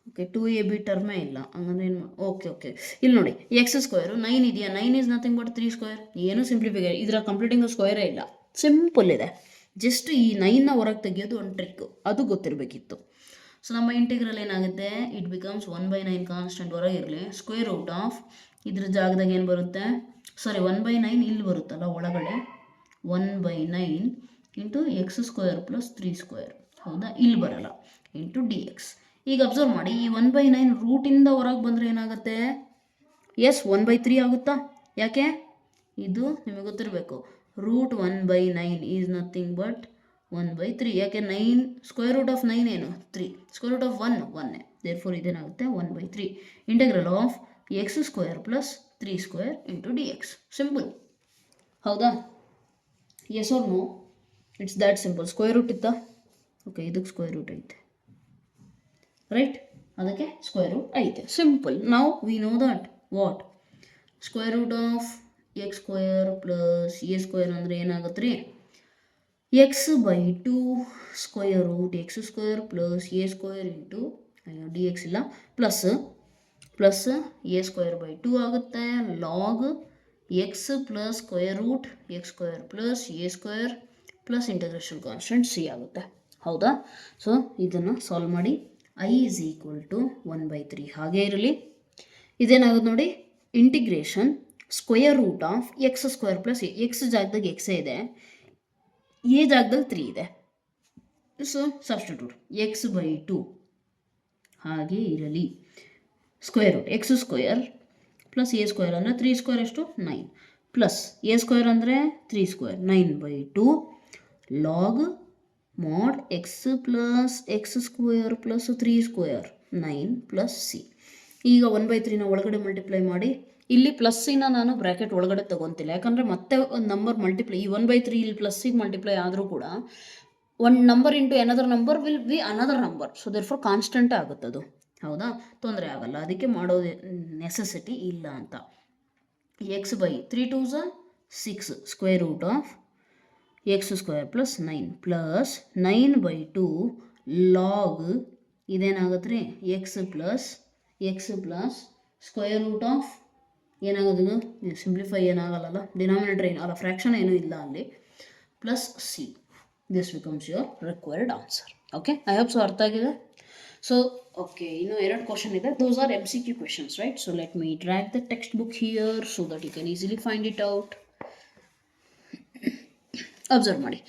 ಓಕೆ, 2ab ಟರ್ಮೇ ಇಲ್ಲ, ಹಂಗಂದ್ರೆ ಏನು? ಓಕೆ ಇಲ್ಲಿ ನೋಡಿ, x² 9 ಇದೆಯಾ, 9 ಈಸ್ ನಥಿಂಗ್ ಬಟ್ 3². ಏನು ಸಿಂಪ್ಲಿಫಿಕೇಷನ್, ಇದರ ಕಂಪ್ಲೀಟಿಂಗ್ ಸ್ಕ್ವೇರೇ ಇಲ್ಲ, ಸಿಂಪಲ್ ಇದೆ. ಜಸ್ಟ್ ಈ 9ನ ಹೊರಗೆ ತೆಗಿಯೋದು ಒಂದು ಟ್ರಿಕ್, ಅದು ಗೊತ್ತಿರಬೇಕಿತ್ತು. ಸೊ ನಮ್ಮ ಇಂಟಿಗ್ರಲ್ ಏನಾಗುತ್ತೆ, ಇಟ್ ಬಿಕಮ್ಸ್ 1/9 ಕಾನ್ಸ್ಟೆಂಟ್ ಹೊರಗಿರಲಿ, ಸ್ಕ್ವೇರ್ ರೂಟ್ ಆಫ್ ಇದ್ರ ಜಾಗದಾಗ ಏನು ಬರುತ್ತೆ, ಸಾರಿ 1/9 ಇಲ್ಲಿ ಬರುತ್ತಲ್ಲ ಒಳಗಡೆ, 1/9 ಇಂಟು x² + 3², ಹೌದಾ? ಇಲ್ಲಿ ಬರಲ್ಲ, ಇಂಟು dx. ಈಗ ಅಬ್ಸರ್ವ್ ಮಾಡಿ, ಈ 1/9 ರೂಟಿಂದ ಹೊರಗೆ ಬಂದರೆ ಏನಾಗುತ್ತೆ, ಎಸ್ 1/3 ಆಗುತ್ತಾ? ಯಾಕೆ? ಇದು ನಿಮಗೆ ಗೊತ್ತಿರಬೇಕು, √1/9 ಈಸ್ ನಥಿಂಗ್ ಬಟ್ 1/3. ಯಾಕೆ? 9 ಸ್ಕ್ವೇರ್ ರೂಟ್ ಆಫ್ 9 ಏನು? 3. ಸ್ಕ್ವೇರ್ ರೂಟ್ ಆಫ್ 1 ದೇರ್ಫೋರ್ ಇದೇನಾಗುತ್ತೆ, 1/3. Integral of x² + 3² into dx. Simple, ಹೌದಾ? Yes or no? It's that simple. Square root ಇತ್ತಾ? ಓಕೆ, ಇದಕ್ಕೆ ಸ್ಕ್ವೇರ್ ರೂಟ್ ಐತೆ, ರೈಟ್? ಅದಕ್ಕೆ ಸ್ಕ್ವೇರ್ ರೂಟ್ ಐತೆ, ಸಿಂಪಲ್. ನಾವು we know that what square root of x² + a² ಅಂದರೆ ಏನಾಗುತ್ತೆ ರೀ, x/2 square root x² + a² into dx ಇಲ್ಲ, ಪ್ಲಸ್ a² / 2 ಆಗುತ್ತೆ, log x + square root x² + a² plus integration constant c ಆಗುತ್ತೆ, ಹೌದಾ? ಸೊ ಇದನ್ನು ಸಾಲ್ವ್ ಮಾಡಿ, i = 1/3 ಹಾಗೇ ಇರಲಿ. ಇದೇನಾಗುತ್ತೆ ನೋಡಿ, integration square root of x² + a. x ಜಾಗದಾಗ x ಇದೆ, a ಜಾಗದಲ್ಲಿ 3 ಇದೆ. ಸೊ ಸಬ್ಸ್ಟಿಟ್ಯೂಟ್ x/2 ಹಾಗೆ ಇರಲಿ, ಸ್ಕ್ವೇರ್ ರೂಟ್ x² + a² ಅಂದರೆ 3² ಎಷ್ಟು, 9, ಪ್ಲಸ್ a² ಅಂದರೆ 3² 9/2 log mod x + x² + 3² 9 + c. ಈಗ 1/3ನ ಒಳಗಡೆ ಮಲ್ಟಿಪ್ಲೈ ಮಾಡಿ, ಇಲ್ಲಿ ಪ್ಲಸ್ಸಿನ ನಾನು ಬ್ರ್ಯಾಕೆಟ್ ಒಳಗಡೆ ತೊಗೊತಿಲ್ಲ, ಯಾಕಂದರೆ ಮತ್ತೆ ಒಂದು ನಂಬರ್ ಮಲ್ಟಿಪ್ಲೈ, ಈ 1/3 ಇಲ್ಲಿ ಪ್ಲಸ್ಸಿಗೆ ಮಲ್ಟಿಪ್ಲೈ ಆದರೂ ಕೂಡ ಒಂದು number into another number will be another number. So therefore ಕಾನ್ಸ್ಟೆಂಟೇ ಆಗುತ್ತದು, ಹೌದಾ? ತೊಂದರೆ ಆಗಲ್ಲ, ಅದಕ್ಕೆ ಮಾಡೋದು ನೆಸೆಸಿಟಿ ಇಲ್ಲ ಅಂತ. x/3 × 2 = 6 square root of x² + 9 plus 9/2 log ಇದೇನಾಗುತ್ತೆ ರೀ, x plus square root of ಏನಾಗೋದು, ಸಿಂಪ್ಲಿಫೈ ಏನಾಗಲ್ಲ, ಡಿನಾಮಿನೇಟರ್ ಏನು ಅಲ್ಲ, ಫ್ರ್ಯಾಕ್ಷನ್ ಏನೂ ಇಲ್ಲ ಅಲ್ಲಿ, plus c. This becomes your required answer. Okay, I hope so ಅರ್ಥ ಆಗಿದೆ. ಸೊ ಓಕೆ, ಇನ್ನು 2 ಕ್ವಶನ್ ಇದೆ, those are MCQ questions, right? So let me drag the textbook here so that you can easily find it out. Observe ಮಾಡಿ,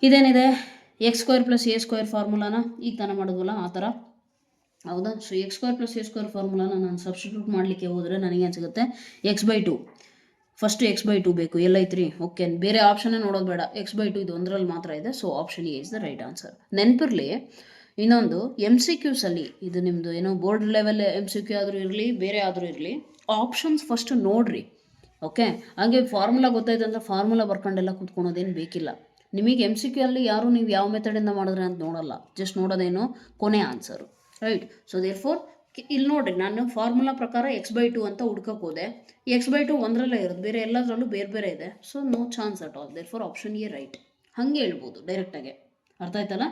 ಇದೇನಿದೆ, x² + a² ಫಾರ್ಮುಲಾನ ಈಗ ತಾನೇ ಮಾಡೋದಲ್ಲ ಆ ಥರ, ಹೌದಾ? ಸೊ x² + a² ಫಾರ್ಮುಲಾನ ನಾನು ಸಬ್ಸ್ಟಿಟ್ಯೂಟ್ ಮಾಡಲಿಕ್ಕೆ ಹೋದರೆ ನನಗೆ ಏನು ಸಿಗುತ್ತೆ, x/2. ಫಸ್ಟು x/2 ಬೇಕು, ಎಲ್ಲೈತ್ರಿ? ಓಕೆ, ಬೇರೆ ಆಪ್ಷನ್ನೇ ನೋಡೋದು ಬೇಡ, x/2 ಇದು ಒಂದರಲ್ಲಿ ಮಾತ್ರ ಇದೆ. So option A is the right answer. ನೆನಪಿರಲಿ, ಇನ್ನೊಂದು MCQಸಲ್ಲಿ, ಇದು ನಿಮ್ಮದು ಏನೋ ಬೋರ್ಡ್ ಲೆವೆಲ್ MCQ ಆದರೂ ಇರಲಿ, ಬೇರೆ ಆದರೂ ಇರಲಿ, ಆಪ್ಷನ್ಸ್ ಫಸ್ಟ್ ನೋಡಿರಿ, ಓಕೆ? ಹಾಗೆ ಫಾರ್ಮುಲಾ ಗೊತ್ತಾಯ್ತು ಅಂದರೆ ಫಾರ್ಮುಲಾ ಬರ್ಕೊಂಡೆಲ್ಲ ಕೂತ್ಕೊಳೋದೇನು ಬೇಕಿಲ್ಲ. ನಿಮಗೆ MCQ ಅಲ್ಲಿ ಯಾರು ನೀವು ಯಾವ ಮೆಥಡಿಂದ ಮಾಡಿದ್ರೆ ಅಂತ ನೋಡಲ್ಲ, ಜಸ್ಟ್ ನೋಡೋದೇನು ಕೊನೆ ಆನ್ಸರು, ರೈಟ್? ಸೊ ದೇರ್ಫೋರ್ ಇಲ್ಲಿ ನೋಡಿರಿ, ನಾನು ಫಾರ್ಮುಲಾ ಪ್ರಕಾರ x/2 ಅಂತ ಹುಡ್ಕಕ್ಕೆ ಹೋದೆ, x/2 ಒಂದರಲ್ಲೇ ಇರೋದು, ಬೇರೆ ಎಲ್ಲದರಲ್ಲೂ ಬೇರೆ ಇದೆ. So no chance at all, therefore option A right. ಹಾಗೆ ಹೇಳ್ಬೋದು ಡೈರೆಕ್ಟಾಗೆ, ಅರ್ಥ ಆಯ್ತಲ್ಲ,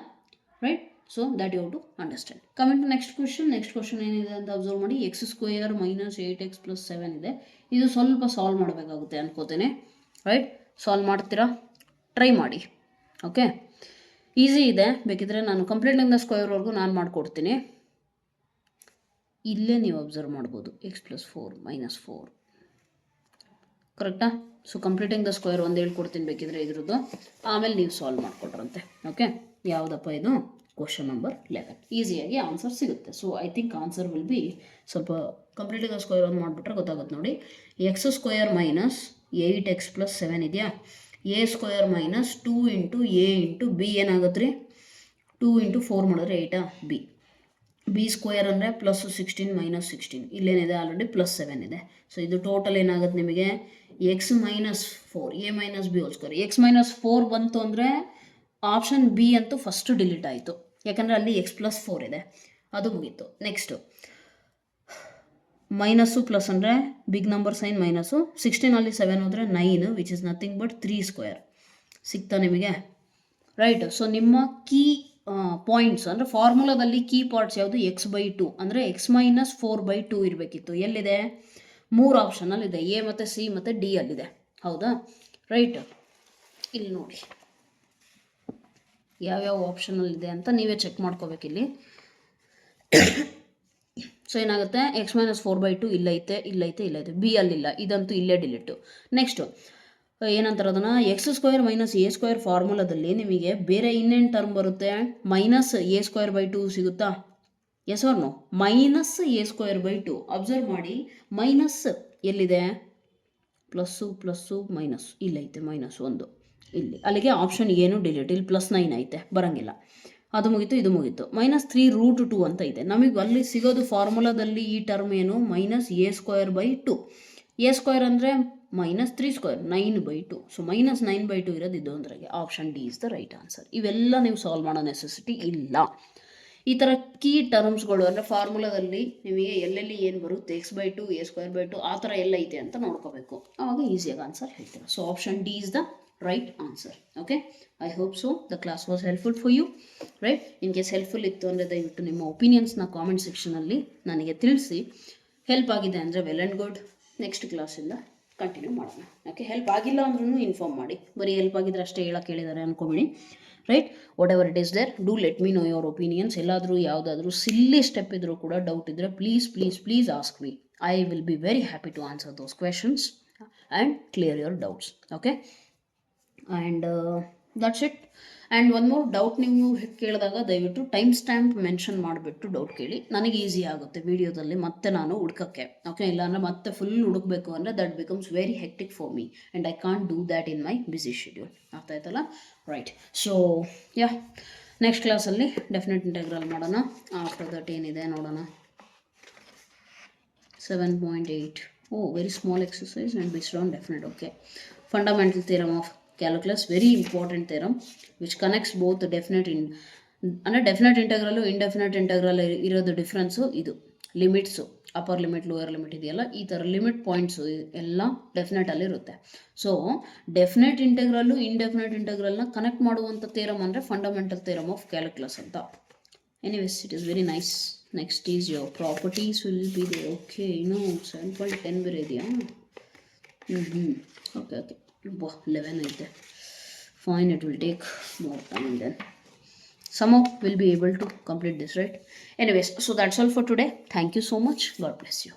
right? So that you have to understand. Coming to next question ಏನಿದೆ ಅಂತ ಅಬ್ಸರ್ವ್ ಮಾಡಿ. ಎಕ್ಸ್ ಸ್ಕ್ವೇರ್ ಮೈನಸ್ 8x + 7 ಇದೆ. ಇದು ಸ್ವಲ್ಪ ಸಾಲ್ವ್ ಮಾಡಬೇಕಾಗುತ್ತೆ ಅನ್ಕೋತೇನೆ, ರೈಟ್? ಸಾಲ್ವ್ ಮಾಡ್ತೀರಾ? ಟ್ರೈ ಮಾಡಿ. ಓಕೆ, ಈಸಿ ಇದೆ. ಬೇಕಿದ್ರೆ ನಾನು ಕಂಪ್ಲೀಟಿಂಗ್ ದ ಸ್ಕ್ವೇರ್ವರೆಗೂ ನಾನು ಮಾಡಿಕೊಡ್ತೀನಿ. ಇಲ್ಲೇ ನೀವು ಅಬ್ಸರ್ವ್ ಮಾಡ್ಬೋದು x + 4 - 4, ಕರೆಕ್ಟಾ? ಸೊ ಕಂಪ್ಲೀಟಿಂಗ್ ದ ಸ್ಕ್ವೇರ್ ಒಂದು ಹೇಳ್ಕೊಡ್ತೀನಿ ಬೇಕಿದ್ರೆ ಇದ್ರದ್ದು, ಆಮೇಲೆ ನೀವು ಸಾಲ್ವ್ ಮಾಡಿಕೊಟ್ರಂತೆ. ಓಕೆ, ಯಾವುದಪ್ಪ ಇದು? Question number 11. ಈಸಿಯಾಗಿ ಆನ್ಸರ್ ಸಿಗುತ್ತೆ. So I think answer will be ಸ್ವಲ್ಪ ಕಂಪ್ಲೀಟಿಂಗ್ ದ ಸ್ಕ್ವೇರ್ ಒಂದು ಮಾಡಿಬಿಟ್ರೆ ಗೊತ್ತಾಗುತ್ತೆ ನೋಡಿ. x² - 8x + 7 ಇದೆಯಾ? a² - 2 × a × b ಏನಾಗುತ್ತೆ ರೀ? 2 × 4 ಮಾಡಿದ್ರೆ 8 b. b² ಅಂದರೆ +16 - 16, ಇಲ್ಲೇನಿದೆ ಆಲ್ರೆಡಿ +7 ಇದೆ. ಸೊ ಇದು ಟೋಟಲ್ ಏನಾಗುತ್ತೆ ನಿಮಗೆ? x - 4 a - b² x - 4 ಬಂತು ಅಂದರೆ ಆಪ್ಷನ್ ಬಿ ಅಂತೂ ಫಸ್ಟ್ ಡಿಲೀಟ್ ಆಯಿತು, ಯಾಕಂದರೆ ಅಲ್ಲಿ x + 4 ಇದೆ, ಅದು ಮುಗೀತು. ನೆಕ್ಸ್ಟು ಮೈನಸ್ಸು ಪ್ಲಸ್ ಅಂದರೆ ಬಿಗ್ ನಂಬರ್ ಸೈನ್ ಮೈನಸ್ಸು. 16 7 ಹೋದರೆ 9, ವಿಚ್ ಇಸ್ ನಥಿಂಗ್ ಬಟ್ 3² ಸಿಗ್ತಾ ನಿಮಗೆ, ರೈಟ್? ಸೊ ನಿಮ್ಮ ಕೀ ಪಾಯಿಂಟ್ಸ್ ಅಂದರೆ ಫಾರ್ಮುಲಾದಲ್ಲಿ ಕೀ ಪಾರ್ಟ್ಸ್ ಯಾವುದು? x/2 ಅಂದರೆ x - 4/2 ಇರಬೇಕಿತ್ತು. ಎಲ್ಲಿದೆ? 3 ಆಪ್ಷನಲ್ಲಿದೆ, ಎ ಮತ್ತು ಸಿ ಮತ್ತು ಡಿ ಅಲ್ಲಿದೆ, ಹೌದಾ? ರೈಟ್, ಇಲ್ಲಿ ನೋಡಿ ಯಾವ್ಯಾವ ಆಪ್ಷನಲ್ಲಿದೆ ಅಂತ ನೀವೇ ಚೆಕ್ ಮಾಡ್ಕೋಬೇಕಿಲ್ಲಿ. ಸೊ ಏನಾಗುತ್ತೆ? x - 4/2 ಇಲ್ಲೈತೆ, ಬಿ ಅಲ್ಲಿಲ್ಲ, ಇದಂತೂ ಇಲ್ಲೇ ಡಿಲೀಟು. ನೆಕ್ಸ್ಟು ಏನಂತಾರೆ ಅದನ್ನು? x² - a² ಫಾರ್ಮುಲಾದಲ್ಲಿ ನಿಮಗೆ ಬೇರೆ ಇನ್ನೇನು ಟರ್ಮ್ ಬರುತ್ತೆ? -a²/2 ಸಿಗುತ್ತಾ? Yes or no? -a²/2 observe ಮಾಡಿ. ಮೈನಸ್ ಎಲ್ಲಿದೆ? ಪ್ಲಸ್ಸು ಮೈನಸ್ ಇಲ್ಲೈತೆ, -1 ಇಲ್ಲಿ. ಅಲ್ಲಿಗೆ ಆಪ್ಷನ್ ಏನು ಡಿಲೀಟ್. ಇಲ್ಲಿ +9 ಐತೆ, ಬರೋಂಗಿಲ್ಲ. ಅದು ಮುಗೀತು, ಇದು ಮುಗೀತು. -3√2 ಅಂತ ಇದೆ. ನಮಗೆ ಅಲ್ಲಿ ಸಿಗೋದು ಫಾರ್ಮುಲಾದಲ್ಲಿ ಈ ಟರ್ಮ್ ಏನು? -a²/2. a² ಅಂದರೆ -3² 9/2. ಸೊ -9/2 ಇರೋದು ಇದು ಅಂದ್ರಾಗೆ. Option D is the right answer. ಇವೆಲ್ಲ ನೀವು ಸಾಲ್ವ್ ಮಾಡೋ ನೆಸೆಸಿಟಿ ಇಲ್ಲ. ಈ ಥರ ಕೀ ಟರ್ಮ್ಸ್ಗಳು ಅಂದರೆ ಫಾರ್ಮುಲಾದಲ್ಲಿ ನಿಮಗೆ ಎಲ್ಲೆಲ್ಲಿ ಏನು ಬರುತ್ತೆ, x/2 a²/2 ಆ ಥರ ಎಲ್ಲ ಐತೆ ಅಂತ ನೋಡ್ಕೋಬೇಕು, ಆವಾಗ ಈಸಿಯಾಗಿ ಆನ್ಸರ್ ಹೇಳ್ತೀರಾ. So option D is the right answer. Okay, I hope so the class was helpful for you, right? In case helpful ಇತ್ತು ಅಂದರೆ ದಯವಿಟ್ಟು ನಿಮ್ಮ ಒಪಿನಿಯನ್ಸ್ನ ಕಾಮೆಂಟ್ ಸೆಕ್ಷನಲ್ಲಿ ನನಗೆ ತಿಳಿಸಿ. ಹೆಲ್ಪ್ ಆಗಿದೆ ಅಂದರೆ ವೆಲ್ ಆ್ಯಂಡ್ ಗುಡ್. ನೆಕ್ಸ್ಟ್ ಕ್ಲಾಸಿಂದ ಕಂಟಿನ್ಯೂ ಮಾಡೋಣ. ಓಕೆ, ಹೆಲ್ಪ್ ಆಗಿಲ್ಲ ಅಂದ್ರೂ ಇನ್ಫಾರ್ಮ್ ಮಾಡಿ. ಬರೀ ಹೆಲ್ಪ್ ಆಗಿದ್ರೆ ಅಷ್ಟೇ ಹೇಳಕ್ಕೆ ಹೇಳಿದ್ದಾರೆ ಅನ್ಕೋಬೇಡಿ, right? Whatever it is there, do let me know your opinions. ಎಲ್ಲಾದರೂ ಯಾವುದಾದ್ರೂ ಸಿಲ್ಲಿ ಸ್ಟೆಪ್ ಇದ್ದರೂ ಕೂಡ, ಡೌಟ್ ಇದ್ದರೆ please ask me. I will be very happy to answer those questions and clear your doubts. Okay, and that's it. And one more doubt ನೀವು ಕೇಳಿದಾಗ ದಯವಿಟ್ಟು ಟೈಮ್ ಸ್ಟ್ಯಾಂಪ್ ಮೆನ್ಷನ್ ಮಾಡಿಬಿಟ್ಟು ಡೌಟ್ ಕೇಳಿ. ನನಗೆ ಈಸಿ ಆಗುತ್ತೆ ವಿಡಿಯೋದಲ್ಲಿ ಮತ್ತೆ ನಾನು ಹುಡ್ಕೋಕ್ಕೆ. ಓಕೆ, ಇಲ್ಲಾಂದರೆ ಮತ್ತೆ ಫುಲ್ ಹುಡುಕಬೇಕು ಅಂದರೆ that becomes very hectic for me and I can't do that in my busy schedule. ಅರ್ಥ ಆಯ್ತಲ್ಲ? ರೈಟ್. ಸೊ ಯಾ, ನೆಕ್ಸ್ಟ್ ಕ್ಲಾಸಲ್ಲಿ ಡೆಫಿನೆಟ್ ಇಂಟೆಗ್ರಲ್ ಮಾಡೋಣ. ಆಫ್ಟರ್ ದಟ್ ಏನಿದೆ ನೋಡೋಣ. 7.8. Very small exercise and based on definite. Okay, fundamental theorem of calculus, very important theorem which connects both the definite integral indefinite integral ಇರೋದು ಡಿಫ್ರೆನ್ಸು ಇದು. Limits, upper limit lower limit ಇದೆಯಲ್ಲ, ಈ ಥರ ಲಿಮಿಟ್ ಪಾಯಿಂಟ್ಸು ಎಲ್ಲ ಡೆಫಿನೆಟಲ್ಲಿ ಇರುತ್ತೆ. ಸೊ ಡೆಫಿನೆಟ್ ಇಂಟೆಗ್ರಲ್ಲು ಇಂಡೆಫಿನೆಟ್ ಇಂಟೆಗ್ರಲ್ನ ಕನೆಕ್ಟ್ ಮಾಡುವಂಥ ಥಿಯರಮ್ ಅಂದರೆ ಫಂಡಮೆಂಟಲ್ ಥಿಯರಮ್ ಆಫ್ ಕ್ಯಾಲ್ಕುಲಸ್ ಅಂತ. Anyways, it is very nice. Next is your properties will be they. Okay, ಇನ್ನೂ 7.10 ಬೇರೆ ಇದೆಯಾ? ಓಕೆ 11 ಐತೆ. Fine, it will take more time then. Somehow we'll be able to complete this, right? Anyways, so that's all for today. Thank you so much. God bless you.